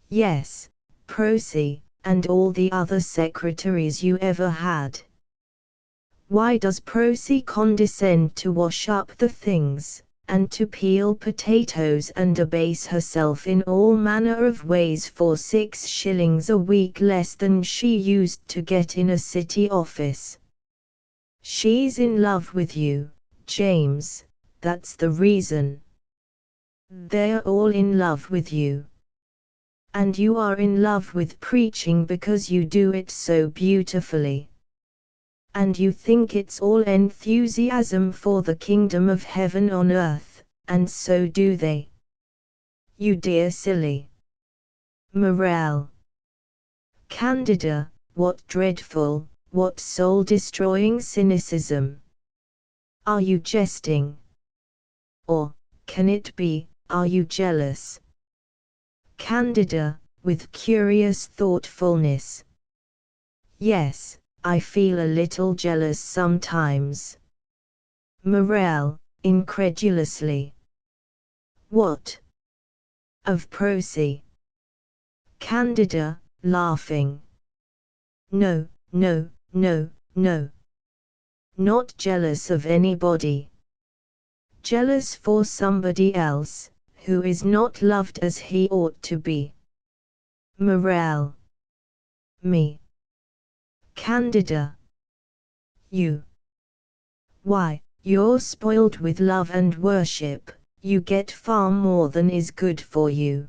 Yes, Prosy, and all the other secretaries you ever had. Why does Prosy condescend to wash up the things, and to peel potatoes and abase herself in all manner of ways for 6 shillings a week less than she used to get in a city office? She's in love with you, James, that's the reason. They're all in love with you. And you are in love with preaching because you do it so beautifully. And you think it's all enthusiasm for the kingdom of heaven on earth, and so do they. You dear silly. Morel. Candida, what dreadful, what soul-destroying cynicism. Are you jesting? Or, can it be, are you jealous? Candida, with curious thoughtfulness. Yes, I feel a little jealous sometimes. Morel, incredulously. What? Of Prosy. Candida, laughing. No, no, no, no. Not jealous of anybody. Jealous for somebody else, who is not loved as he ought to be. Morel. Me. Candida. You. Why, you're spoiled with love and worship, you get far more than is good for you.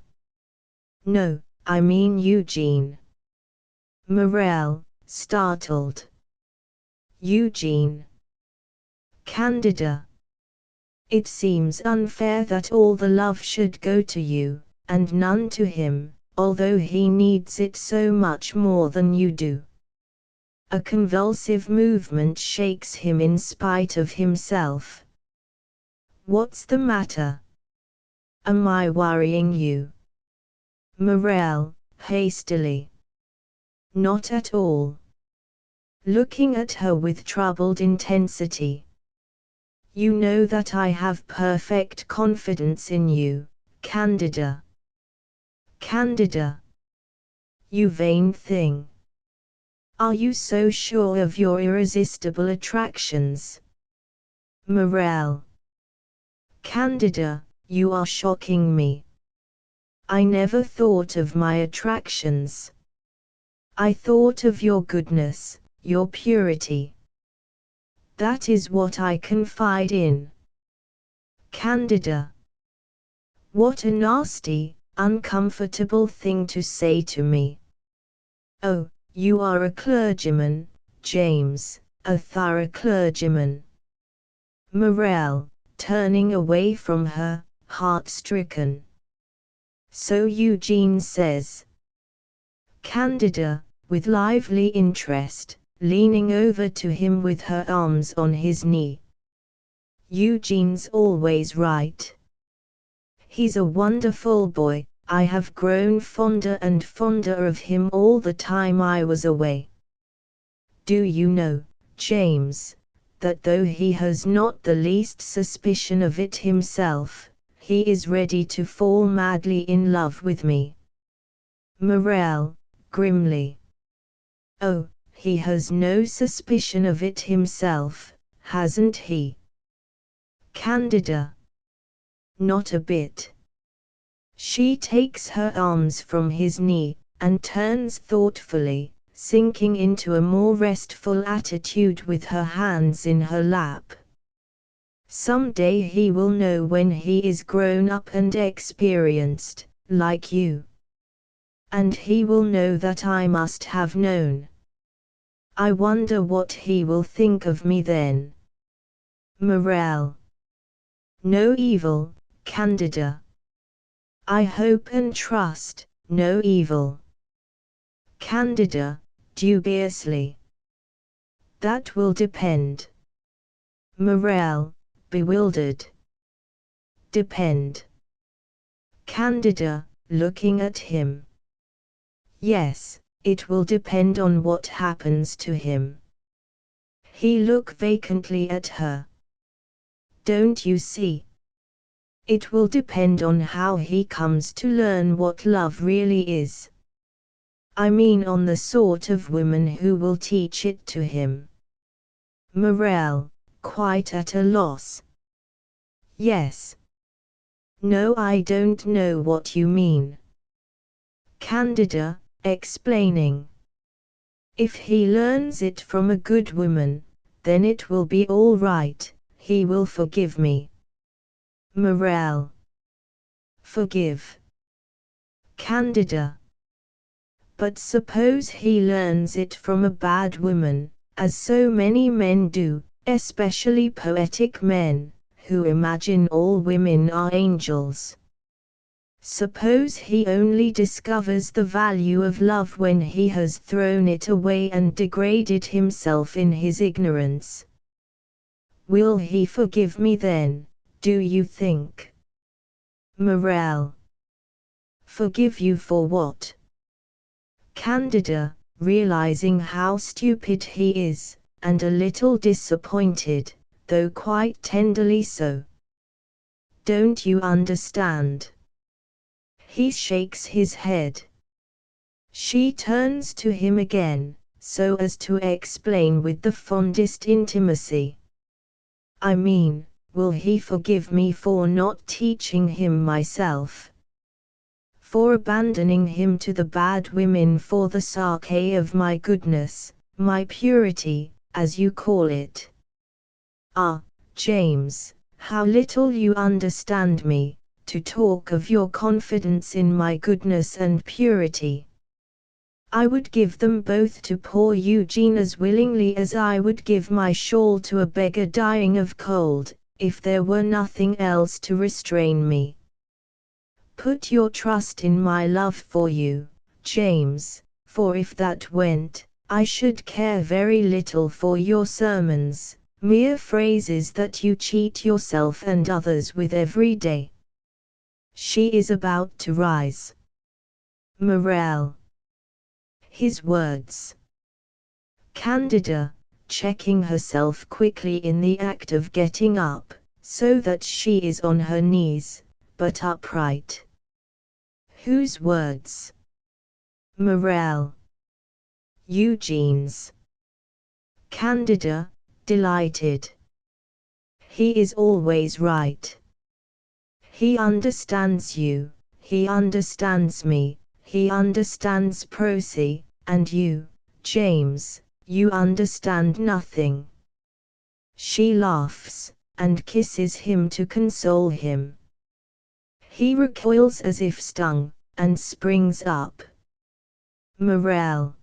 No, I mean Eugene. Morel, startled. Eugene. Candida. It seems unfair that all the love should go to you, and none to him, although he needs it so much more than you do. A convulsive movement shakes him in spite of himself. What's the matter? Am I worrying you? Morel, hastily. Not at all. Looking at her with troubled intensity. You know that I have perfect confidence in you, Candida. Candida. You vain thing. Are you so sure of your irresistible attractions? Morel. Candida, you are shocking me. I never thought of my attractions. I thought of your goodness, your purity. That is what I confide in. Candida. What a nasty, uncomfortable thing to say to me. Oh, you are a clergyman, James, a thorough clergyman. Morel, turning away from her, heart-stricken. So Eugene says. Candida, with lively interest, leaning over to him with her arms on his knee. Eugene's always right. He's a wonderful boy. I have grown fonder and fonder of him all the time I was away. Do you know, James, that though he has not the least suspicion of it himself, he is ready to fall madly in love with me? Morel, grimly. Oh, he has no suspicion of it himself, hasn't he? Candida. Not a bit. She takes her arms from his knee, and turns thoughtfully, sinking into a more restful attitude with her hands in her lap. Some day he will know when he is grown up and experienced, like you. And he will know that I must have known. I wonder what he will think of me then. Morel. No evil, Candida. I hope and trust, no evil. Candida, dubiously. That will depend. Morel, bewildered. Depend. Candida, looking at him. Yes, it will depend on what happens to him. He looked vacantly at her. Don't you see? It will depend on how he comes to learn what love really is. I mean on the sort of woman who will teach it to him. Morel, quite at a loss. Yes. No, I don't know what you mean. Candida, explaining. If he learns it from a good woman, then it will be all right, he will forgive me. Morel. Forgive. Candida. But suppose he learns it from a bad woman, as so many men do, especially poetic men, who imagine all women are angels. Suppose he only discovers the value of love when he has thrown it away and degraded himself in his ignorance. Will he forgive me then, do you think? Morel. Forgive you for what? Candida, realizing how stupid he is, and a little disappointed, though quite tenderly so. Don't you understand? He shakes his head. She turns to him again, so as to explain with the fondest intimacy. I mean, will he forgive me for not teaching him myself? For abandoning him to the bad women for the sake of my goodness, my purity, as you call it? Ah, James, How little you understand me, to talk of your confidence in my goodness and purity. I would give them both to poor Eugene as willingly as I would give my shawl to a beggar dying of cold, if there were nothing else to restrain me. Put your trust in my love for you, James, for if that went, I should care very little for your sermons, mere phrases that you cheat yourself and others with every day. She is about to rise. Morel. His words. Candida, checking herself quickly in the act of getting up, so that she is on her knees, but upright. Whose words? Morel. Eugene's. Candida, delighted. He is always right. He understands you, he understands me, he understands Prosy, and you, James, you understand nothing. She laughs, and kisses him to console him. He recoils as if stung, and springs up. Morel.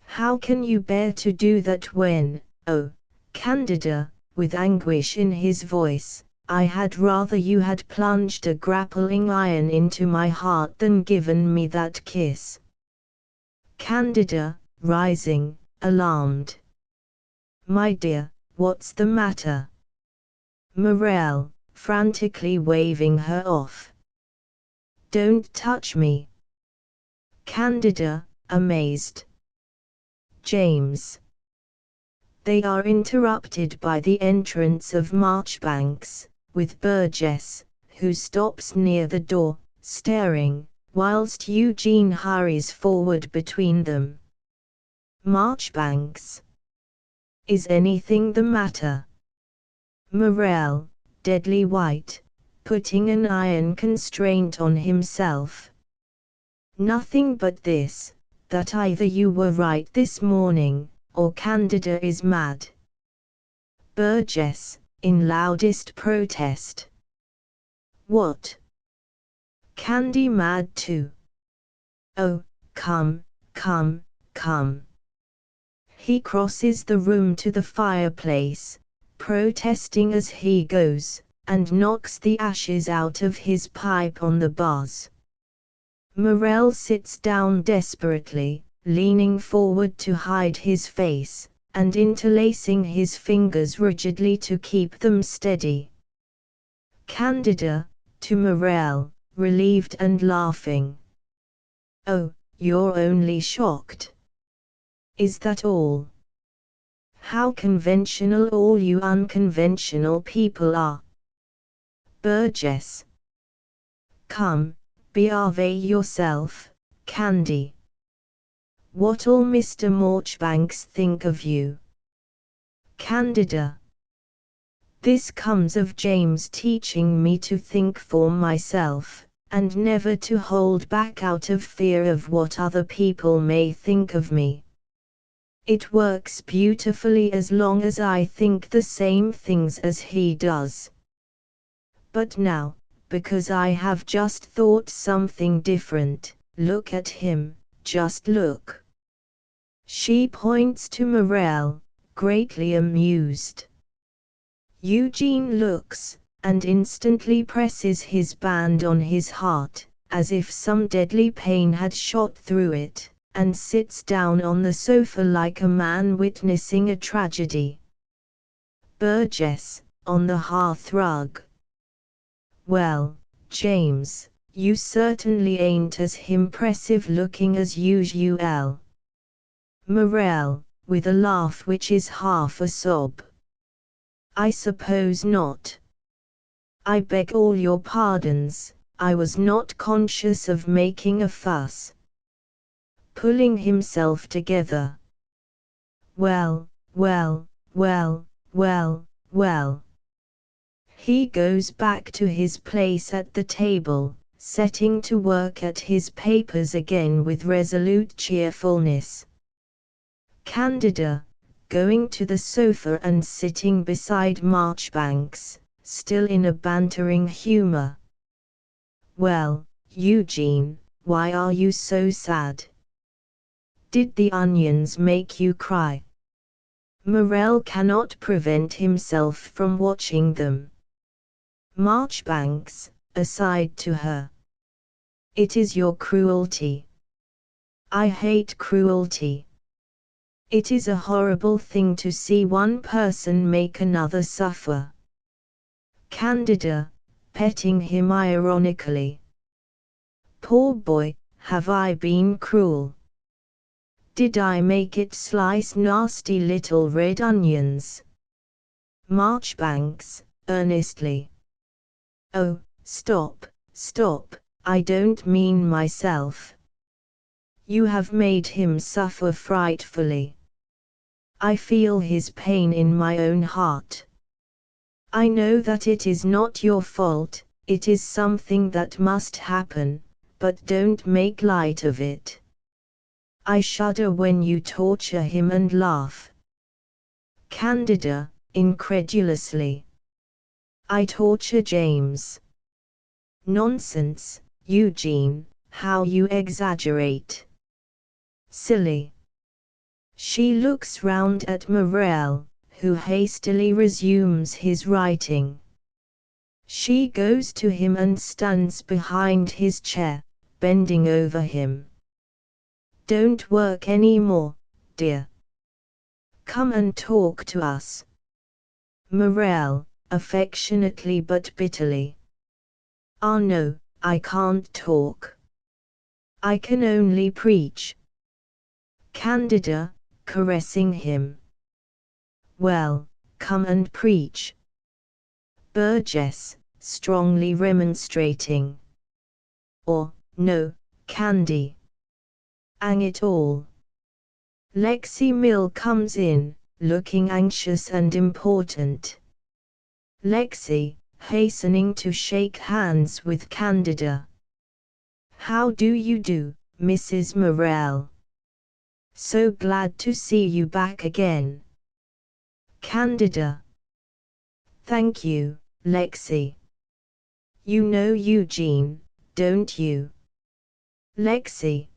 How can you bear to do that when, oh, Candida, with anguish in his voice, I had rather you had plunged a grappling iron into my heart than given me that kiss. Candida, rising, alarmed. My dear, what's the matter? Morel, frantically waving her off. Don't touch me. Candida, amazed. James. They are interrupted by the entrance of Marchbanks, with Burgess, who stops near the door, staring, whilst Eugene hurries forward between them. Marchbanks. Is anything the matter? Morel, deadly white, putting an iron constraint on himself. Nothing but this, that either you were right this morning, or Candida is mad. Burgess, in loudest protest. What? Candy mad too? Oh, come, come, come. He crosses the room to the fireplace, protesting as he goes, and knocks the ashes out of his pipe on the bars. Morel sits down desperately, leaning forward to hide his face, and interlacing his fingers rigidly to keep them steady. Candida, to Morel, relieved and laughing. Oh, you're only shocked. Is that all? How conventional all you unconventional people are. Burgess. Come, behave yourself, Candy. What'll Mr. Marchbanks think of you? Candida. This comes of James teaching me to think for myself, and never to hold back out of fear of what other people may think of me. It works beautifully as long as I think the same things as he does. But now, because I have just thought something different, look at him, just look. She points to Morel, greatly amused. Eugene looks, and instantly presses his band on his heart, as if some deadly pain had shot through it, and sits down on the sofa like a man witnessing a tragedy. Burgess, on the hearthrug. Well, James, you certainly ain't as impressive looking as usual. Morel, with a laugh which is half a sob. I suppose not. I beg all your pardons, I was not conscious of making a fuss. Pulling himself together. Well, well, well, well, well. He goes back to his place at the table, setting to work at his papers again with resolute cheerfulness. Candida, going to the sofa and sitting beside Marchbanks, still in a bantering humor. Well, Eugene, why are you so sad? Did the onions make you cry? Morel cannot prevent himself from watching them. Marchbanks, aside to her. It is your cruelty. I hate cruelty. It is a horrible thing to see one person make another suffer. Candida, petting him ironically. Poor boy, have I been cruel? Did I make it slice nasty little red onions? Marchbanks, earnestly. Oh, stop, stop, I don't mean myself. You have made him suffer frightfully. I feel his pain in my own heart. I know that it is not your fault, it is something that must happen, but don't make light of it. I shudder when you torture him and laugh. Candida, incredulously. I torture James. Nonsense, Eugene, how you exaggerate. Silly. She looks round at Morel, who hastily resumes his writing. She goes to him and stands behind his chair, bending over him. Don't work any more, dear. Come and talk to us. Morel, affectionately but bitterly. Ah no, I can't talk. I can only preach. Candida, caressing him. Well, come and preach. Burgess, strongly remonstrating. Or, no, Candy. Hang it all. Lexi Mill comes in, looking anxious and important. Lexi, hastening to shake hands with Candida. How do you do, Mrs. Morel? So glad to see you back again. Candida. Thank you, Lexi. You know Eugene, don't you? Lexi.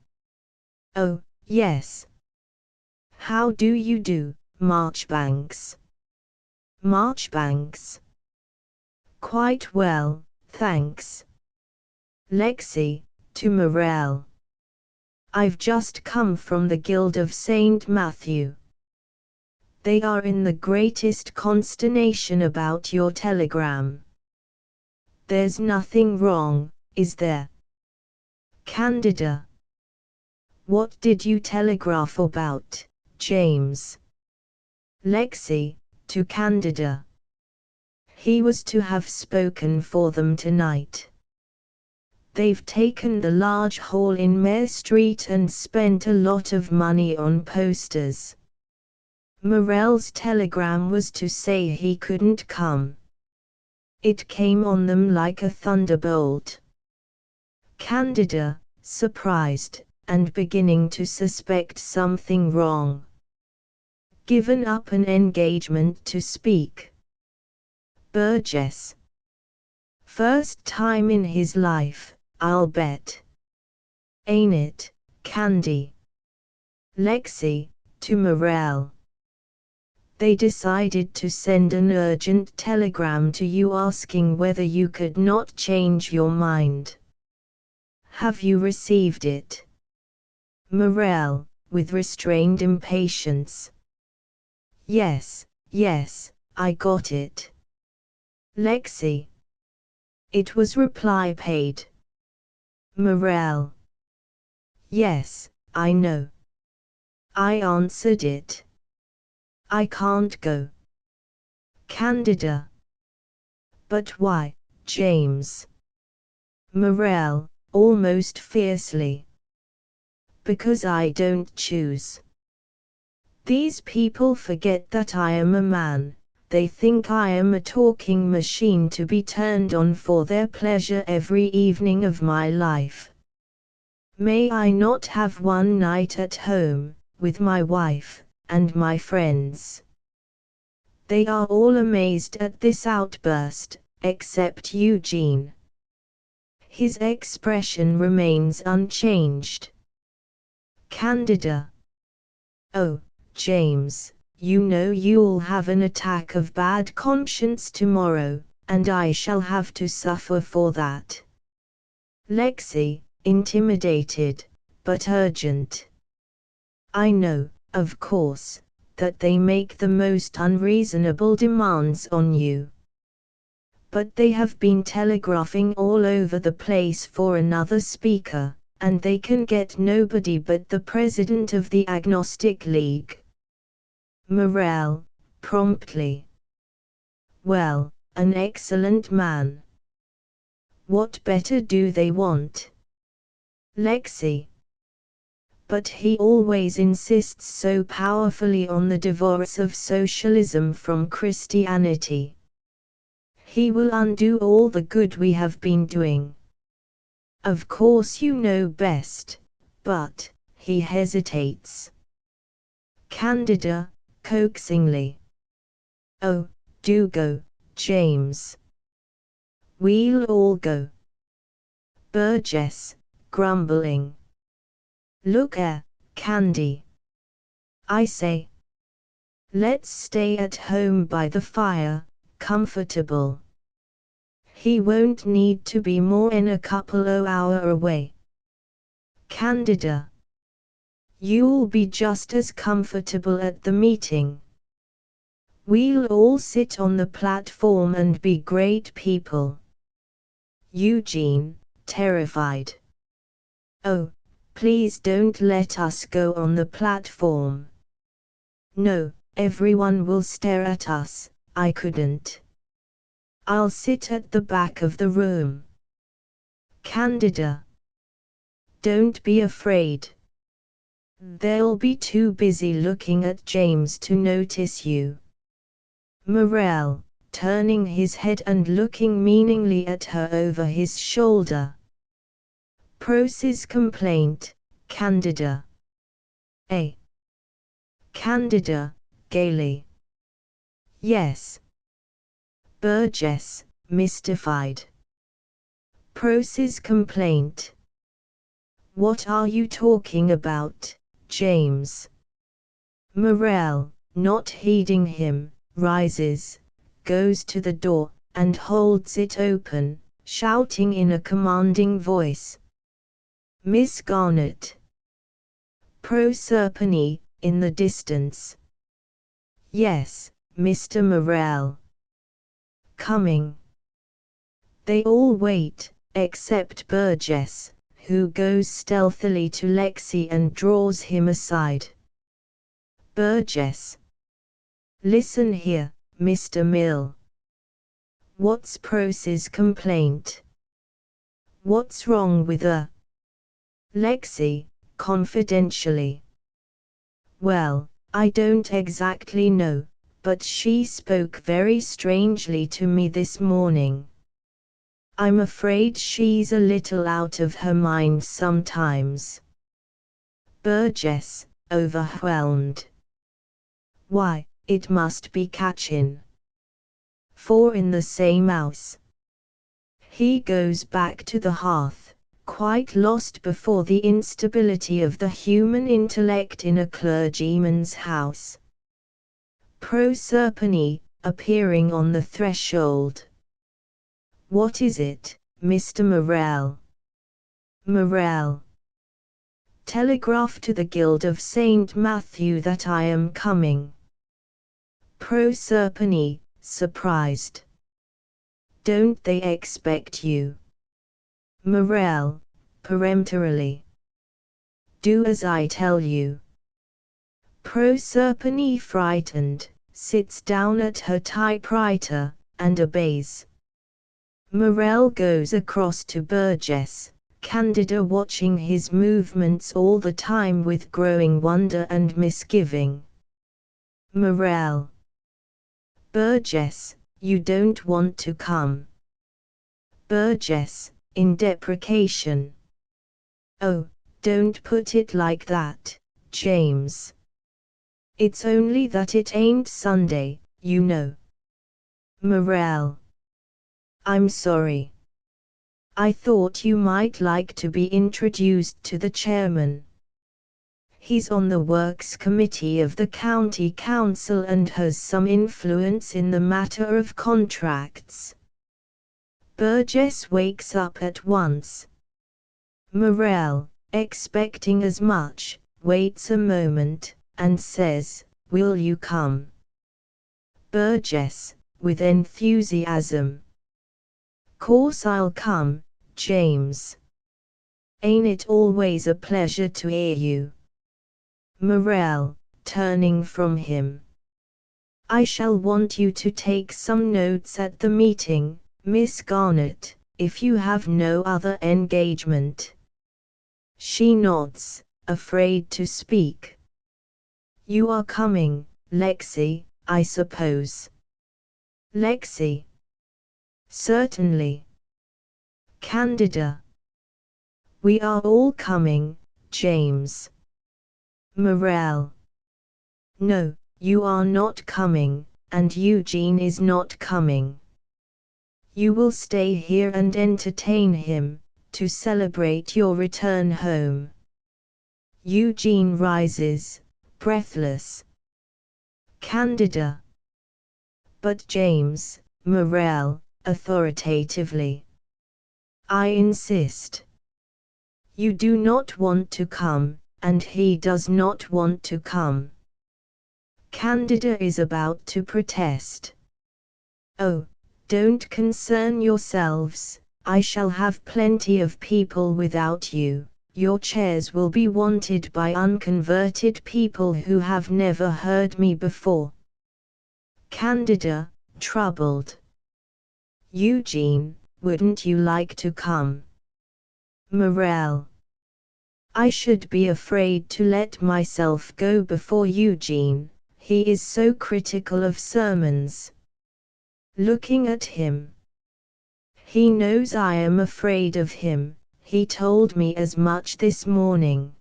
Oh, yes. How do you do, Marchbanks? Marchbanks. Quite well, thanks. Lexi, to Morel. I've just come from the Guild of St. Matthew. They are in the greatest consternation about your telegram. There's nothing wrong, is there? Candida. What did you telegraph about, James? Lexi, to Candida. He was to have spoken for them tonight. They've taken the large hall in Mare Street and spent a lot of money on posters. Morel's telegram was to say he couldn't come. It came on them like a thunderbolt. Candida, surprised, and beginning to suspect something wrong. Given up an engagement to speak. Burgess. First time in his life, I'll bet. Ain't it, Candy? Lexi, to Morel. They decided to send an urgent telegram to you asking whether you could not change your mind. Have you received it? Morel, with restrained impatience. Yes, yes, I got it. Lexi. It was reply paid. Morel. Yes, I know. I answered it. I can't go. Candida. But why, James? Morel, almost fiercely. Because I don't choose. These people forget that I am a man. They think I am a talking machine to be turned on for their pleasure every evening of my life. May I not have one night at home, with my wife, and my friends? They are all amazed at this outburst, except Eugene. His expression remains unchanged. Candida. Oh, James, you know you'll have an attack of bad conscience tomorrow, and I shall have to suffer for that. Lexi, intimidated, but urgent. I know, of course, that they make the most unreasonable demands on you. But they have been telegraphing all over the place for another speaker, and they can get nobody but the president of the Agnostic League. Morel, promptly. Well, an excellent man. What better do they want? Lexi. But he always insists so powerfully on the divorce of socialism from Christianity. He will undo all the good we have been doing. Of course you know best, but, he hesitates. Candida, coaxingly. Oh, do go, James. We'll all go. Burgess, grumbling. Look Candy. I say. Let's stay at home by the fire, comfortable. He won't need to be more than a couple of hours away. Candida. You'll be just as comfortable at the meeting. We'll all sit on the platform and be great people. Eugene, terrified. Oh, please don't let us go on the platform. No, everyone will stare at us, I couldn't. I'll sit at the back of the room. Candida. Don't be afraid. They'll be too busy looking at James to notice you. Morel, turning his head and looking meaningly at her over his shoulder. Prose's complaint, Candida. A. Candida, gaily. Yes. Burgess, mystified. Prose's complaint. What are you talking about, James? Morel, not heeding him, rises, goes to the door, and holds it open, shouting in a commanding voice. Miss Garnett. Proserpine, in the distance. Yes, Mr. Morel. Coming. They all wait, except Burgess, who goes stealthily to Lexi and draws him aside. Burgess. Listen here, Mr. Mill. What's Prose's complaint? What's wrong with her? Lexi, confidentially. Well, I don't exactly know, but she spoke very strangely to me this morning. I'm afraid she's a little out of her mind sometimes. Burgess, overwhelmed. Why, it must be Catchin. 4 in the same house. He goes back to the hearth, quite lost before the instability of the human intellect in a clergyman's house. Proserpine, appearing on the threshold. What is it, Mr. Morel? Morel. Telegraph to the Guild of St. Matthew that I am coming. Proserpine, surprised. Don't they expect you? Morel, peremptorily. Do as I tell you. Proserpine, frightened, sits down at her typewriter, and obeys. Morel goes across to Burgess, Candida watching his movements all the time with growing wonder and misgiving. Morel. Burgess, you don't want to come. Burgess, in deprecation. Oh, don't put it like that, James. It's only that it ain't Sunday, you know. Morel. I'm sorry. I thought you might like to be introduced to the chairman. He's on the Works Committee of the County Council and has some influence in the matter of contracts. Burgess wakes up at once. Morel, expecting as much, waits a moment, and says, "Will you come?" Burgess, with enthusiasm. "Course I'll come, James. Ain't it always a pleasure to hear you?" Morel, turning from him. "I shall want you to take some notes at the meeting, Miss Garnett, if you have no other engagement." She nods, afraid to speak. "You are coming, Lexi, I suppose." Lexi. "Certainly." Candida. "We are all coming, James." Morel. "No, you are not coming, and Eugene is not coming. You will stay here and entertain him, to celebrate your return home." Eugene rises, breathless. Candida. "But James," Morel, authoritatively. "I insist. You do not want to come, and he does not want to come." Candida is about to protest. "Oh, don't concern yourselves, I shall have plenty of people without you. Your chairs will be wanted by unconverted people who have never heard me before." Candida, troubled. "Eugene, wouldn't you like to come?" Morel. "I should be afraid to let myself go before Eugene, he is so critical of sermons." Looking at him. "He knows I am afraid of him, he told me as much this morning."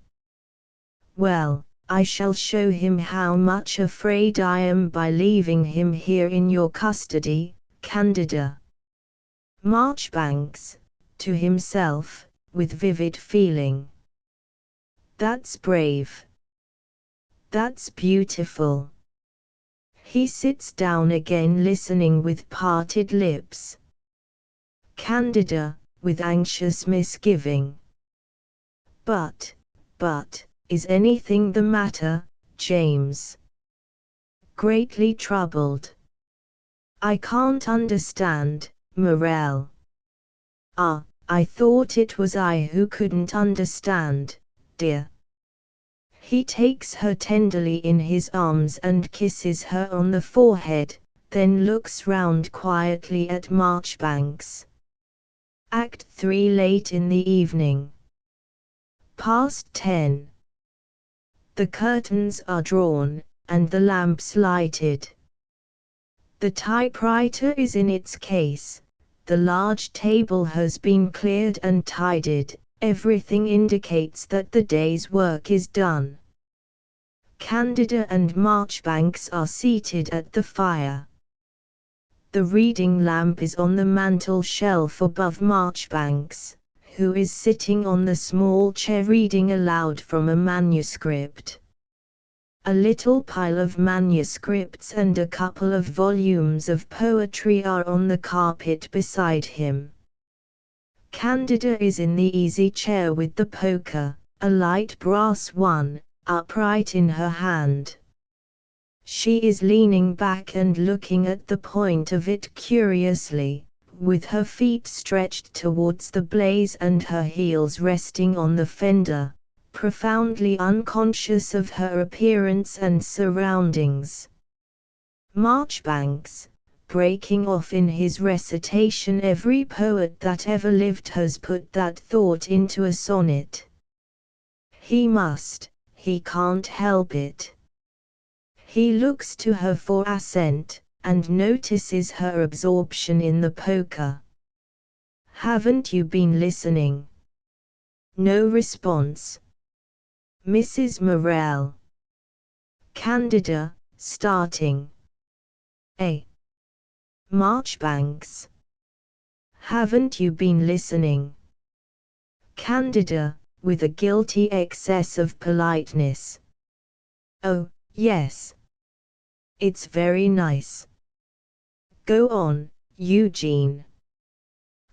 "Well, I shall show him how much afraid I am by leaving him here in your custody, Candida." Marchbanks, to himself, with vivid feeling. "That's brave. That's beautiful." He sits down again listening with parted lips. Candida, with anxious misgiving. But, is anything the matter, James?" Greatly troubled. "I can't understand, Morel." "Ah, I thought it was I who couldn't understand, dear." He takes her tenderly in his arms and kisses her on the forehead, then looks round quietly at Marchbanks. Act 3 late in the evening. Past 10. The curtains are drawn, and the lamps lighted. The typewriter is in its case, the large table has been cleared and tidied, everything indicates that the day's work is done. Candida and Marchbanks are seated at the fire. The reading lamp is on the mantel shelf above Marchbanks, who is sitting on the small chair reading aloud from a manuscript. A little pile of manuscripts and a couple of volumes of poetry are on the carpet beside him. Candida is in the easy chair with the poker, a light brass one, upright in her hand. She is leaning back and looking at the point of it curiously, with her feet stretched towards the blaze and her heels resting on the fender, profoundly unconscious of her appearance and surroundings. Marchbanks, breaking off in his recitation, every poet that ever lived has put that thought into a sonnet. He must, he can't help it. He looks to her for assent, and notices her absorption in the poker. "Haven't you been listening?" No response. Mrs. Morel. Candida, starting. A. Marchbanks. Haven't you been listening? Candida, with a guilty excess of politeness. Oh, yes. It's very nice. Go on, Eugene.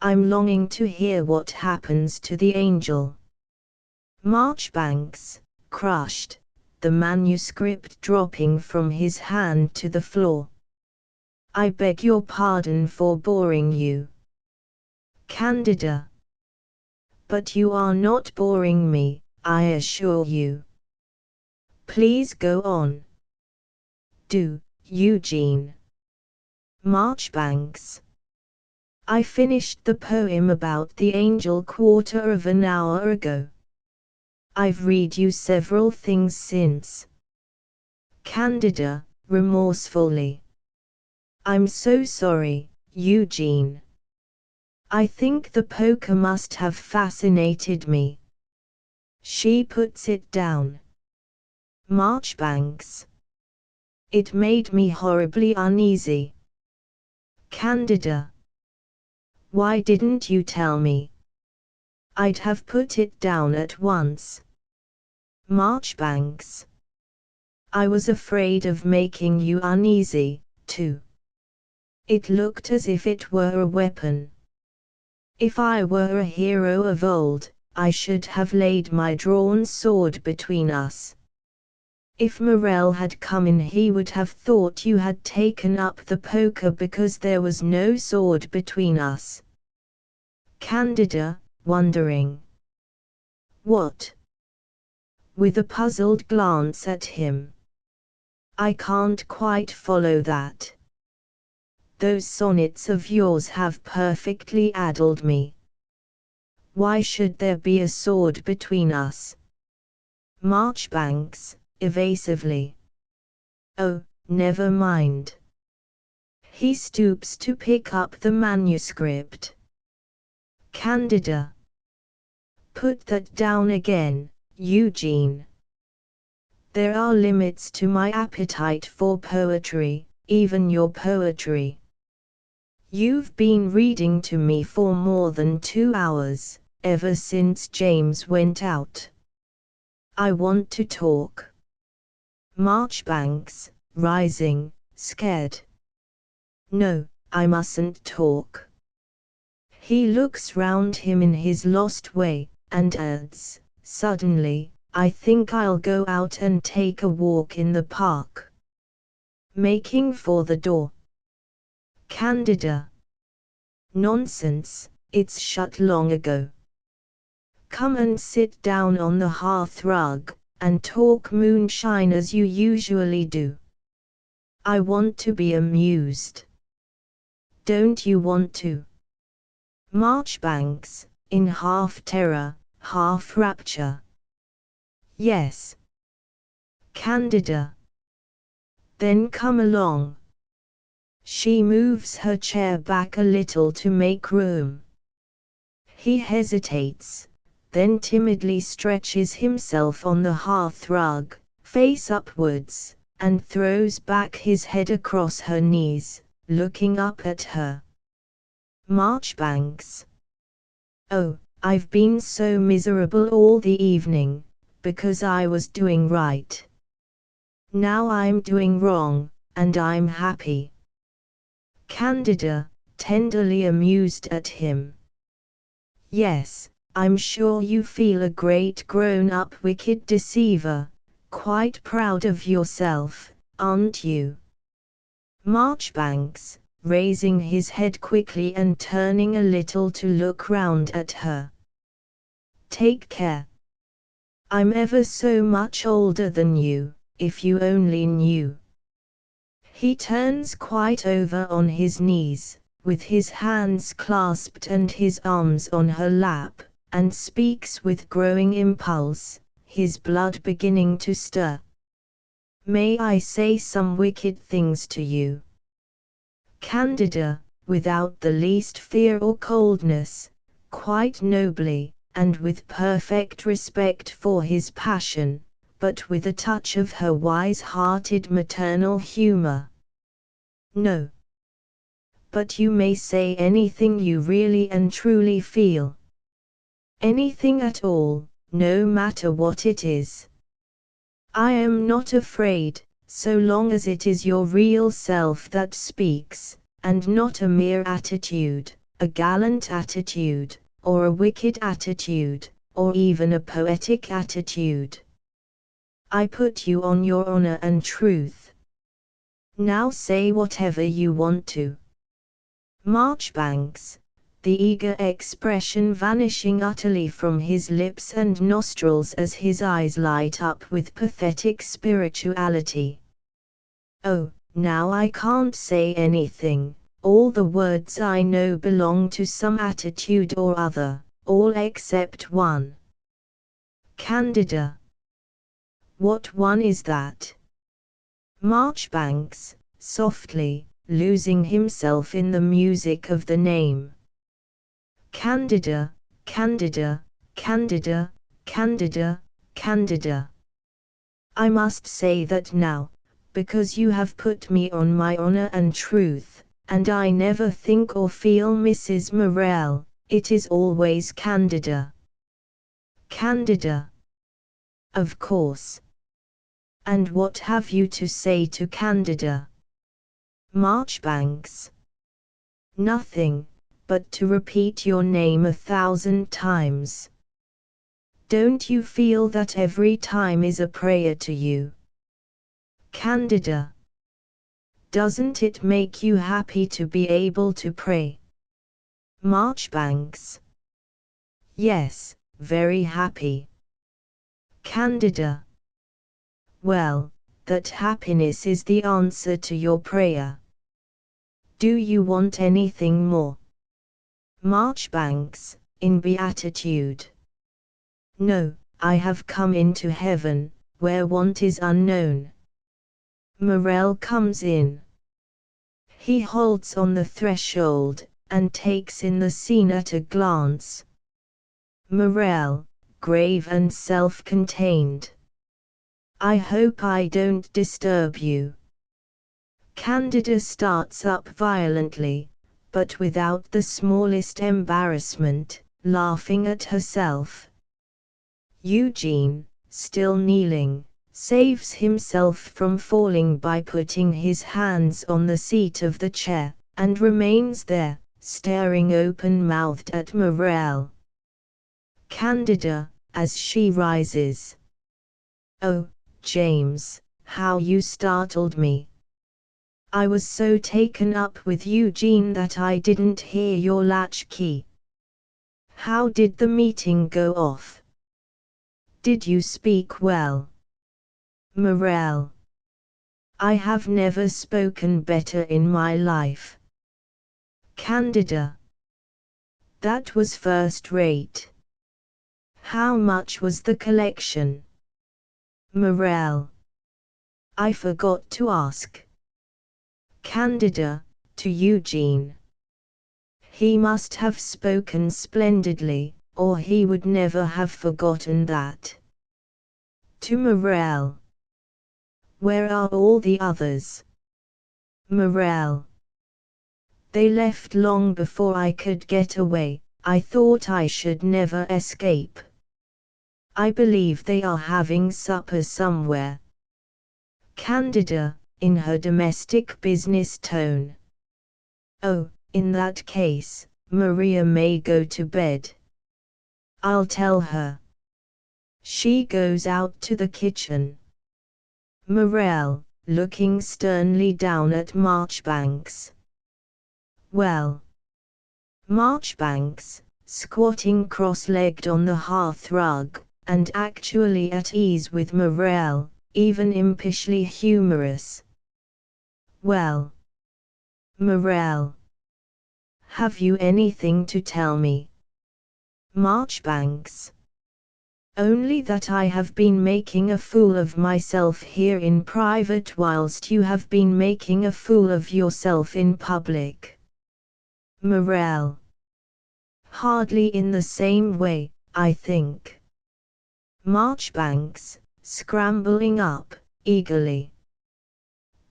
I'm longing to hear what happens to the angel. Marchbanks, crushed, the manuscript dropping from his hand to the floor. I beg your pardon for boring you. Candida. But you are not boring me, I assure you. Please go on. Do, Eugene. Marchbanks. I finished the poem about the angel quarter of an hour ago. I've read you several things since. Candida, remorsefully. I'm so sorry, Eugene. I think the poker must have fascinated me. She puts it down. Marchbanks. It made me horribly uneasy. Candida. Why didn't you tell me? I'd have put it down at once. Marchbanks. I was afraid of making you uneasy, too. It looked as if it were a weapon. If I were a hero of old, I should have laid my drawn sword between us. If Morel had come in, he would have thought you had taken up the poker because there was no sword between us. Candida, wondering. What? With a puzzled glance at him. I can't quite follow that. Those sonnets of yours have perfectly addled me. Why should there be a sword between us? Marchbanks, evasively. Oh, never mind. He stoops to pick up the manuscript. Candida. Put that down again, Eugene. There are limits to my appetite for poetry, even your poetry. You've been reading to me for more than 2 hours, ever since James went out. I want to talk. Marchbanks, rising, scared. No, I mustn't talk. He looks round him in his lost way, and adds, suddenly, I think I'll go out and take a walk in the park. Making for the door. Candida. Nonsense, it's shut long ago. Come and sit down on the hearth rug, and talk moonshine as you usually do. I want to be amused. Don't you want to? Marchbanks, in half terror, half rapture. Yes. Candida. Then come along. She moves her chair back a little to make room. He hesitates, then timidly stretches himself on the hearth rug, face upwards, and throws back his head across her knees, looking up at her. Marchbanks. Oh, I've been so miserable all the evening, because I was doing right. Now I'm doing wrong, and I'm happy. Candida, tenderly amused at him. Yes, I'm sure you feel a great grown-up wicked deceiver, quite proud of yourself, aren't you? Marchbanks, raising his head quickly and turning a little to look round at her. Take care. I'm ever so much older than you, if you only knew. He turns quite over on his knees, with his hands clasped and his arms on her lap, and speaks with growing impulse, his blood beginning to stir. May I say some wicked things to you? Candida, without the least fear or coldness, quite nobly, and with perfect respect for his passion, but with a touch of her wise-hearted maternal humor. No. But you may say anything you really and truly feel. Anything at all, no matter what it is. I am not afraid, so long as it is your real self that speaks, and not a mere attitude, a gallant attitude, or a wicked attitude, or even a poetic attitude. I put you on your honor and truth. Now say whatever you want to. Marchbanks, the eager expression vanishing utterly from his lips and nostrils as his eyes light up with pathetic spirituality. Oh, now I can't say anything, all the words I know belong to some attitude or other, all except one. Candida. What one is that? Marchbanks, softly, losing himself in the music of the name. Candida, Candida, Candida, Candida, Candida. I must say that now, because you have put me on my honor and truth, and I never think or feel Mrs. Morel, it is always Candida. Candida. Of course. And what have you to say to Candida? Marchbanks. Nothing, but to repeat your name 1,000 times. Don't you feel that every time is a prayer to you? Candida. Doesn't it make you happy to be able to pray? Marchbanks. Yes, very happy. Candida. Well, that happiness is the answer to your prayer. Do you want anything more? Marchbanks, in beatitude. No, I have come into heaven, where want is unknown. Morel comes in. He halts on the threshold, and takes in the scene at a glance. Morel, grave and self-contained. I hope I don't disturb you. Candida starts up violently, but without the smallest embarrassment, laughing at herself. Eugene, still kneeling, saves himself from falling by putting his hands on the seat of the chair, and remains there, staring open-mouthed at Morel. Candida, as she rises. Oh, James, how you startled me. I was so taken up with Eugene that I didn't hear your latchkey. How did the meeting go off? Did you speak well? Morel. I have never spoken better in my life. Candida. That was first rate. How much was the collection? Morel. I forgot to ask. Candida, to Eugene. He must have spoken splendidly, or he would never have forgotten that. To Morel. Where are all the others? Morel. They left long before I could get away. I thought I should never escape. I believe they are having supper somewhere. Candida, in her domestic business tone. Oh, in that case, Maria may go to bed. I'll tell her. She goes out to the kitchen. Morel, looking sternly down at Marchbanks. Well. Marchbanks, squatting cross-legged on the hearth-rug, and actually at ease with Morel, even impishly humorous. Well. Morel. Have you anything to tell me? Marchbanks. Only that I have been making a fool of myself here in private whilst you have been making a fool of yourself in public. Morel. Hardly in the same way, I think. Marchbanks, scrambling up, eagerly.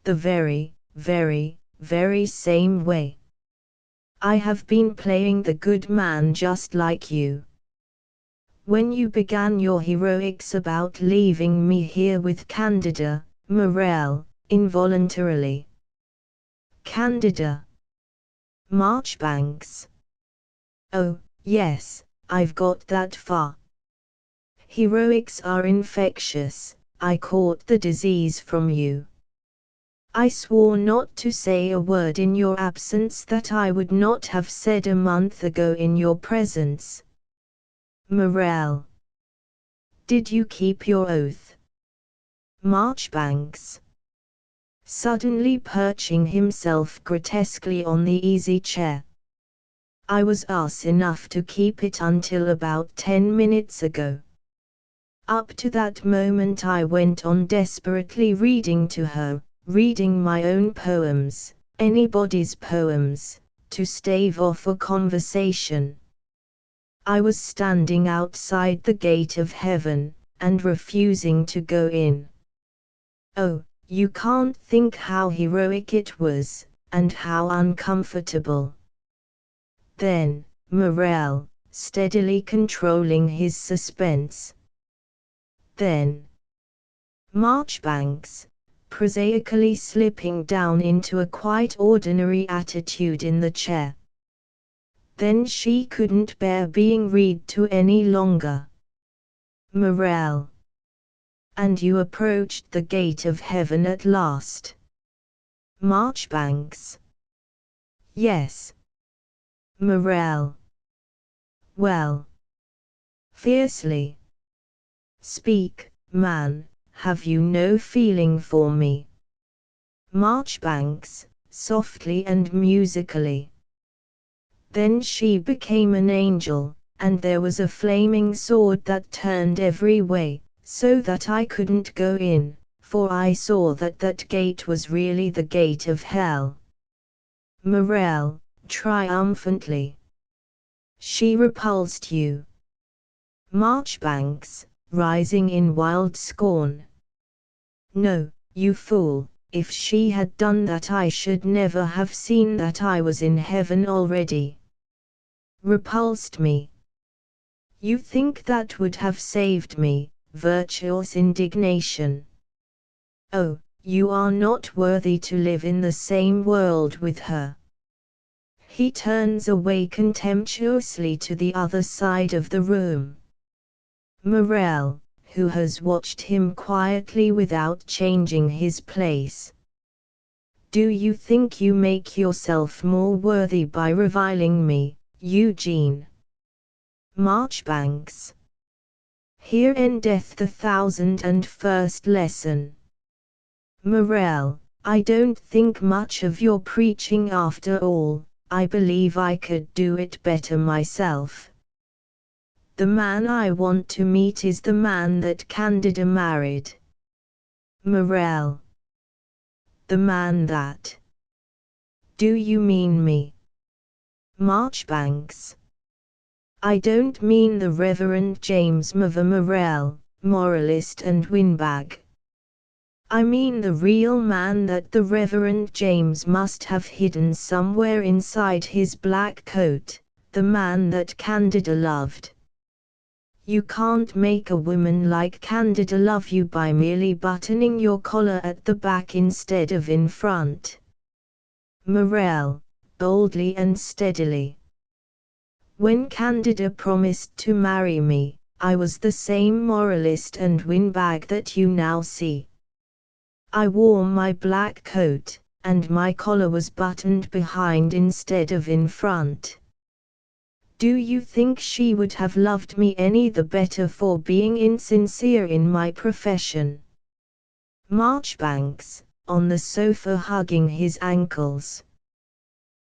The very, very same way. I have been playing the good man just like you. When you began your heroics about leaving me here with Candida, Morel, involuntarily. Candida. Marchbanks. Oh, yes, I've got that far. Heroics are infectious. I caught the disease from you. I swore not to say a word in your absence that I would not have said a month ago in your presence. Morel. Did you keep your oath? Marchbanks. Suddenly perching himself grotesquely on the easy chair. I was ass enough to keep it until about 10 minutes ago. Up to that moment I went on desperately reading to her, reading my own poems, anybody's poems, to stave off a conversation. I was standing outside the gate of heaven, and refusing to go in. Oh, you can't think how heroic it was, and how uncomfortable. Then, Morel, steadily controlling his suspense. Then, Marchbanks, prosaically slipping down into a quite ordinary attitude in the chair. Then she couldn't bear being read to any longer. Morel. And you approached the gate of heaven at last. Marchbanks. Yes. Morel. Well. Fiercely. Speak, man, have you no feeling for me? Marchbanks, softly and musically. Then she became an angel, and there was a flaming sword that turned every way, so that I couldn't go in, for I saw that that gate was really the gate of hell. Morel, triumphantly. She repulsed you. Marchbanks, rising in wild scorn. No, you fool, if she had done that I should never have seen that I was in heaven already. Repulsed me. You think that would have saved me, virtuous indignation. Oh, you are not worthy to live in the same world with her. He turns away contemptuously to the other side of the room. Morel, who has watched him quietly without changing his place. Do you think you make yourself more worthy by reviling me, Eugene? Marchbanks. Here endeth the 1001st lesson. Morel, I don't think much of your preaching after all, I believe I could do it better myself. The man I want to meet is the man that Candida married. Morel. The man that. Do you mean me? Marchbanks. I don't mean the Reverend James Mavor Morel, moralist and windbag. I mean the real man that the Reverend James must have hidden somewhere inside his black coat, the man that Candida loved. You can't make a woman like Candida love you by merely buttoning your collar at the back instead of in front. Morel, boldly and steadily. When Candida promised to marry me, I was the same moralist and windbag that you now see. I wore my black coat, and my collar was buttoned behind instead of in front. Do you think she would have loved me any the better for being insincere in my profession? Marchbanks, on the sofa hugging his ankles.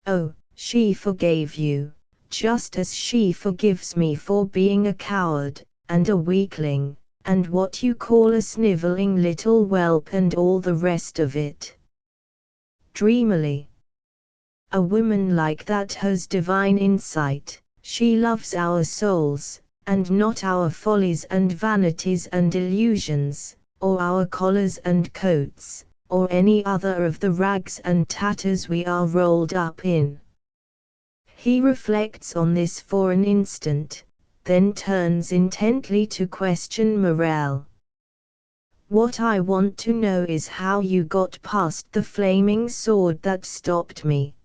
Oh, she forgave you, just as she forgives me for being a coward, and a weakling, and what you call a snivelling little whelp and all the rest of it. Dreamily. A woman like that has divine insight. She loves our souls, and not our follies and vanities and illusions, or our collars and coats, or any other of the rags and tatters we are rolled up in. He reflects on this for an instant, then turns intently to question Morel. What I want to know is how you got past the flaming sword that stopped me.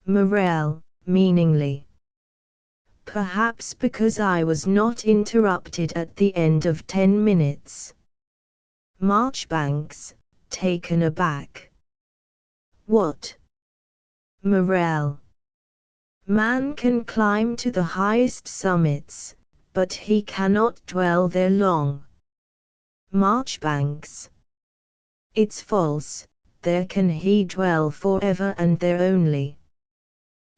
Morel, meaningly. Perhaps because I was not interrupted at the end of 10 minutes. Marchbanks, taken aback. What? Morel. Man can climb to the highest summits, but he cannot dwell there long. Marchbanks. It's false, there can he dwell forever and there only.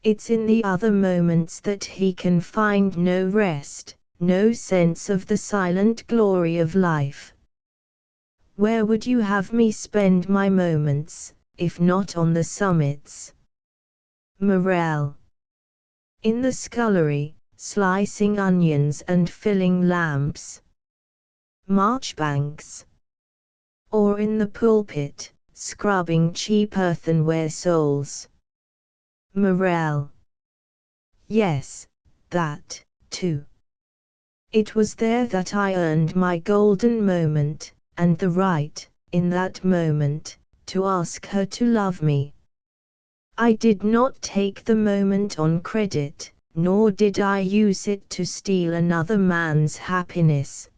It's in the other moments that he can find no rest, no sense of the silent glory of life. Where would you have me spend my moments, if not on the summits? Morel. In the scullery, slicing onions and filling lamps. Marchbanks. Or in the pulpit, scrubbing cheap earthenware souls. Morel. Yes, that, too. It was there that I earned my golden moment, and the right, in that moment, to ask her to love me. I did not take the moment on credit, nor did I use it to steal another man's happiness.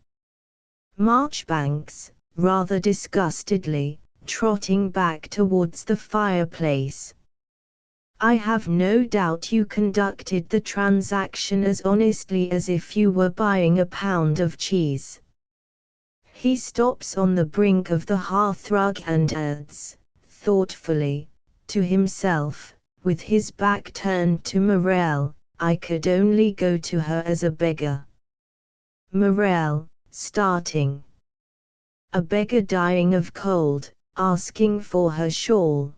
Marchbanks, rather disgustedly, trotting back towards the fireplace. I have no doubt you conducted the transaction as honestly as if you were buying a pound of cheese. He stops on the brink of the hearthrug and adds, thoughtfully, to himself, with his back turned to Morel, I could only go to her as a beggar. Morel, starting. A beggar dying of cold, asking for her shawl.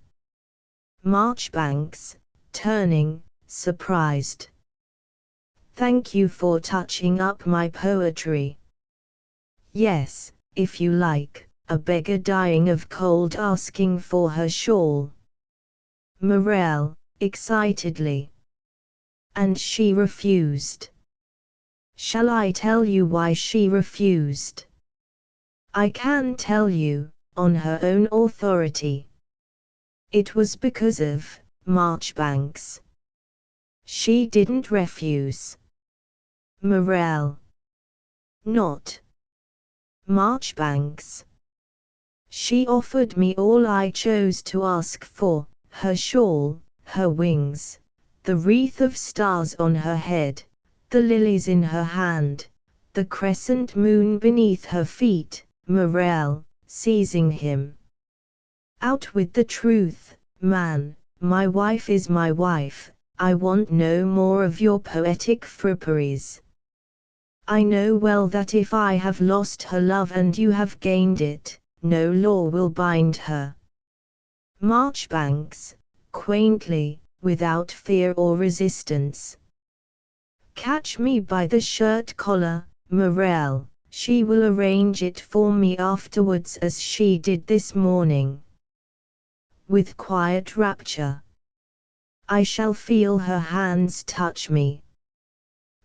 Marchbanks, turning, surprised. Thank you for touching up my poetry. Yes, if you like, a beggar dying of cold asking for her shawl. Morel, excitedly. And she refused. Shall I tell you why she refused? I can tell you, on her own authority. It was because of Marchbanks. She didn't refuse. Morel. Not. Marchbanks. She offered me all I chose to ask for, her shawl, her wings, the wreath of stars on her head, the lilies in her hand, the crescent moon beneath her feet. Morel, seizing him. Out with the truth, man, my wife is my wife, I want no more of your poetic fripperies. I know well that if I have lost her love and you have gained it, no law will bind her. Marchbanks, quaintly, without fear or resistance. Catch me by the shirt collar, Morel. She will arrange it for me afterwards as she did this morning. With quiet rapture. I shall feel her hands touch me.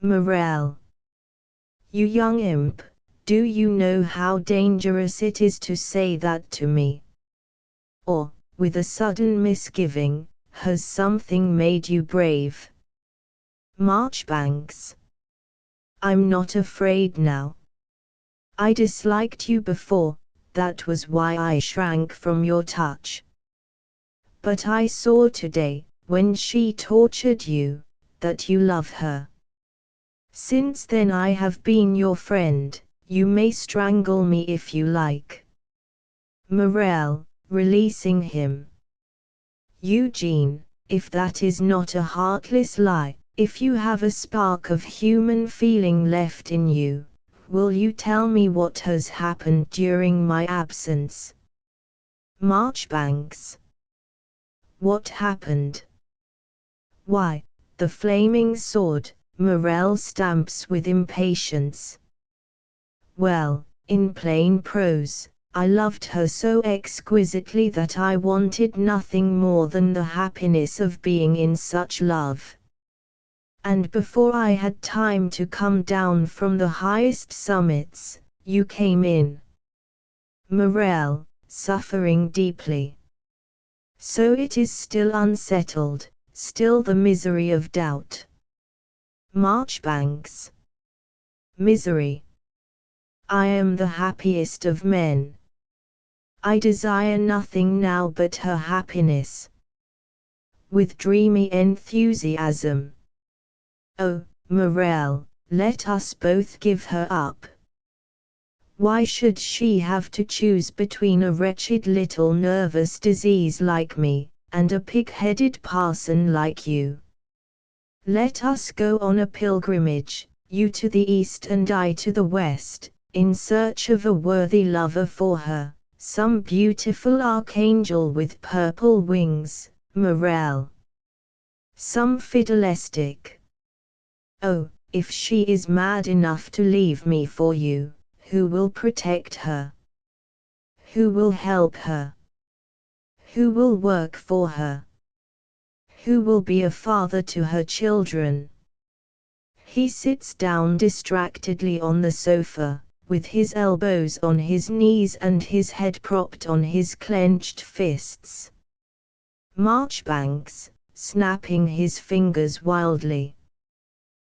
Morel. You young imp, do you know how dangerous it is to say that to me? Or, with a sudden misgiving, has something made you brave? Marchbanks. I'm not afraid now. I disliked you before, that was why I shrank from your touch. But I saw today, when she tortured you, that you love her. Since then I have been your friend, you may strangle me if you like. Morel, releasing him. Eugene, if that is not a heartless lie, if you have a spark of human feeling left in you, will you tell me what has happened during my absence? Marchbanks. What happened? Why, the flaming sword, Morel stamps with impatience. Well, in plain prose, I loved her so exquisitely that I wanted nothing more than the happiness of being in such love. And before I had time to come down from the highest summits, you came in. Morel, suffering deeply. So it is still unsettled, still the misery of doubt. Marchbanks. Misery. I am the happiest of men. I desire nothing now but her happiness. With dreamy enthusiasm. Oh, Morel, let us both give her up. Why should she have to choose between a wretched little nervous disease like me, and a pig-headed parson like you? Let us go on a pilgrimage, you to the east and I to the west, in search of a worthy lover for her, some beautiful archangel with purple wings, Morel. Some fidelistic. Oh, if she is mad enough to leave me for you, who will protect her? Who will help her? Who will work for her? Who will be a father to her children? He sits down distractedly on the sofa, with his elbows on his knees and his head propped on his clenched fists. Marchbanks, snapping his fingers wildly.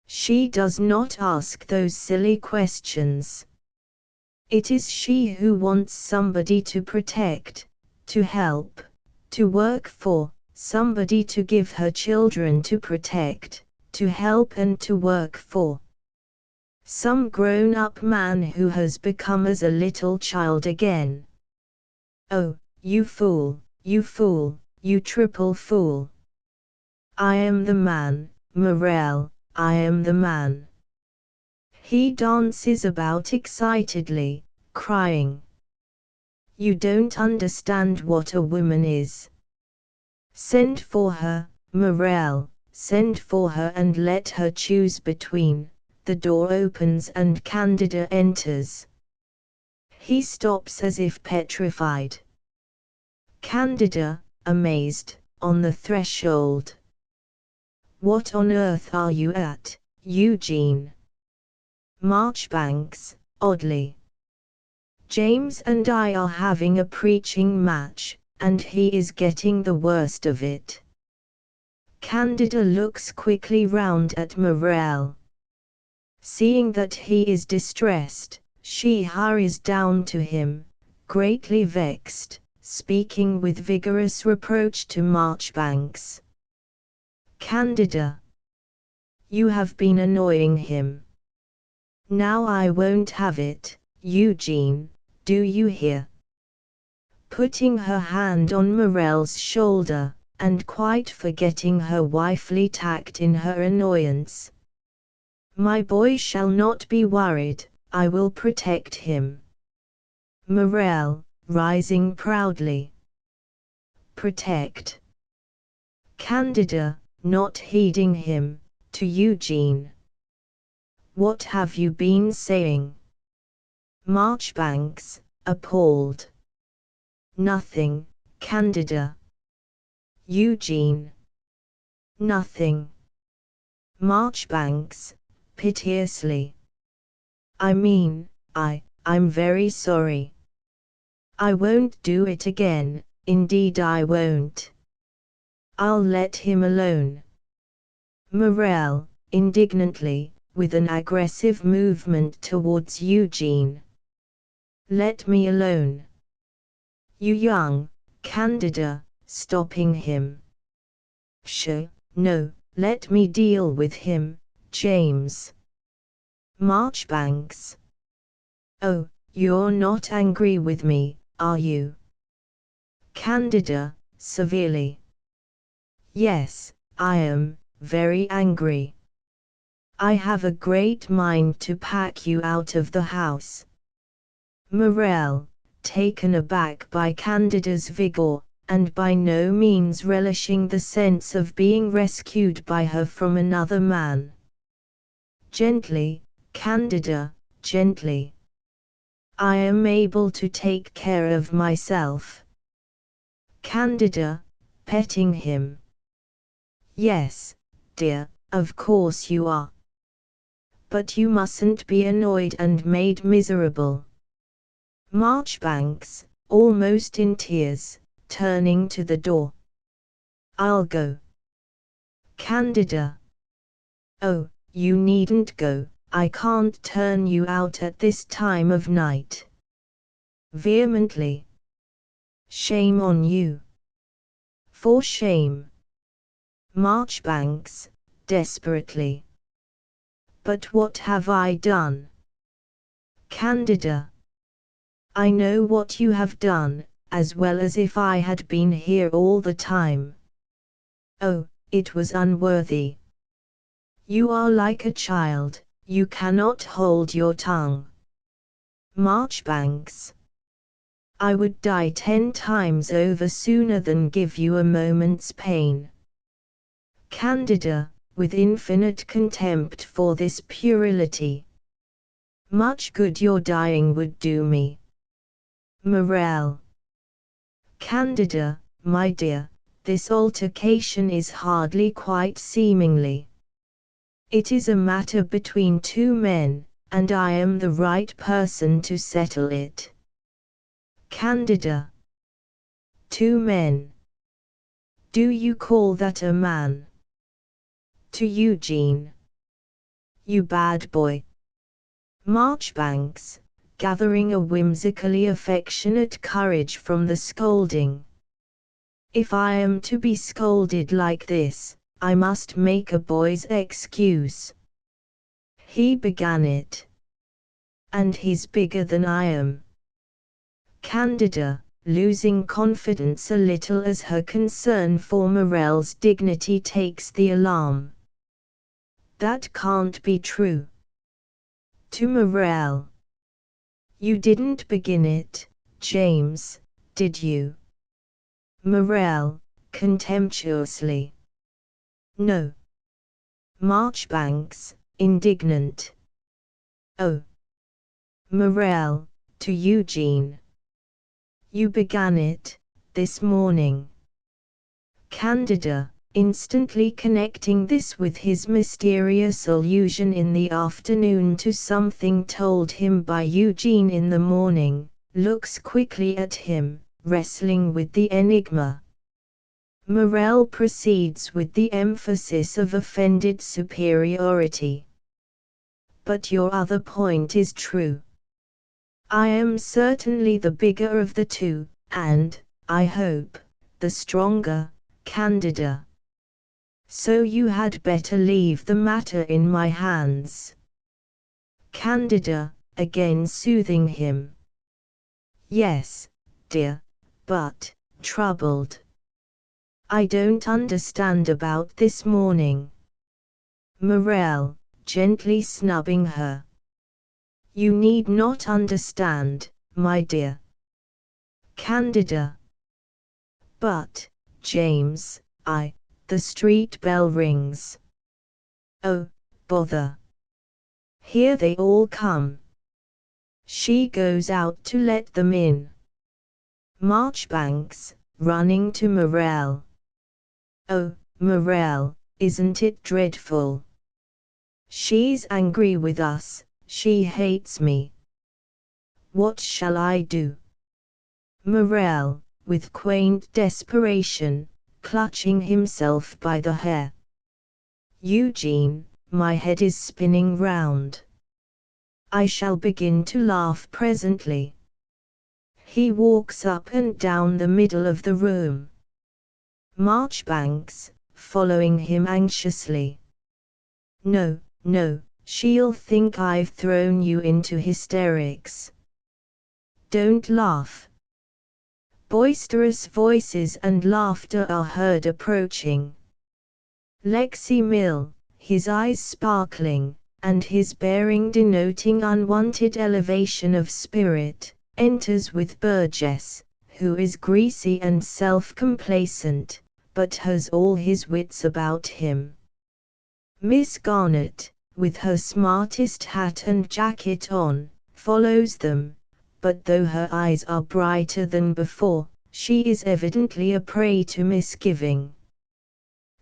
She does not ask those silly questions. It is she who wants somebody to protect, to help, to work for, somebody to give her children to protect, to help and to work for. Some grown-up man who has become as a little child again. Oh, you fool, you fool, you triple fool. I am the man, Morel, I am the man. He dances about excitedly, crying. You don't understand what a woman is. Send for her, Morel, send for her and let her choose between. The door opens and Candida enters. He stops as if petrified. Candida, amazed, on the threshold. What on earth are you at, Eugene? Marchbanks, oddly. James and I are having a preaching match, and he is getting the worst of it. Candida looks quickly round at Morel. Seeing that he is distressed, she hurries down to him, greatly vexed, speaking with vigorous reproach to Marchbanks. Candida. You have been annoying him. Now I won't have it, Eugene, do you hear? Putting her hand on Morel's shoulder, and quite forgetting her wifely tact in her annoyance. My boy shall not be worried, I will protect him. Morel, rising proudly. Protect. Candida, not heeding him, to Eugene. What have you been saying? Marchbanks, appalled. Nothing, Candida. Eugene. Nothing. Marchbanks, piteously. I mean, I'm very sorry. I won't do it again, indeed I won't. I'll let him alone. Morel, indignantly, with an aggressive movement towards Eugene. Let me alone. You young, Candida, stopping him. Pshaw, no, let me deal with him, James. Marchbanks. Oh, you're not angry with me, are you? Candida, severely. Yes, I am, very angry. I have a great mind to pack you out of the house. Morel, taken aback by Candida's vigor, and by no means relishing the sense of being rescued by her from another man. Gently, Candida, gently. I am able to take care of myself. Candida, petting him. Yes, dear, of course you are. But you mustn't be annoyed and made miserable. Marchbanks, almost in tears, turning to the door. I'll go. Candida. Oh, you needn't go, I can't turn you out at this time of night. Vehemently. Shame on you. For shame. Marchbanks, desperately. But what have I done? Candida. I know what you have done, as well as if I had been here all the time. Oh, it was unworthy. You are like a child, you cannot hold your tongue. Marchbanks. I would die 10 times over sooner than give you a moment's pain. Candida, with infinite contempt for this puerility. Much good your dying would do me. Morel. Candida, my dear, this altercation is hardly quite seemingly. It is a matter between two men, and I am the right person to settle it. Candida. Two men. Do you call that a man? To Eugene. You bad boy. Marchbanks, gathering a whimsically affectionate courage from the scolding. If I am to be scolded like this, I must make a boy's excuse. He began it. And he's bigger than I am. Candida, losing confidence a little as her concern for Morel's dignity takes the alarm. That can't be true. To Morel. You didn't begin it, James, did you? Morel, contemptuously. No. Marchbanks, indignant. Oh. Morel, to Eugene. You began it, this morning. Candida, instantly connecting this with his mysterious allusion in the afternoon to something told him by Eugene in the morning, looks quickly at him, wrestling with the enigma. Morel proceeds with the emphasis of offended superiority. But your other point is true. I am certainly the bigger of the two, and, I hope, the stronger, Candida. So you had better leave the matter in my hands. Candida, again soothing him. Yes, dear, but, troubled. I don't understand about this morning. Morel, gently snubbing her. You need not understand, my dear. Candida. But, James, the street bell rings. Oh, bother. Here they all come. She goes out to let them in. Marchbanks, running to Morel. Oh, Morel, isn't it dreadful? She's angry with us. She hates me. What shall I do? Morel, with quaint desperation, clutching himself by the hair. Eugene, my head is spinning round. I shall begin to laugh presently. He walks up and down the middle of the room. Marchbanks, following him anxiously. No, no. She'll think I've thrown you into hysterics. Don't laugh. Boisterous voices and laughter are heard approaching. Lexi Mill, his eyes sparkling, and his bearing denoting unwanted elevation of spirit, enters with Burgess, who is greasy and self-complacent, but has all his wits about him. Miss Garnett, with her smartest hat and jacket on, follows them, but though her eyes are brighter than before, she is evidently a prey to misgiving.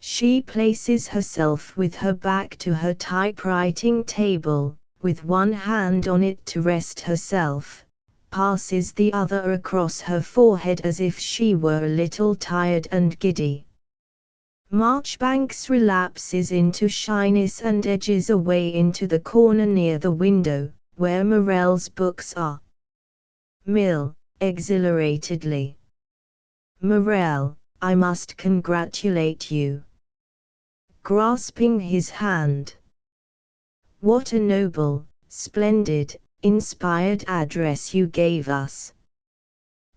She places herself with her back to her typewriting table, with one hand on it to rest herself, passes the other across her forehead as if she were a little tired and giddy. Marchbanks relapses into shyness and edges away into the corner near the window, where Morell's books are. Mill, exhilaratedly. Morell, I must congratulate you. Grasping his hand. What a noble, splendid, inspired address you gave us.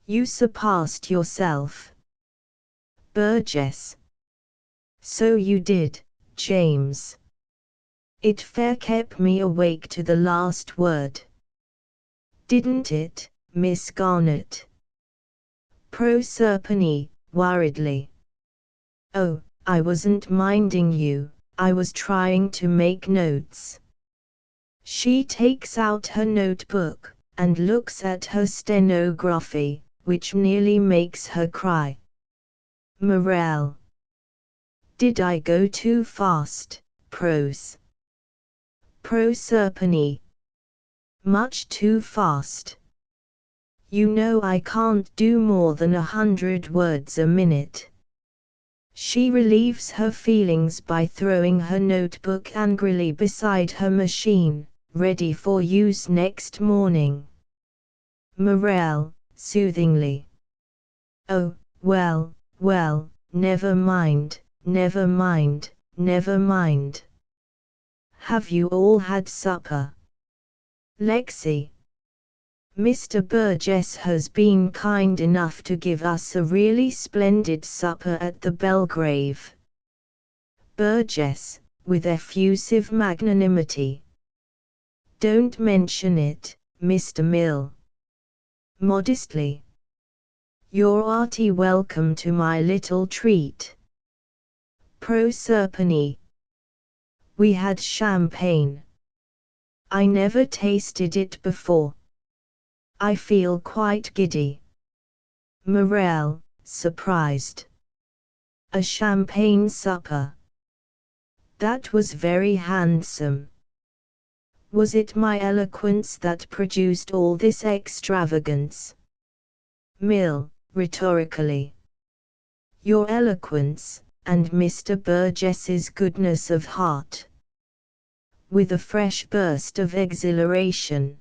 You surpassed yourself. Burgess. So you did, James. It fair kept me awake to the last word. Didn't it, Miss Garnett? Proserpine, worriedly. Oh, I wasn't minding you, I was trying to make notes. She takes out her notebook, and looks at her stenography, which nearly makes her cry. Morell. Did I go too fast, Proserpine? Much too fast. You know I can't do more than 100 words a minute. She relieves her feelings by throwing her notebook angrily beside her machine, ready for use next morning. Morell, soothingly. Oh, well, well, never mind, never mind, never mind. Have you all had supper? Lexi. Mr. Burgess has been kind enough to give us a really splendid supper at the Belgrave. Burgess, with effusive magnanimity. Don't mention it, Mr. Mill. Modestly. You're hearty welcome to my little treat. Proserpine. We had champagne. I never tasted it before. I feel quite giddy. Morell, surprised. A champagne supper. That was very handsome. Was it my eloquence that produced all this extravagance? Mill, rhetorically. Your eloquence, and Mr. Burgess's goodness of heart. With a fresh burst of exhilaration.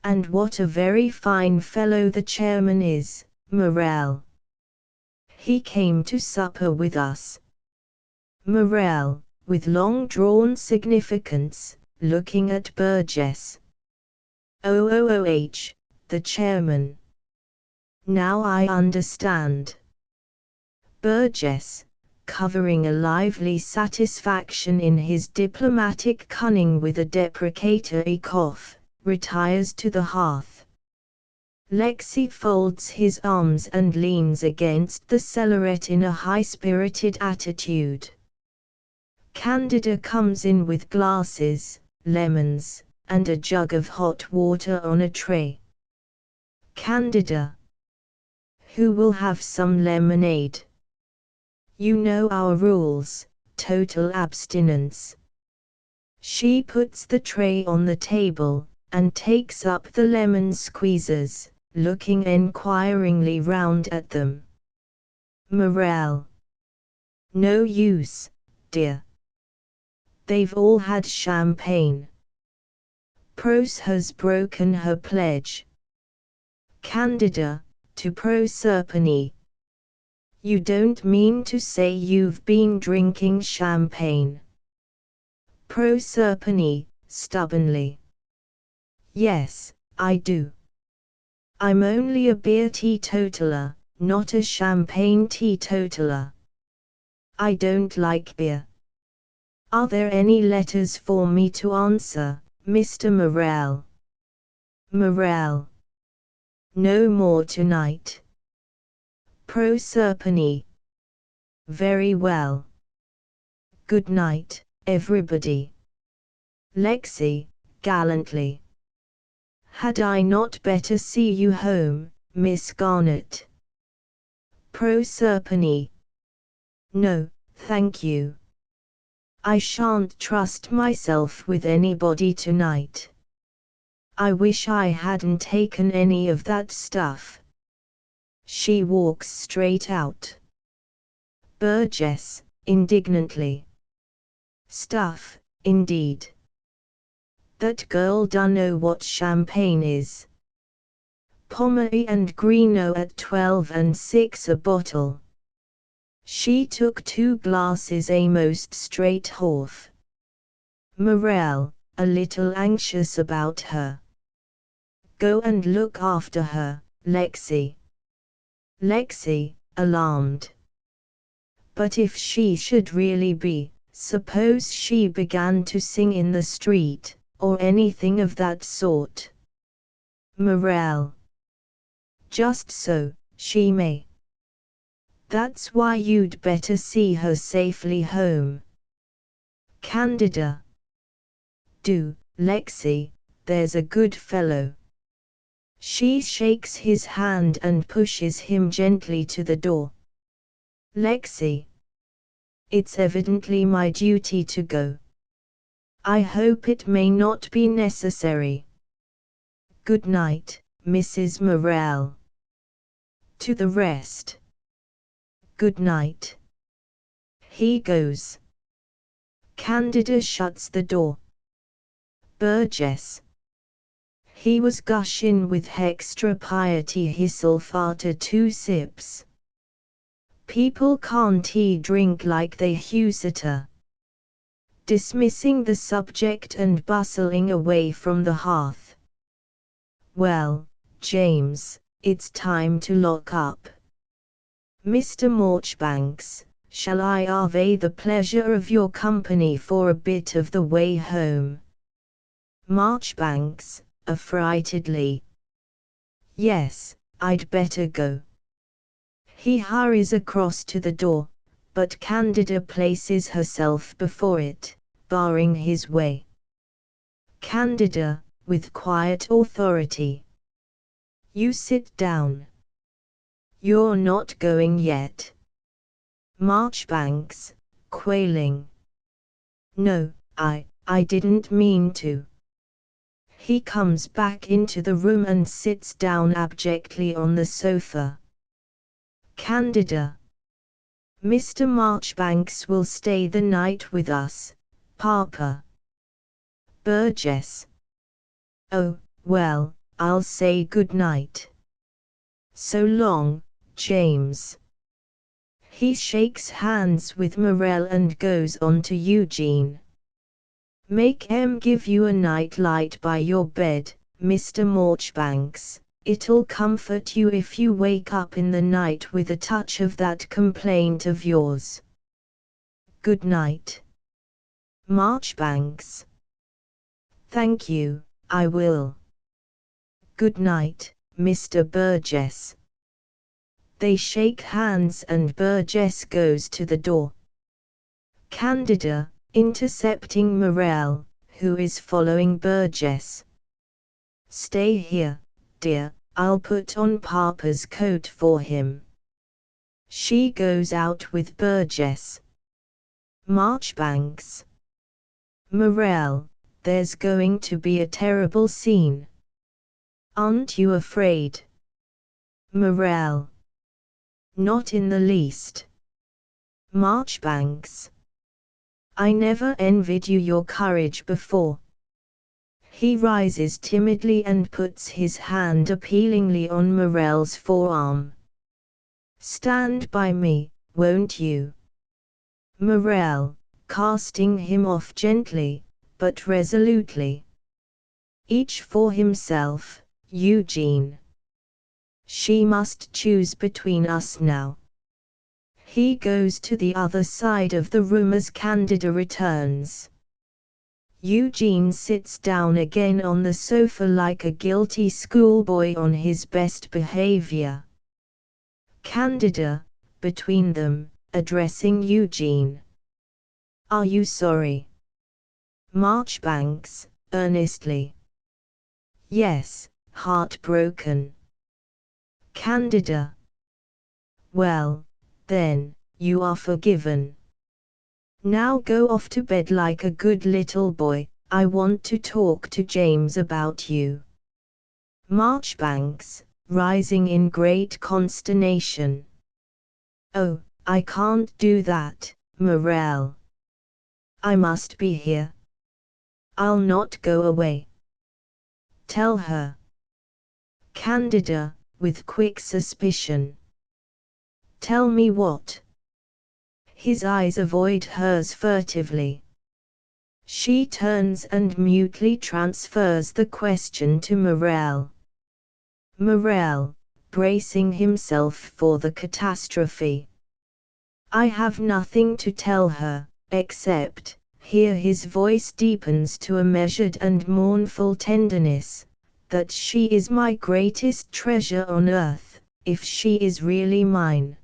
And what a very fine fellow the chairman is, Morell. He came to supper with us. Morell, with long-drawn significance, looking at Burgess. OOOH, the chairman. Now I understand. Burgess, covering a lively satisfaction in his diplomatic cunning with a deprecatory cough, retires to the hearth. Lexi folds his arms and leans against the cellaret in a high-spirited attitude. Candida comes in with glasses, lemons, and a jug of hot water on a tray. Candida. Who will have some lemonade? You know our rules, total abstinence. She puts the tray on the table, and takes up the lemon squeezers, looking enquiringly round at them. Morell. No use, dear. They've all had champagne. Pros has broken her pledge. Candida, to Proserpine. You don't mean to say you've been drinking champagne? Proserpine, stubbornly. Yes, I do. I'm only a beer teetotaler, not a champagne teetotaler. I don't like beer. Are there any letters for me to answer, Mr. Morell? Morell. No more tonight. Proserpine. Very well. Good night, everybody. Lexi, gallantly. Had I not better see you home, Miss Garnet? Proserpine. No, thank you. I shan't trust myself with anybody tonight. I wish I hadn't taken any of that stuff. She walks straight out. Burgess, indignantly. Stuff, indeed. That girl dunno what champagne is. Pommery and Greeno at 12 and 6 a bottle. She took 2 glasses a most straight horse. Morel, a little anxious about her. Go and look after her, Lexi. Lexi, alarmed. But if she should really be, suppose she began to sing in the street, or anything of that sort. Morel. Just so, she may. That's why you'd better see her safely home. Candida. Do, Lexi, there's a good fellow. She shakes his hand and pushes him gently to the door. Lexi. It's evidently my duty to go. I hope it may not be necessary. Good night, Mrs. Morel. To the rest. Good night. He goes. Candida shuts the door. Burgess. He was gushin' with hextra piety hisself after 2 sips. People can't drink like they huseter. Dismissing the subject and bustling away from the hearth. Well, James, it's time to lock up. Mr. Marchbanks, shall I have the pleasure of your company for a bit of the way home? Marchbanks, affrightedly. Yes, I'd better go. He hurries across to the door, but Candida places herself before it, barring his way. Candida, with quiet authority. You sit down. You're not going yet. Marchbanks, quailing. No, I didn't mean to. He comes back into the room and sits down abjectly on the sofa. Candida. Mr. Marchbanks will stay the night with us, Papa. Burgess. Oh, well, I'll say good night. So long, James. He shakes hands with Morel and goes on to Eugene. Make em give you a night light by your bed, Mr. Marchbanks. It'll comfort you if you wake up in the night with a touch of that complaint of yours. Good night. Marchbanks. Thank you, I will. Good night, Mr. Burgess. They shake hands and Burgess goes to the door. Candida, intercepting Morel, who is following Burgess. Stay here, dear, I'll put on Papa's coat for him. She goes out with Burgess. Marchbanks. Morel, there's going to be a terrible scene. Aren't you afraid? Morel. Not in the least. Marchbanks. I never envied you your courage before. He rises timidly and puts his hand appealingly on Morel's forearm. Stand by me, won't you? Morel, casting him off gently, but resolutely. Each for himself, Eugene. She must choose between us now. He goes to the other side of the room as Candida returns. Eugene sits down again on the sofa like a guilty schoolboy on his best behavior. Candida, between them, addressing Eugene. Are you sorry? Marchbanks, earnestly. Yes, heartbroken. Candida. Well, then, you are forgiven. Now go off to bed like a good little boy, I want to talk to James about you. Marchbanks, rising in great consternation. Oh, I can't do that, Morel. I must be here. I'll not go away. Tell her. Candida, with quick suspicion. Tell me what? His eyes avoid hers furtively. She turns and mutely transfers the question to Morel. Morel, bracing himself for the catastrophe. I have nothing to tell her, except, here his voice deepens to a measured and mournful tenderness, that she is my greatest treasure on earth, if she is really mine.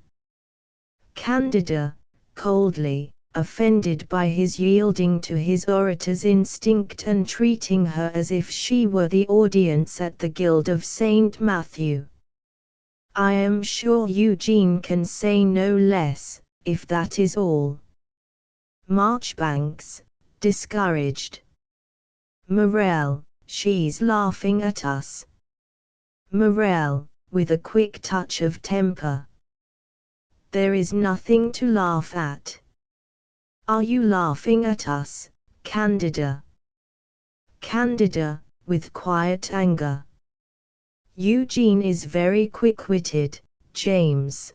Candida, coldly, offended by his yielding to his orator's instinct and treating her as if she were the audience at the Guild of St. Matthew. I am sure Eugene can say no less, if that is all. Marchbanks, discouraged. Morel, she's laughing at us. Morel, with a quick touch of temper. There is nothing to laugh at. Are you laughing at us, Candida? Candida, with quiet anger. Eugene is very quick-witted, James.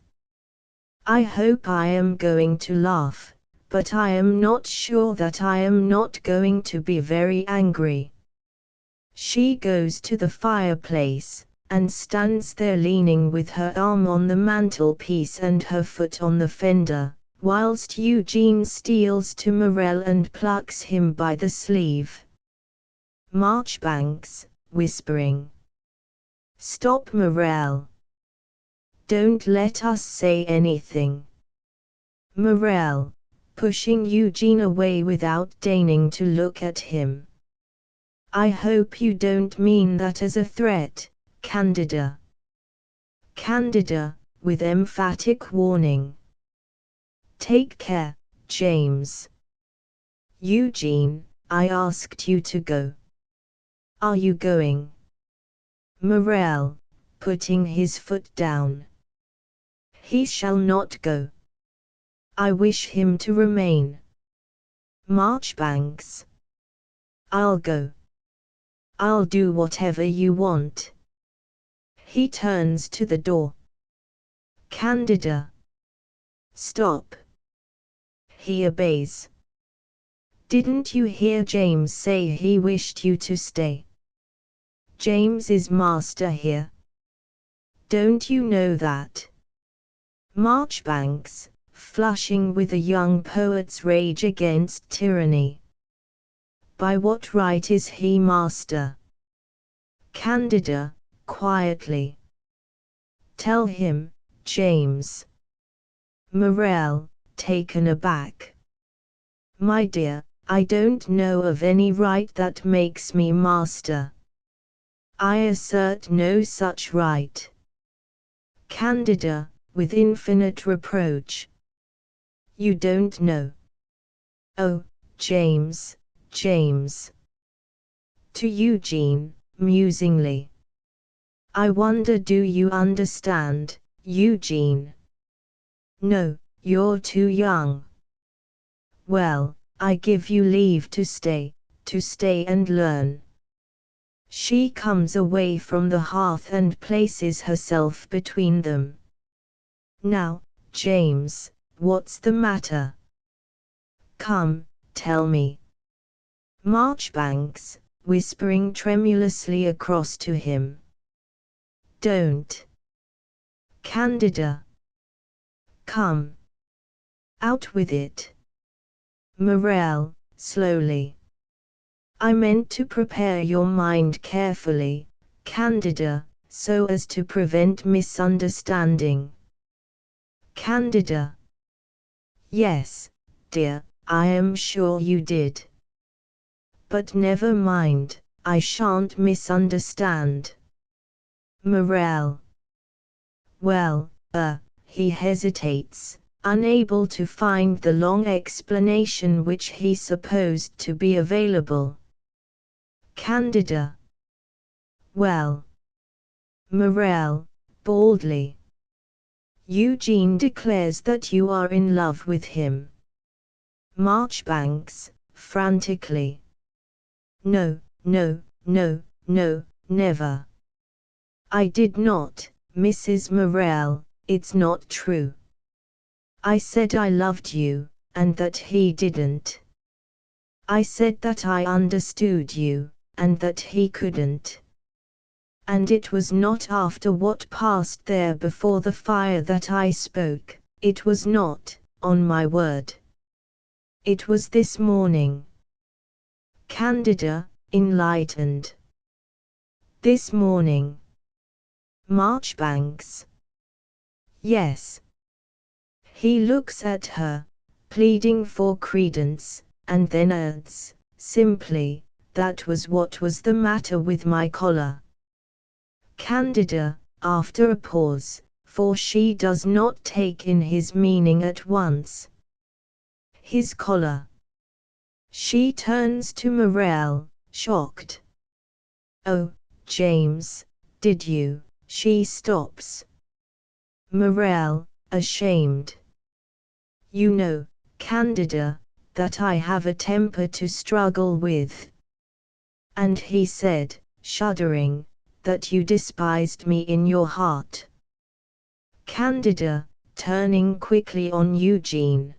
I hope I am going to laugh, but I am not sure that I am not going to be very angry. She goes to the fireplace, and stands there leaning with her arm on the mantelpiece and her foot on the fender, whilst Eugene steals to Morel and plucks him by the sleeve. Marchbanks, whispering. Stop, Morel. Don't let us say anything. Morel, pushing Eugene away without deigning to look at him. I hope you don't mean that as a threat, Candida. Candida, with emphatic warning. Take care, James. Eugene, I asked you to go. Are you going? Morel, putting his foot down. He shall not go. I wish him to remain. Marchbanks. I'll go. I'll do whatever you want. He turns to the door. Candida. Stop. He obeys. Didn't you hear James say he wished you to stay? James is master here. Don't you know that? Marchbanks, flushing with a young poet's rage against tyranny. By what right is he master? Candida, quietly. Tell him, James. Morel, taken aback. My dear, I don't know of any right that makes me master. I assert no such right. Candida, with infinite reproach. You don't know. Oh, James, James. To Eugene, musingly. I wonder, do you understand, Eugene? No, you're too young. Well, I give you leave to stay and learn. She comes away from the hearth and places herself between them. Now, James, what's the matter? Come, tell me. Marchbanks, whispering tremulously across to him. Don't. Candida. Come. Out with it. Morel, slowly. I meant to prepare your mind carefully, Candida, so as to prevent misunderstanding. Candida. Yes, dear, I am sure you did. But never mind, I shan't misunderstand. Morel. Well, he hesitates, unable to find the long explanation which he supposed to be available. Candida. Well. Morel, baldly. Eugene declares that you are in love with him. Marchbanks, frantically. No, no, no, no, never. I did not, Mrs. Morel, it's not true. I said I loved you, and that he didn't. I said that I understood you, and that he couldn't. And it was not after what passed there before the fire that I spoke, it was not, on my word. It was this morning. Candida, enlightened. This morning. Marchbanks. Yes. He looks at her, pleading for credence, and then adds, simply, that was what was the matter with my collar. Candida, after a pause, for she does not take in his meaning at once. His collar. She turns to Morel, shocked. Oh, James, did you? She stops. Morel, ashamed. You know, Candida, that I have a temper to struggle with. And he said, shuddering, that you despised me in your heart. Candida, turning quickly on Eugene.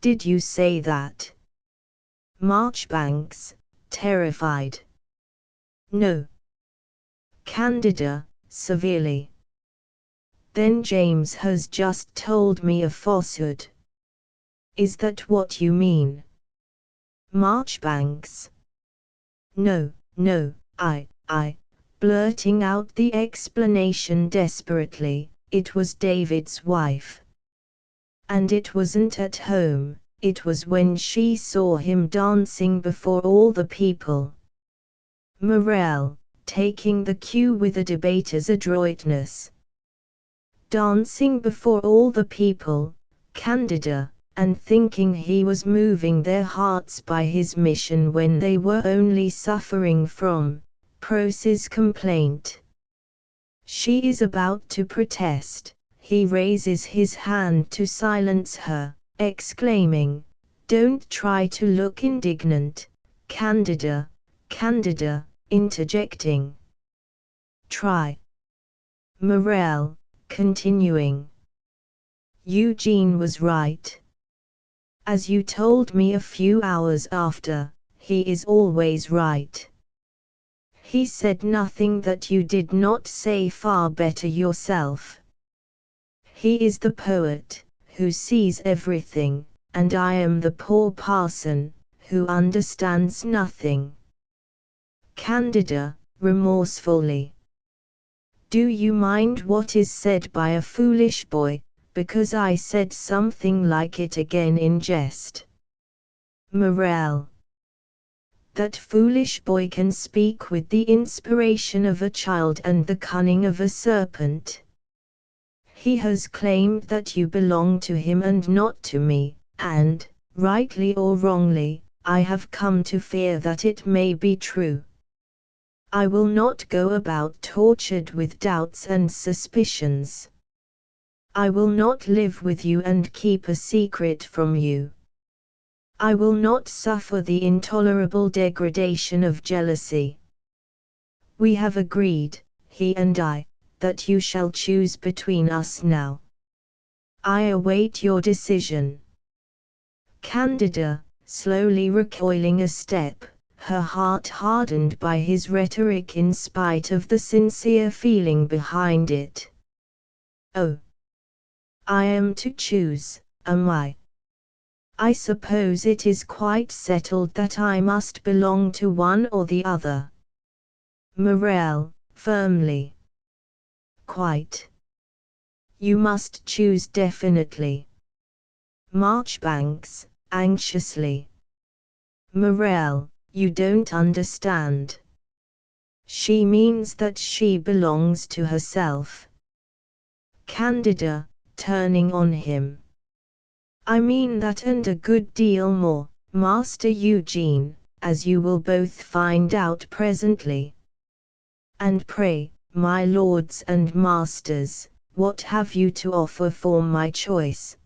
Did you say that? Marchbanks, terrified. No. Candida, severely. Then James has just told me a falsehood. Is that what you mean? Marchbanks. No, no, blurting out the explanation desperately, it was David's wife. And it wasn't at home, it was when she saw him dancing before all the people. Morel, taking the cue with a debater's adroitness. Dancing before all the people, Candida, and thinking he was moving their hearts by his mission when they were only suffering from Prose's complaint. She is about to protest, he raises his hand to silence her, exclaiming, "Don't try to look indignant, Candida," Candida, interjecting. Try. Morel, continuing. Eugene was right. As you told me a few hours after, he is always right. He said nothing that you did not say far better yourself. He is the poet, who sees everything, and I am the poor parson, who understands nothing. Candida, remorsefully. Do you mind what is said by a foolish boy, because I said something like it again in jest? Morel. That foolish boy can speak with the inspiration of a child and the cunning of a serpent. He has claimed that you belong to him and not to me, and, rightly or wrongly, I have come to fear that it may be true. I will not go about tortured with doubts and suspicions. I will not live with you and keep a secret from you. I will not suffer the intolerable degradation of jealousy. We have agreed, he and I, that you shall choose between us now. I await your decision. Candida, slowly recoiling a step, her heart hardened by his rhetoric in spite of the sincere feeling behind it. Oh! I am to choose, am I? I suppose it is quite settled that I must belong to one or the other. Morel, firmly. Quite. You must choose definitely. Marchbanks, anxiously. Morel, You don't understand. She means that she belongs to herself. Candida, turning on him. I mean that and a good deal more, Master Eugene, as you will both find out presently. And pray, my lords and masters, what have you to offer for my choice?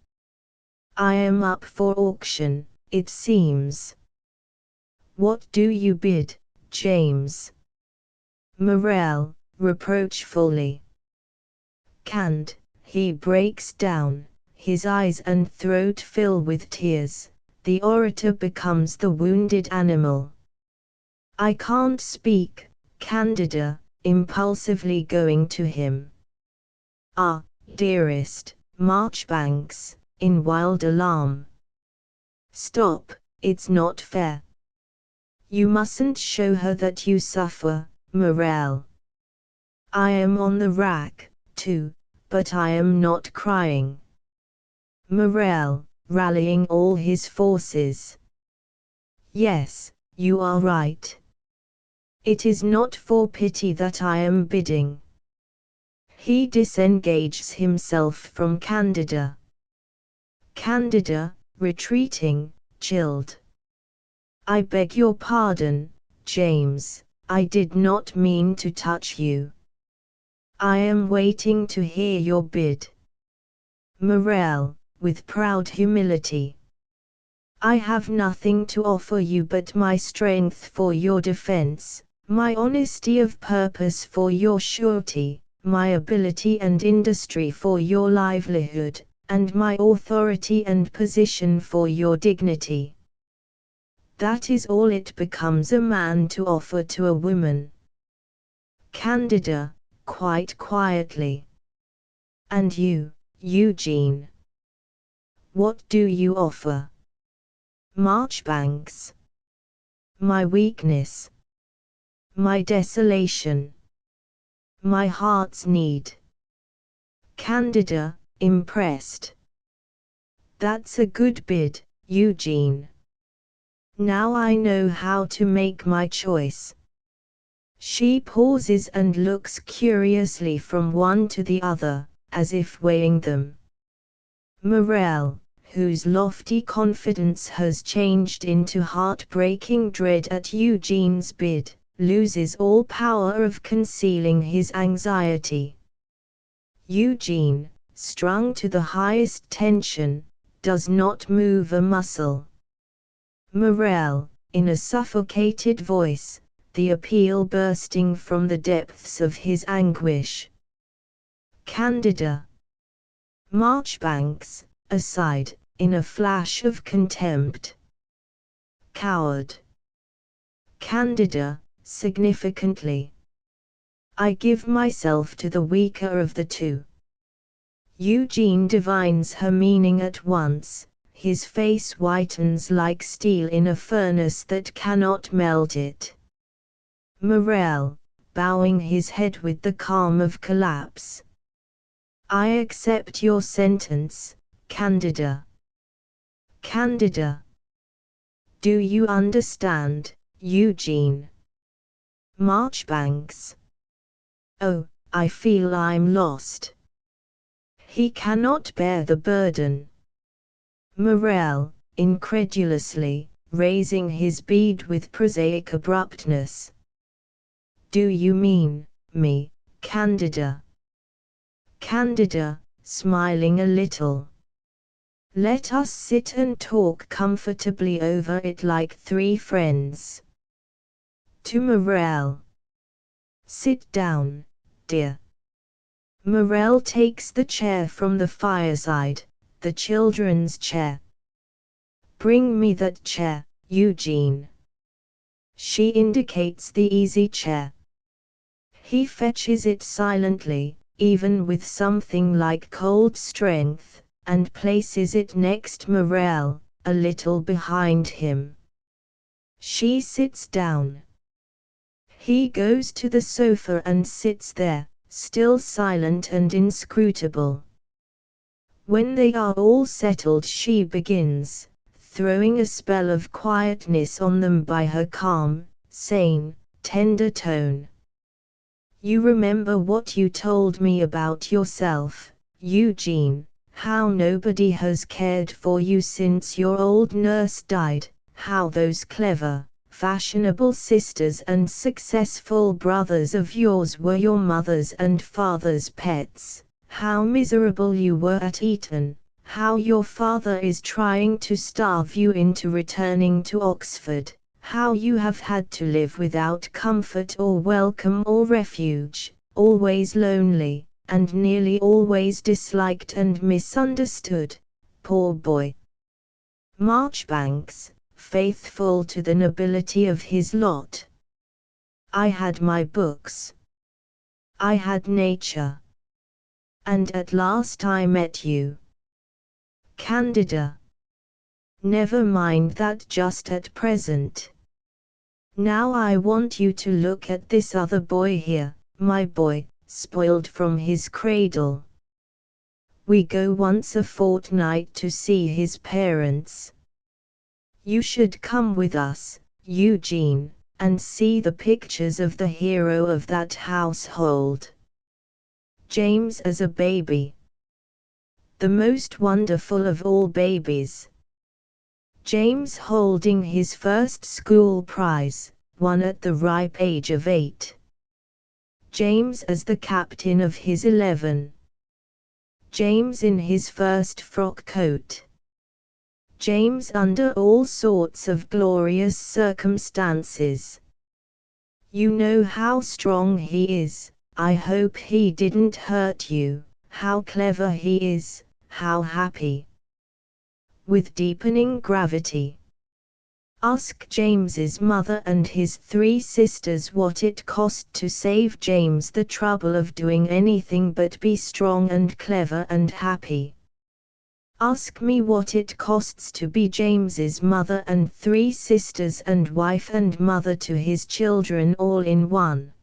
I am up for auction, it seems. What do you bid, James? Morel, reproachfully. Cand, he breaks down, his eyes and throat fill with tears, the orator becomes the wounded animal. I can't speak, Candida, impulsively going to him. Ah, dearest, Marchbanks, in wild alarm. Stop, it's not fair. You mustn't show her that you suffer, Morel. I am on the rack, too, but I am not crying. Morel, rallying all his forces. Yes, you are right. It is not for pity that I am bidding. He disengages himself from Candida. Candida, retreating, chilled. I beg your pardon, James, I did not mean to touch you. I am waiting to hear your bid. Morel, with proud humility. I have nothing to offer you but my strength for your defense, my honesty of purpose for your surety, my ability and industry for your livelihood, and my authority and position for your dignity. That is all it becomes a man to offer to a woman. Candida, quite quietly. And you, Eugene? What do you offer? Marchbanks. My weakness. My desolation. My heart's need. Candida, impressed. That's a good bid, Eugene. Now I know how to make my choice. She pauses and looks curiously from one to the other, as if weighing them. Morel, whose lofty confidence has changed into heartbreaking dread at Eugene's bid, loses all power of concealing his anxiety. Eugene, strung to the highest tension, does not move a muscle. Morel, in a suffocated voice, the appeal bursting from the depths of his anguish. Candida. Marchbanks, aside, in a flash of contempt. Coward. Candida, significantly. I give myself to the weaker of the two. Eugene divines her meaning at once, his face whitens like steel in a furnace that cannot melt it. Morel, bowing his head with the calm of collapse. I accept your sentence, Candida. Candida. Do you understand, Eugene? Marchbanks. Oh, I feel I'm lost. He cannot bear the burden. Morel, incredulously, raising his bead with prosaic abruptness. Do you mean me, Candida? Candida, smiling a little. Let us sit and talk comfortably over it like three friends. To Morel. Sit down, dear. Morel takes the chair from the fireside, the children's chair. Bring me that chair, Eugene. She indicates the easy chair. He fetches it silently, even with something like cold strength, and places it next Morel, a little behind him. She sits down. He goes to the sofa and sits there, still silent and inscrutable. When they are all settled she begins, throwing a spell of quietness on them by her calm, sane, tender tone. You remember what you told me about yourself, Eugene, how nobody has cared for you since your old nurse died, how those clever, fashionable sisters and successful brothers of yours were your mother's and father's pets, how miserable you were at Eton, how your father is trying to starve you into returning to Oxford, how you have had to live without comfort or welcome or refuge, always lonely, and nearly always disliked and misunderstood, poor boy. Marchbanks, faithful to the nobility of his lot. I had my books. I had nature. And at last I met you. Candida. Never mind that just at present. Now I want you to look at this other boy here, my boy, spoiled from his cradle. We go once a fortnight to see his parents. You should come with us, Eugene, and see the pictures of the hero of that household. James as a baby. The most wonderful of all babies. James holding his first school prize, won at the ripe age of 8. James as the captain of his 11. James in his first frock coat. James under all sorts of glorious circumstances. You know how strong he is, I hope he didn't hurt you, how clever he is, how happy. With deepening gravity. Ask James's mother and his 3 sisters what it cost to save James the trouble of doing anything but be strong and clever and happy. Ask me what it costs to be James's mother and 3 sisters and wife and mother to his children all in one.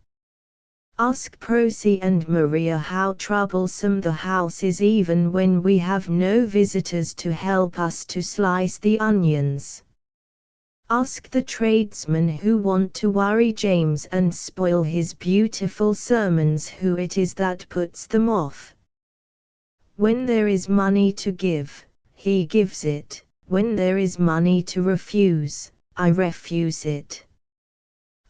Ask Prosy and Maria how troublesome the house is even when we have no visitors to help us to slice the onions. Ask the tradesmen who want to worry James and spoil his beautiful sermons who it is that puts them off. When there is money to give, he gives it. When there is money to refuse, I refuse it.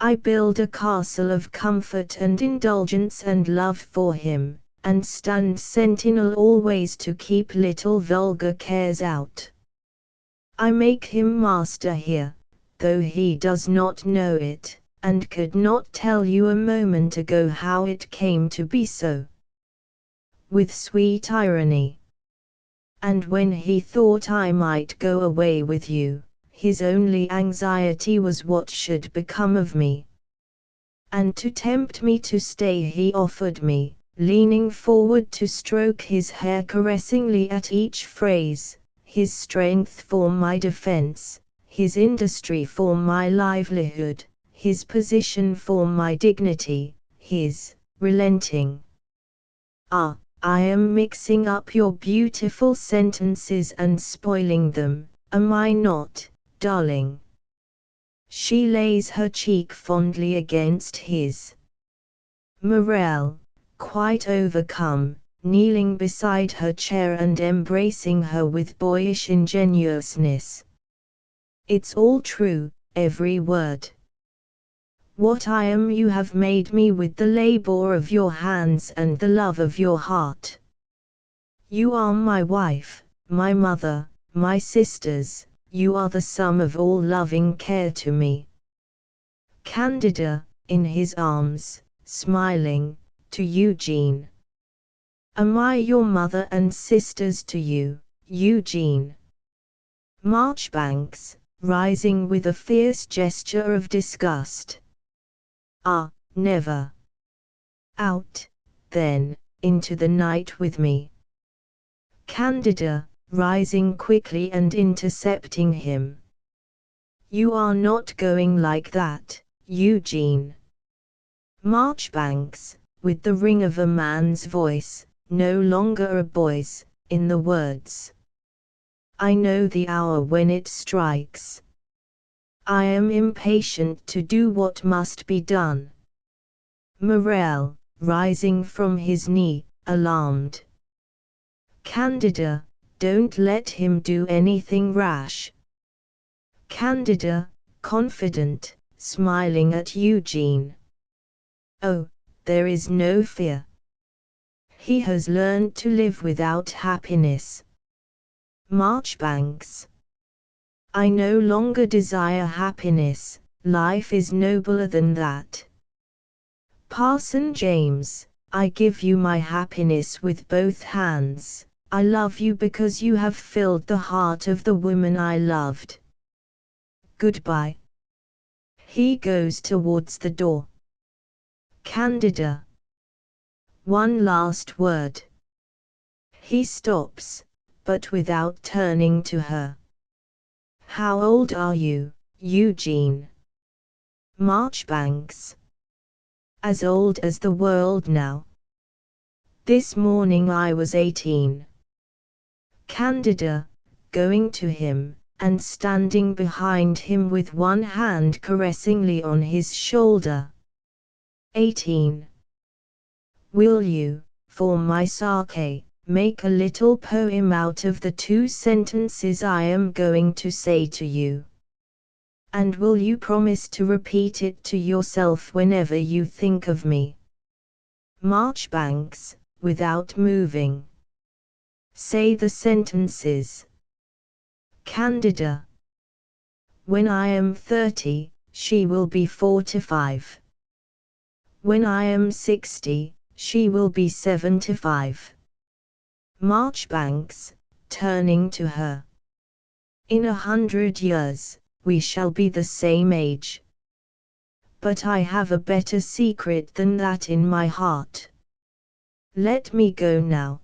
I build a castle of comfort and indulgence and love for him, and stand sentinel always to keep little vulgar cares out. I make him master here, though he does not know it, and could not tell you a moment ago how it came to be so. With sweet irony. And when he thought I might go away with you, his only anxiety was what should become of me. And to tempt me to stay he offered me, leaning forward to stroke his hair caressingly at each phrase, his strength for my defense, his industry for my livelihood, his position for my dignity, his relenting. Ah, I am mixing up your beautiful sentences and spoiling them, am I not, darling? She lays her cheek fondly against his. Morel, quite overcome, kneeling beside her chair and embracing her with boyish ingenuousness. It's all true, every word. What I am you have made me with the labor of your hands and the love of your heart. You are my wife, my mother, my sisters, you are the sum of all loving care to me. Candida, in his arms, smiling, to Eugene. Am I your mother and sisters to you, Eugene? Marchbanks, rising with a fierce gesture of disgust. Ah, never. Out, then, into the night with me. Candida, rising quickly and intercepting him. You are not going like that, Eugene. Marchbanks, with the ring of a man's voice, no longer a boy's, in the words. I know the hour when it strikes. I am impatient to do what must be done. Morel, rising from his knee, alarmed. Candida, don't let him do anything rash. Candida, confident, smiling at Eugene. Oh, there is no fear. He has learned to live without happiness. Marchbanks. I no longer desire happiness, life is nobler than that. Parson James, I give you my happiness with both hands. I love you because you have filled the heart of the woman I loved. Goodbye. He goes towards the door. Candida. One last word. He stops, but without turning to her. How old are you, Eugene? Marchbanks. As old as the world now. This morning I was 18. Candida, going to him, and standing behind him with one hand caressingly on his shoulder. 18. Will you, for my sake, make a little poem out of the 2 sentences I am going to say to you? And will you promise to repeat it to yourself whenever you think of me? Marchbanks, without moving. Say the sentences. Candida. When I am 30, she will be 45. When I am 60, she will be 75. Marchbanks, turning to her. In 100 years, we shall be the same age. But I have a better secret than that in my heart. Let me go now.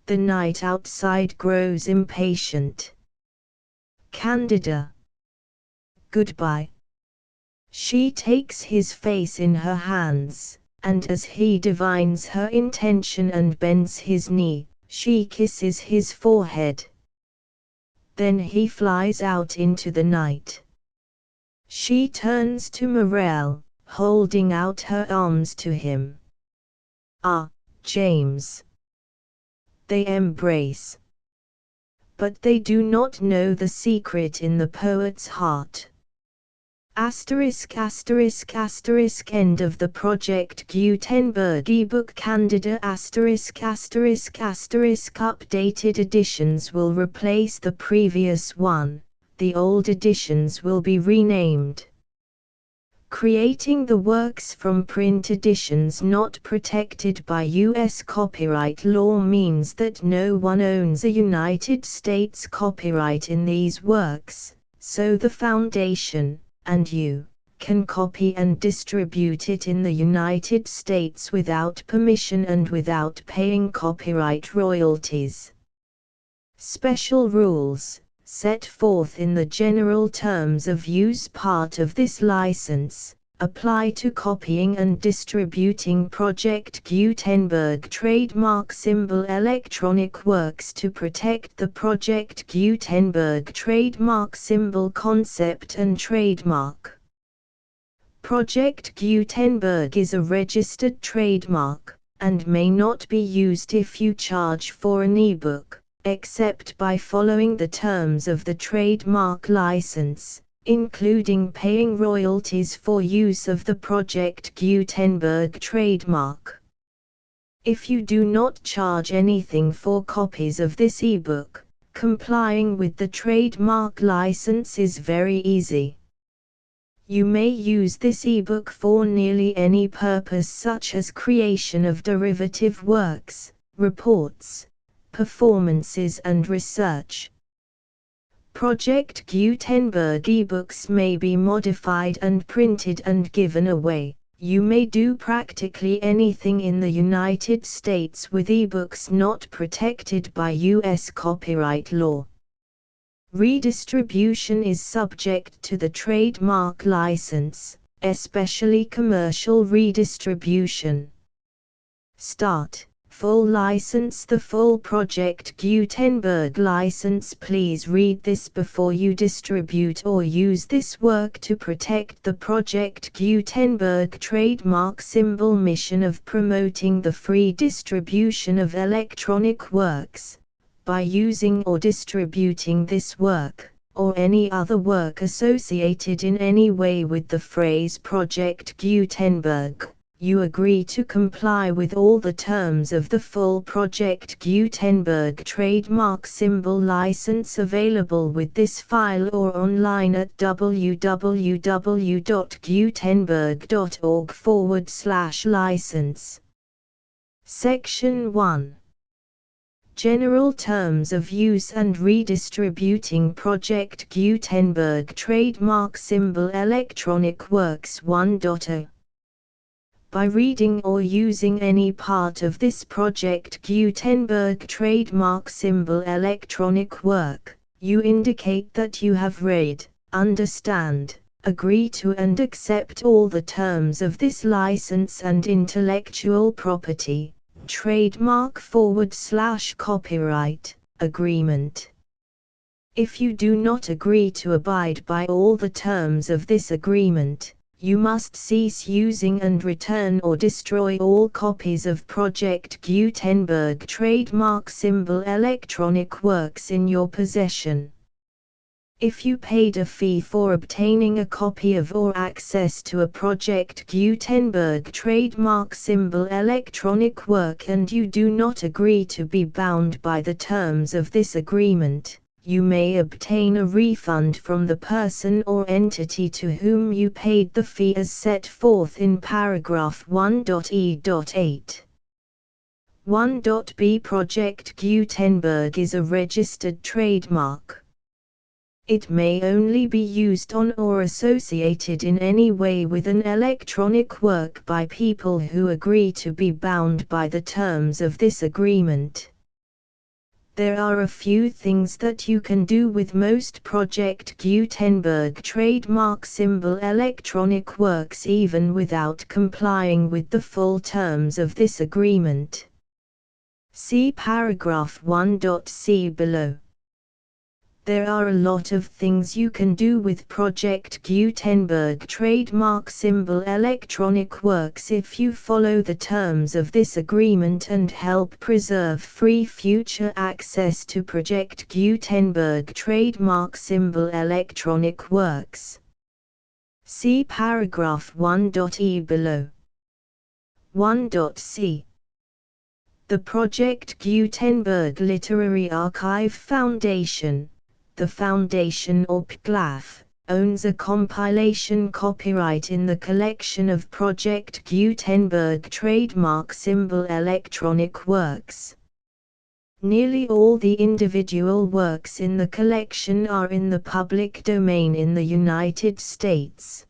The night outside grows impatient. Candida. Goodbye. She takes his face in her hands, and as he divines her intention and bends his knee, she kisses his forehead. Then he flies out into the night. She turns to Morel, holding out her arms to him. Ah, James. They embrace. But they do not know the secret in the poet's heart. Asterisk asterisk asterisk end of the Project Gutenberg ebook Candida asterisk asterisk asterisk updated editions will replace the previous one, the old editions will be renamed. Creating the works from print editions not protected by U.S. copyright law means that no one owns a United States copyright in these works, so the Foundation, and you, can copy and distribute it in the United States without permission and without paying copyright royalties. Special rules, set forth in the general terms of use part of this license, apply to copying and distributing Project Gutenberg trademark symbol electronic works to protect the Project Gutenberg trademark symbol concept and trademark. Project Gutenberg is a registered trademark, and may not be used if you charge for an ebook, except by following the terms of the trademark license, including paying royalties for use of the Project Gutenberg trademark. If you do not charge anything for copies of this ebook, complying with the trademark license is very easy. You may use this ebook for nearly any purpose such as creation of derivative works, reports, performances and research. Project Gutenberg ebooks may be modified and printed and given away. You may do practically anything in the United States with ebooks not protected by U.S. copyright law. Redistribution is subject to the trademark license, especially commercial redistribution. Start. Full license. The full Project Gutenberg license. Please read this before you distribute or use this work to protect the Project Gutenberg trademark symbol mission of promoting the free distribution of electronic works. By using or distributing this work, or any other work associated in any way with the phrase Project Gutenberg, you agree to comply with all the terms of the full Project Gutenberg trademark symbol license available with this file or online at www.gutenberg.org/license. Section 1. General Terms of Use and Redistributing Project Gutenberg Trademark Symbol Electronic Works 1.0. By reading or using any part of this Project Gutenberg trademark symbol electronic work, you indicate that you have read, understand, agree to and accept all the terms of this license and intellectual property, trademark/copyright, agreement. If you do not agree to abide by all the terms of this agreement, you must cease using and return or destroy all copies of Project Gutenberg trademark symbol electronic works in your possession. If you paid a fee for obtaining a copy of or access to a Project Gutenberg trademark symbol electronic work and you do not agree to be bound by the terms of this agreement, you may obtain a refund from the person or entity to whom you paid the fee as set forth in paragraph 1.e.8. 1.b. Project Gutenberg is a registered trademark. It may only be used on or associated in any way with an electronic work by people who agree to be bound by the terms of this agreement. There are a few things that you can do with most Project Gutenberg trademark symbol electronic works even without complying with the full terms of this agreement. See paragraph 1.c below. There are a lot of things you can do with Project Gutenberg trademark symbol electronic works if you follow the terms of this agreement and help preserve free future access to Project Gutenberg trademark symbol electronic works. See paragraph 1.e below. 1.c. The Project Gutenberg Literary Archive Foundation, the Foundation or PGLAF, owns a compilation copyright in the collection of Project Gutenberg trademark symbol electronic works. Nearly all the individual works in the collection are in the public domain in the United States.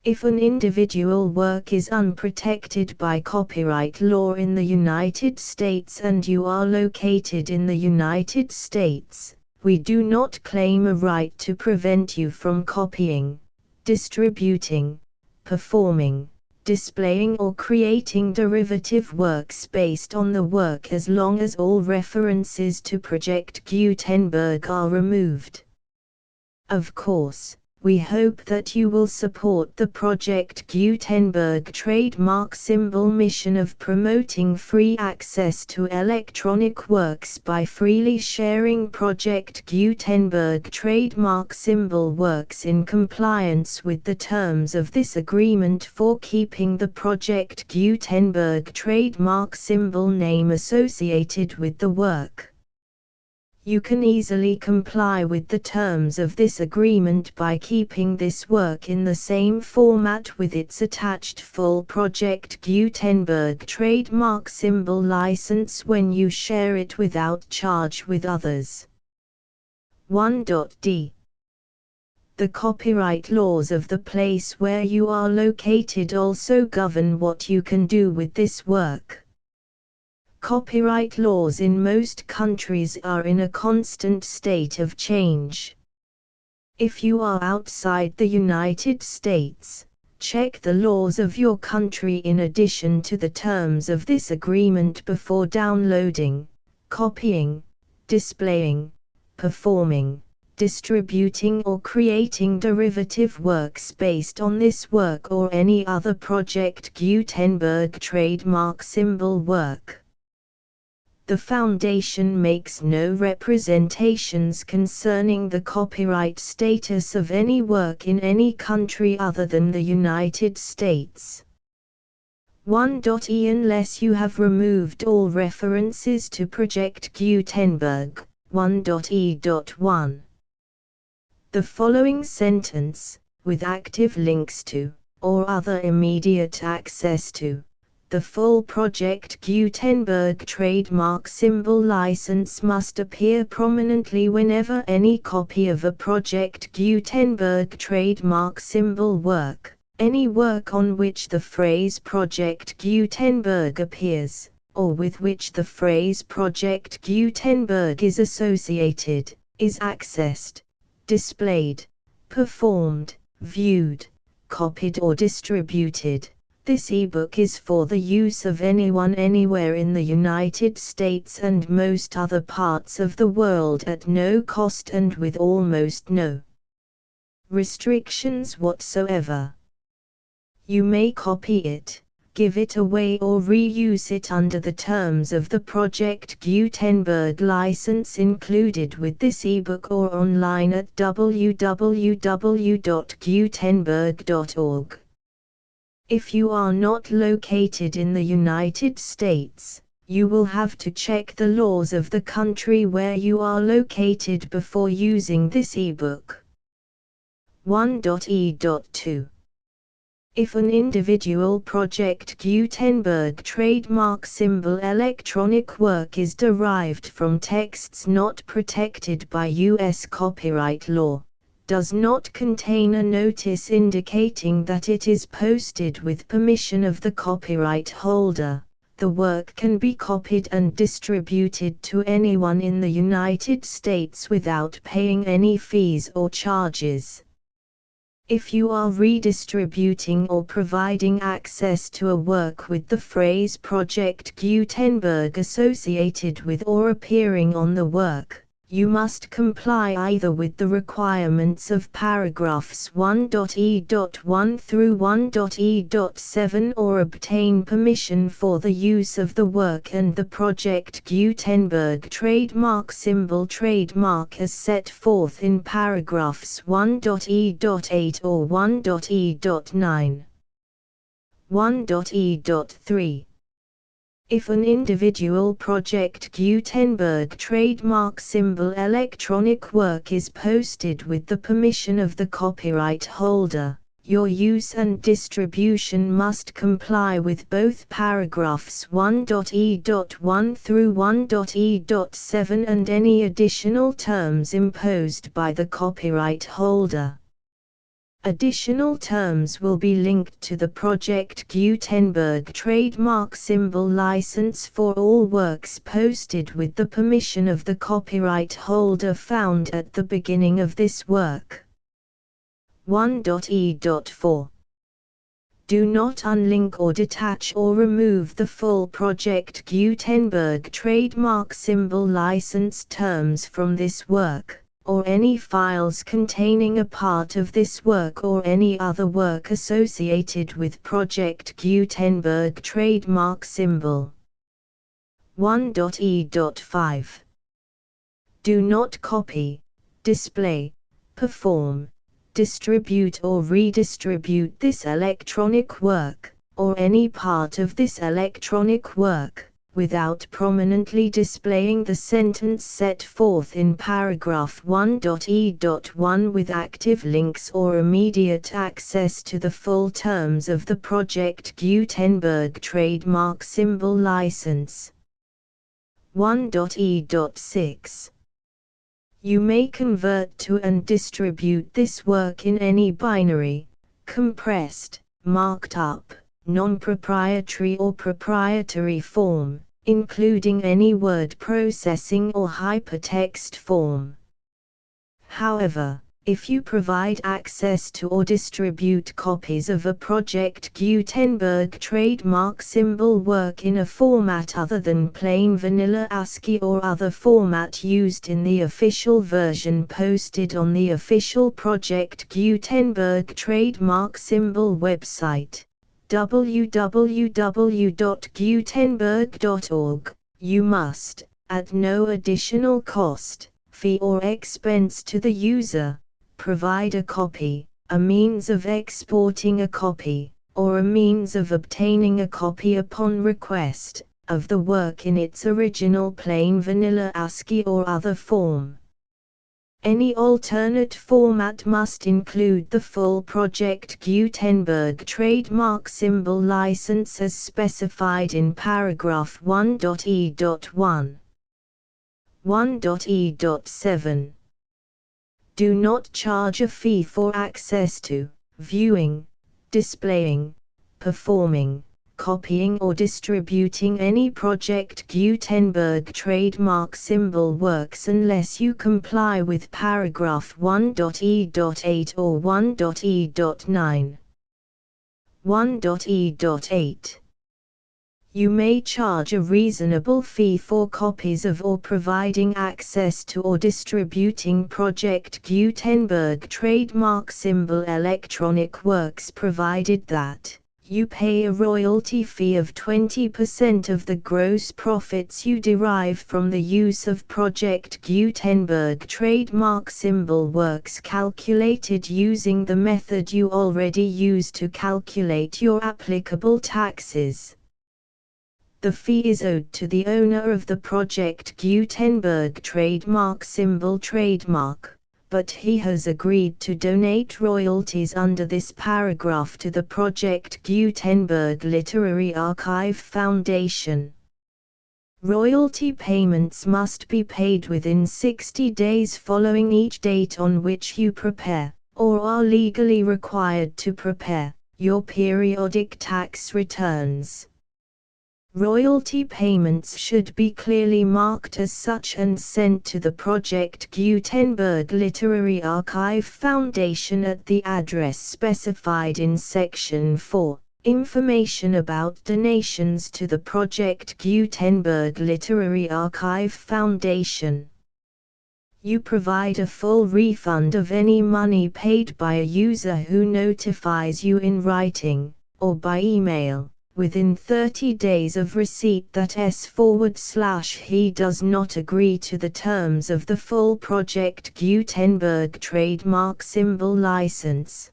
If an individual work is unprotected by copyright law in the United States and you are located in the United States, we do not claim a right to prevent you from copying, distributing, performing, displaying or creating derivative works based on the work as long as all references to Project Gutenberg are removed. Of course, we hope that you will support the Project Gutenberg trademark symbol mission of promoting free access to electronic works by freely sharing Project Gutenberg trademark symbol works in compliance with the terms of this agreement for keeping the Project Gutenberg trademark symbol name associated with the work. You can easily comply with the terms of this agreement by keeping this work in the same format with its attached full Project Gutenberg trademark symbol license when you share it without charge with others. 1.d. The copyright laws of the place where you are located also govern what you can do with this work. Copyright laws in most countries are in a constant state of change. If you are outside the United States, Check the laws of your country in addition to the terms of this agreement before downloading, copying, displaying, performing, distributing or creating derivative works based on this work or any other Project Gutenberg trademark symbol work. The Foundation makes no representations concerning the copyright status of any work in any country other than the United States. 1.e Unless you have removed all references to Project Gutenberg, 1.e.1. The following sentence, with active links to, or other immediate access to, the full Project Gutenberg trademark symbol license must appear prominently whenever any copy of a Project Gutenberg trademark symbol work, any work on which the phrase Project Gutenberg appears, or with which the phrase Project Gutenberg is associated, is accessed, displayed, performed, viewed, copied or distributed. This ebook is for the use of anyone anywhere in the United States and most other parts of the world at no cost and with almost no restrictions whatsoever. You may copy it, give it away or reuse it under the terms of the Project Gutenberg license included with this ebook or online at www.gutenberg.org. If you are not located in the United States, you will have to check the laws of the country where you are located before using this ebook. 1.e.2. If an individual Project Gutenberg trademark symbol electronic work is derived from texts not protected by U.S. copyright law, does not contain a notice indicating that it is posted with permission of the copyright holder, the work can be copied and distributed to anyone in the United States without paying any fees or charges. If you are redistributing or providing access to a work with the phrase Project Gutenberg associated with or appearing on the work, you must comply either with the requirements of paragraphs 1.e.1 through 1.e.7 or obtain permission for the use of the work and the Project Gutenberg trademark symbol trademark as set forth in paragraphs 1.e.8 or 1.e.9. 1.e.3. If an individual Project Gutenberg trademark symbol electronic work is posted with the permission of the copyright holder, your use and distribution must comply with both paragraphs 1.e.1 through 1.e.7 and any additional terms imposed by the copyright holder. Additional terms will be linked to the Project Gutenberg trademark symbol license for all works posted with the permission of the copyright holder found at the beginning of this work. 1.e.4. Do not unlink or detach or remove the full Project Gutenberg trademark symbol license terms from this work, or any files containing a part of this work or any other work associated with Project Gutenberg trademark symbol. 1.e.5. Do not copy, display, perform, distribute or redistribute this electronic work, or any part of this electronic work, without prominently displaying the sentence set forth in paragraph 1.e.1 with active links or immediate access to the full terms of the Project Gutenberg trademark symbol license. 1.e.6. You may convert to and distribute this work in any binary, compressed, marked up, non-proprietary or proprietary form, including any word processing or hypertext form. However, If you provide access to or distribute copies of a Project Gutenberg trademark symbol work in a format other than plain vanilla ASCII or other format used in the official version posted on the official Project Gutenberg trademark symbol website, www.gutenberg.org, you must, at no additional cost, fee or expense to the user, provide a copy, a means of exporting a copy, or a means of obtaining a copy upon request, of the work in its original plain vanilla ASCII or other form. Any alternate format must include the full Project Gutenberg trademark symbol license as specified in paragraph 1.e.1. 1.e.7. Do not charge a fee for access to, viewing, displaying, performing, copying or distributing any Project Gutenberg trademark symbol works unless you comply with paragraph 1.e.8 or 1.e.9. 1.e.8. You may charge a reasonable fee for copies of or providing access to or distributing Project Gutenberg trademark symbol electronic works provided that you pay a royalty fee of 20% of the gross profits you derive from the use of Project Gutenberg trademark symbol works calculated using the method you already use to calculate your applicable taxes. The fee is owed to the owner of the Project Gutenberg trademark symbol trademark, but he has agreed to donate royalties under this paragraph to the Project Gutenberg Literary Archive Foundation. Royalty payments must be paid within 60 days following each date on which you prepare, or are legally required to prepare, your periodic tax returns. Royalty payments should be clearly marked as such and sent to the Project Gutenberg Literary Archive Foundation at the address specified in Section 4, Information about donations to the Project Gutenberg Literary Archive Foundation. You provide a full refund of any money paid by a user who notifies you in writing, or by email, within 30 days of receipt that he does not agree to the terms of the full Project Gutenberg trademark symbol license.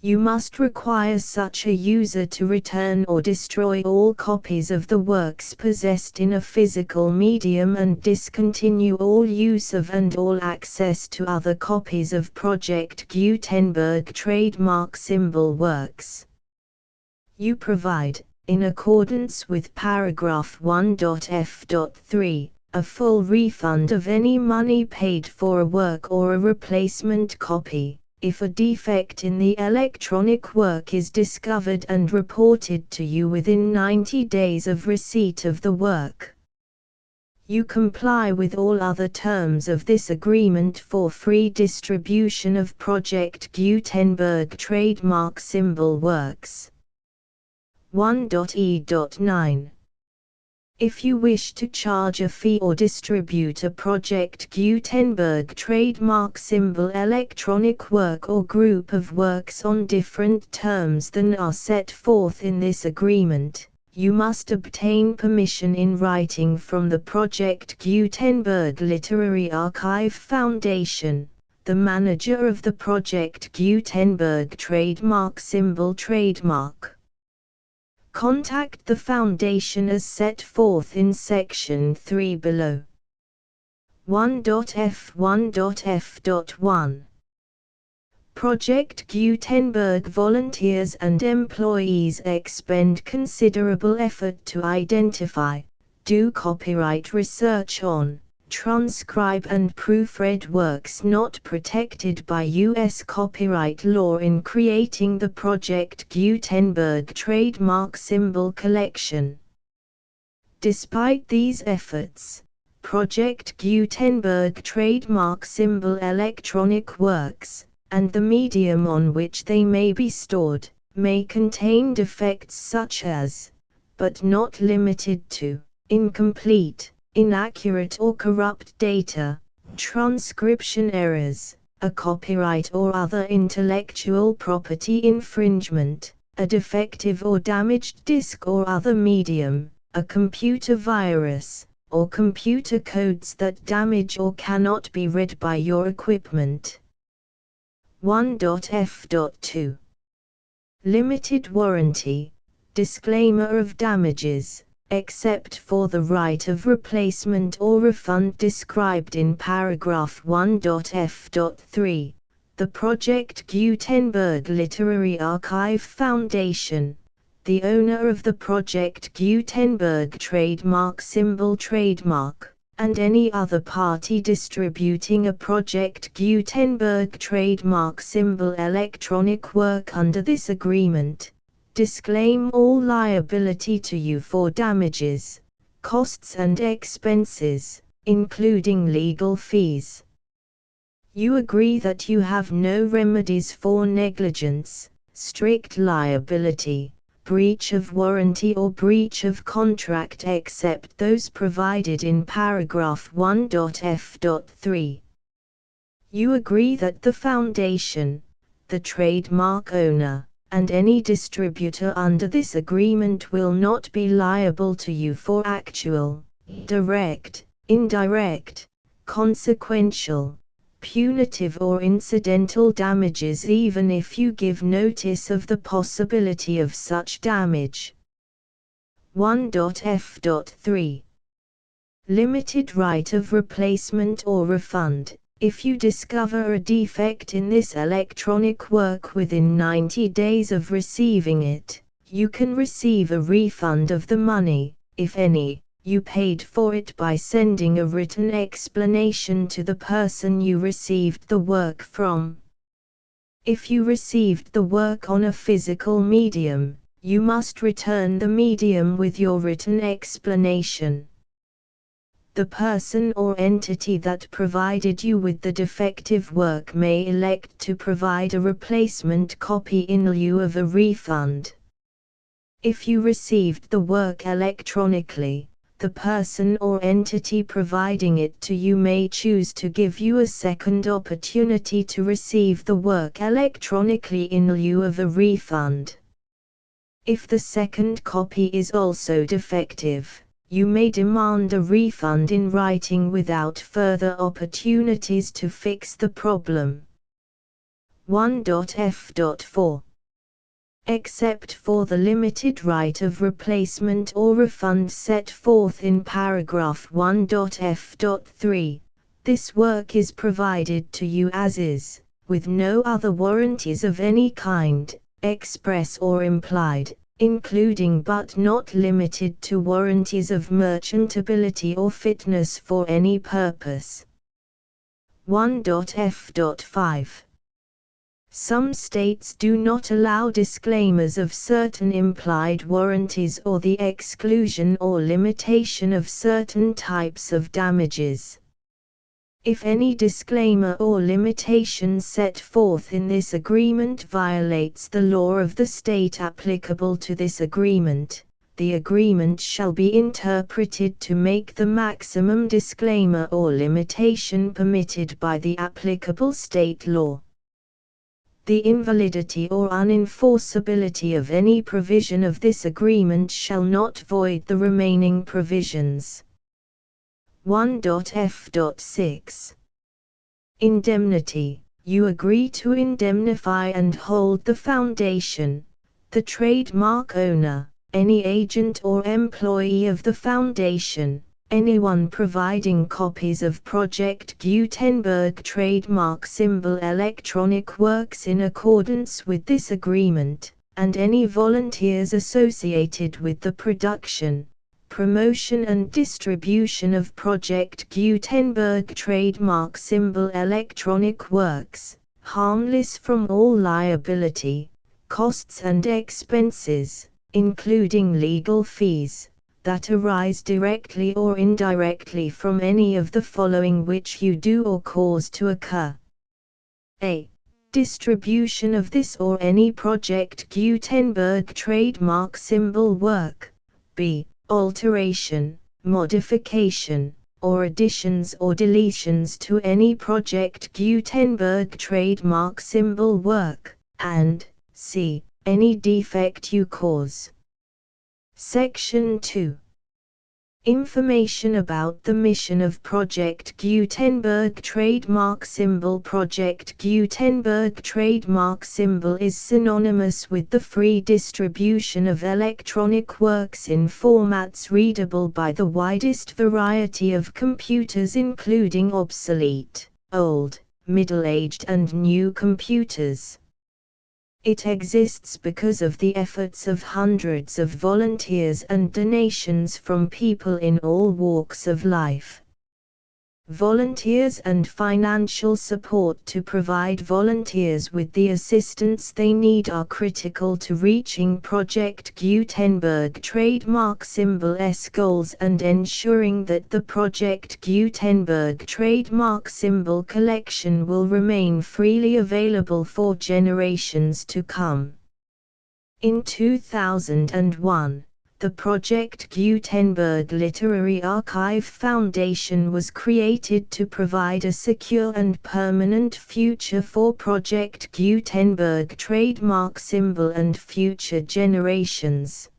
You must require such a user to return or destroy all copies of the works possessed in a physical medium and discontinue all use of and all access to other copies of Project Gutenberg trademark symbol works. You provide, in accordance with paragraph 1.f.3, a full refund of any money paid for a work or a replacement copy, if a defect in the electronic work is discovered and reported to you within 90 days of receipt of the work. You comply with all other terms of this agreement for free distribution of Project Gutenberg trademark symbol works. 1.e.9. If you wish to charge a fee or distribute a Project Gutenberg trademark symbol electronic work or group of works on different terms than are set forth in this agreement, you must obtain permission in writing from the Project Gutenberg Literary Archive Foundation, the manager of the Project Gutenberg trademark symbol trademark. Contact the Foundation as set forth in Section 3 below. 1.f1.f.1. Project Gutenberg volunteers and employees expend considerable effort to identify, do copyright research on, transcribe and proofread works not protected by U.S. copyright law in creating the Project Gutenberg trademark symbol collection. Despite these efforts, Project Gutenberg trademark symbol electronic works, and the medium on which they may be stored, may contain defects such as, but not limited to, incomplete, inaccurate or corrupt data, transcription errors, a copyright or other intellectual property infringement, a defective or damaged disk or other medium, a computer virus, or computer codes that damage or cannot be read by your equipment. 1.f.2 Limited warranty. Disclaimer of damages, except for the right of replacement or refund described in paragraph 1.f.3. The Project Gutenberg Literary Archive Foundation, the owner of the Project Gutenberg trademark symbol trademark, and any other party distributing a Project Gutenberg trademark symbol electronic work under this agreement, disclaim all liability to you for damages, costs and expenses, including legal fees. You agree that you have no remedies for negligence, strict liability, breach of warranty or breach of contract except those provided in paragraph 1.f.3. You agree that the Foundation, the trademark owner, and any distributor under this agreement will not be liable to you for actual, direct, indirect, consequential, punitive or incidental damages even if you give notice of the possibility of such damage. 1.f.3 Limited right of replacement or refund. If you discover a defect in this electronic work within 90 days of receiving it, you can receive a refund of the money, if any, you paid for it by sending a written explanation to the person you received the work from. If you received the work on a physical medium, you must return the medium with your written explanation. The person or entity that provided you with the defective work may elect to provide a replacement copy in lieu of a refund. If you received the work electronically, the person or entity providing it to you may choose to give you a second opportunity to receive the work electronically in lieu of a refund. If the second copy is also defective, you may demand a refund in writing without further opportunities to fix the problem. 1.f.4 Except for the limited right of replacement or refund set forth in paragraph 1.f.3, this work is provided to you as is, with no other warranties of any kind, express or implied, including but not limited to warranties of merchantability or fitness for any purpose. 1.f.5 Some states do not allow disclaimers of certain implied warranties or the exclusion or limitation of certain types of damages. If any disclaimer or limitation set forth in this agreement violates the law of the state applicable to this agreement, the agreement shall be interpreted to make the maximum disclaimer or limitation permitted by the applicable state law. The invalidity or unenforceability of any provision of this agreement shall not void the remaining provisions. 1.f.6 Indemnity. You agree to indemnify and hold the Foundation, the trademark owner, any agent or employee of the Foundation, anyone providing copies of Project Gutenberg trademark symbol electronic works in accordance with this agreement, and any volunteers associated with the production, promotion and distribution of Project Gutenberg trademark symbol electronic works, harmless from all liability, costs and expenses, including legal fees, that arise directly or indirectly from any of the following which you do or cause to occur. A. Distribution of this or any Project Gutenberg trademark symbol work. B. Alteration, modification, or additions or deletions to any Project Gutenberg trademark symbol work, and C. Any defect you cause. Section 2. Information about the mission of Project Gutenberg trademark symbol. Project Gutenberg trademark symbol is synonymous with the free distribution of electronic works in formats readable by the widest variety of computers, including obsolete, old, middle-aged and new computers. It exists because of the efforts of hundreds of volunteers and donations from people in all walks of life. Volunteers and financial support to provide volunteers with the assistance they need are critical to reaching Project Gutenberg trademark symbol's goals and ensuring that the Project Gutenberg trademark symbol collection will remain freely available for generations to come. In 2001, the Project Gutenberg Literary Archive Foundation was created to provide a secure and permanent future for Project Gutenberg trademark symbol and future generations.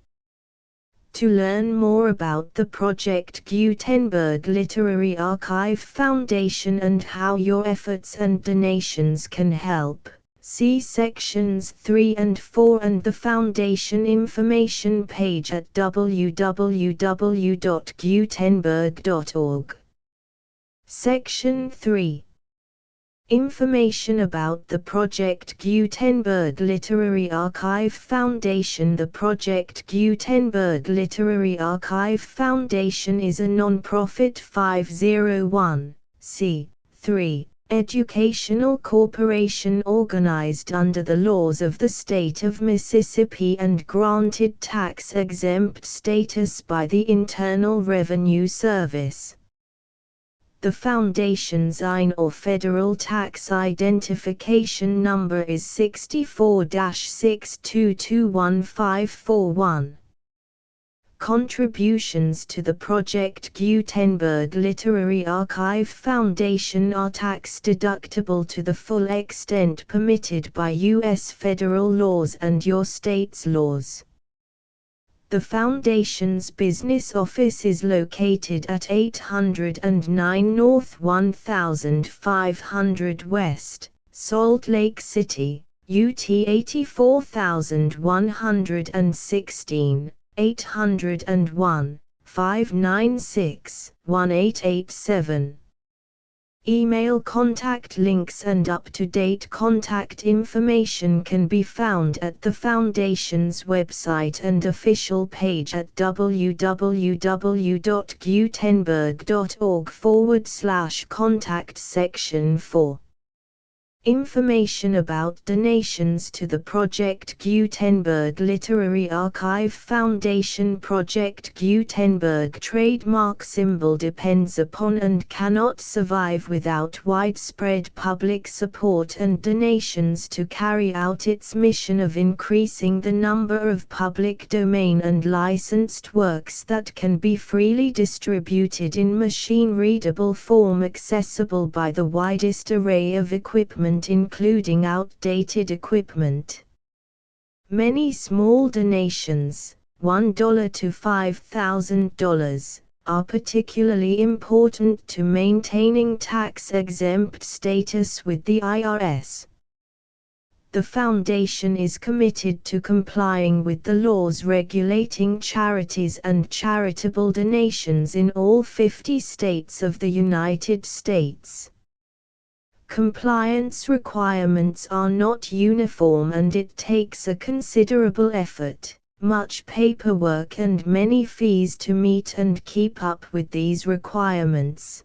To learn more about the Project Gutenberg Literary Archive Foundation and how your efforts and donations can help, see sections 3 and 4 and the Foundation information page at www.gutenberg.org. Section 3. Information about the Project Gutenberg Literary Archive Foundation. The Project Gutenberg Literary Archive Foundation is a non-profit 501(c)(3) educational corporation organized under the laws of the state of Mississippi and granted tax-exempt status by the Internal Revenue Service. The Foundation's IN or Federal Tax Identification Number is 64-6221541. Contributions to the Project Gutenberg Literary Archive Foundation are tax-deductible to the full extent permitted by U.S. federal laws and your state's laws. The Foundation's business office is located at 809 North 1500 West, Salt Lake City, UT 84116. 801-596-1887. Email contact links and up-to-date contact information can be found at the Foundation's website and official page at www.gutenberg.org/contact section 4. Information about donations to the Project Gutenberg Literary Archive Foundation. Project Gutenberg trademark symbol depends upon and cannot survive without widespread public support and donations to carry out its mission of increasing the number of public domain and licensed works that can be freely distributed in machine-readable form accessible by the widest array of equipment, including outdated equipment. Many small donations, $1 to $5,000, are particularly important to maintaining tax-exempt status with the IRS. The Foundation is committed to complying with the laws regulating charities and charitable donations in all 50 states of the United States. Compliance requirements are not uniform and it takes a considerable effort, much paperwork and many fees to meet and keep up with these requirements.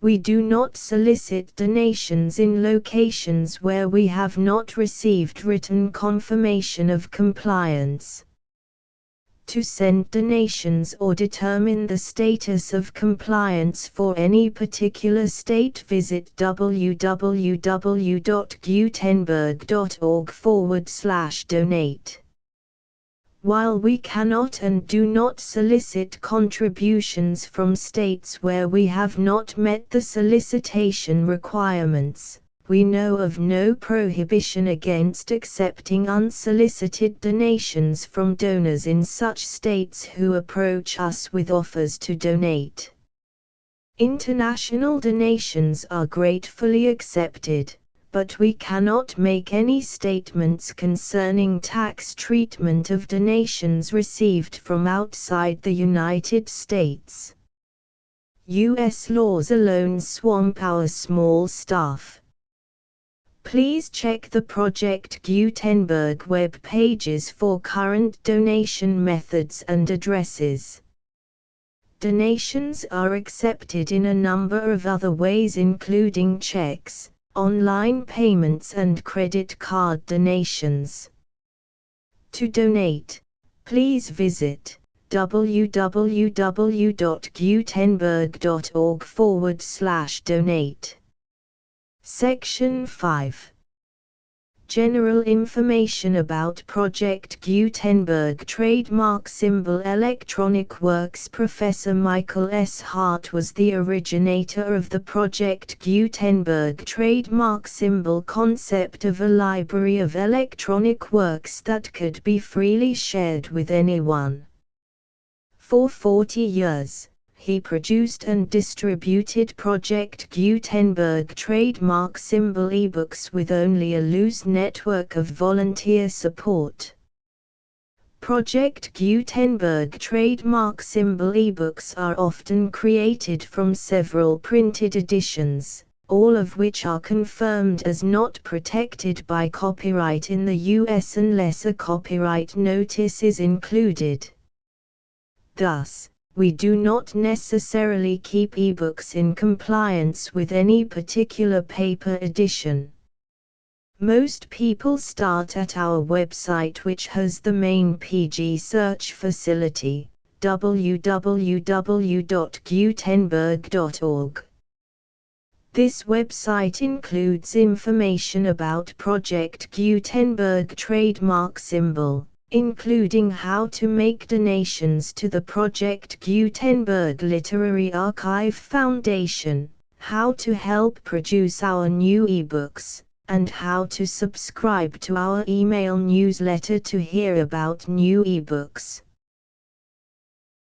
We do not solicit donations in locations where we have not received written confirmation of compliance. To send donations or determine the status of compliance for any particular state, visit www.gutenberg.org/donate. While we cannot and do not solicit contributions from states where we have not met the solicitation requirements, we know of no prohibition against accepting unsolicited donations from donors in such states who approach us with offers to donate. International donations are gratefully accepted, but we cannot make any statements concerning tax treatment of donations received from outside the United States. U.S. laws alone swamp our small staff. Please check the Project Gutenberg web pages for current donation methods and addresses. Donations are accepted in a number of other ways, including checks, online payments and credit card donations. To donate, please visit www.gutenberg.org/donate. Section 5. General information about Project Gutenberg trademark symbol Electronic Works. Professor Michael S. Hart was the originator of the Project Gutenberg trademark symbol concept of a library of electronic works that could be freely shared with anyone. For 40 years, he produced and distributed Project Gutenberg trademark symbol ebooks with only a loose network of volunteer support. Project Gutenberg trademark symbol ebooks are often created from several printed editions, all of which are confirmed as not protected by copyright in the US unless a copyright notice is included. Thus, we do not necessarily keep ebooks in compliance with any particular paper edition. Most people start at our website, which has the main PG search facility, www.gutenberg.org. This website includes information about Project Gutenberg trademark symbol, including how to make donations to the Project Gutenberg Literary Archive Foundation, how to help produce our new ebooks, and how to subscribe to our email newsletter to hear about new ebooks.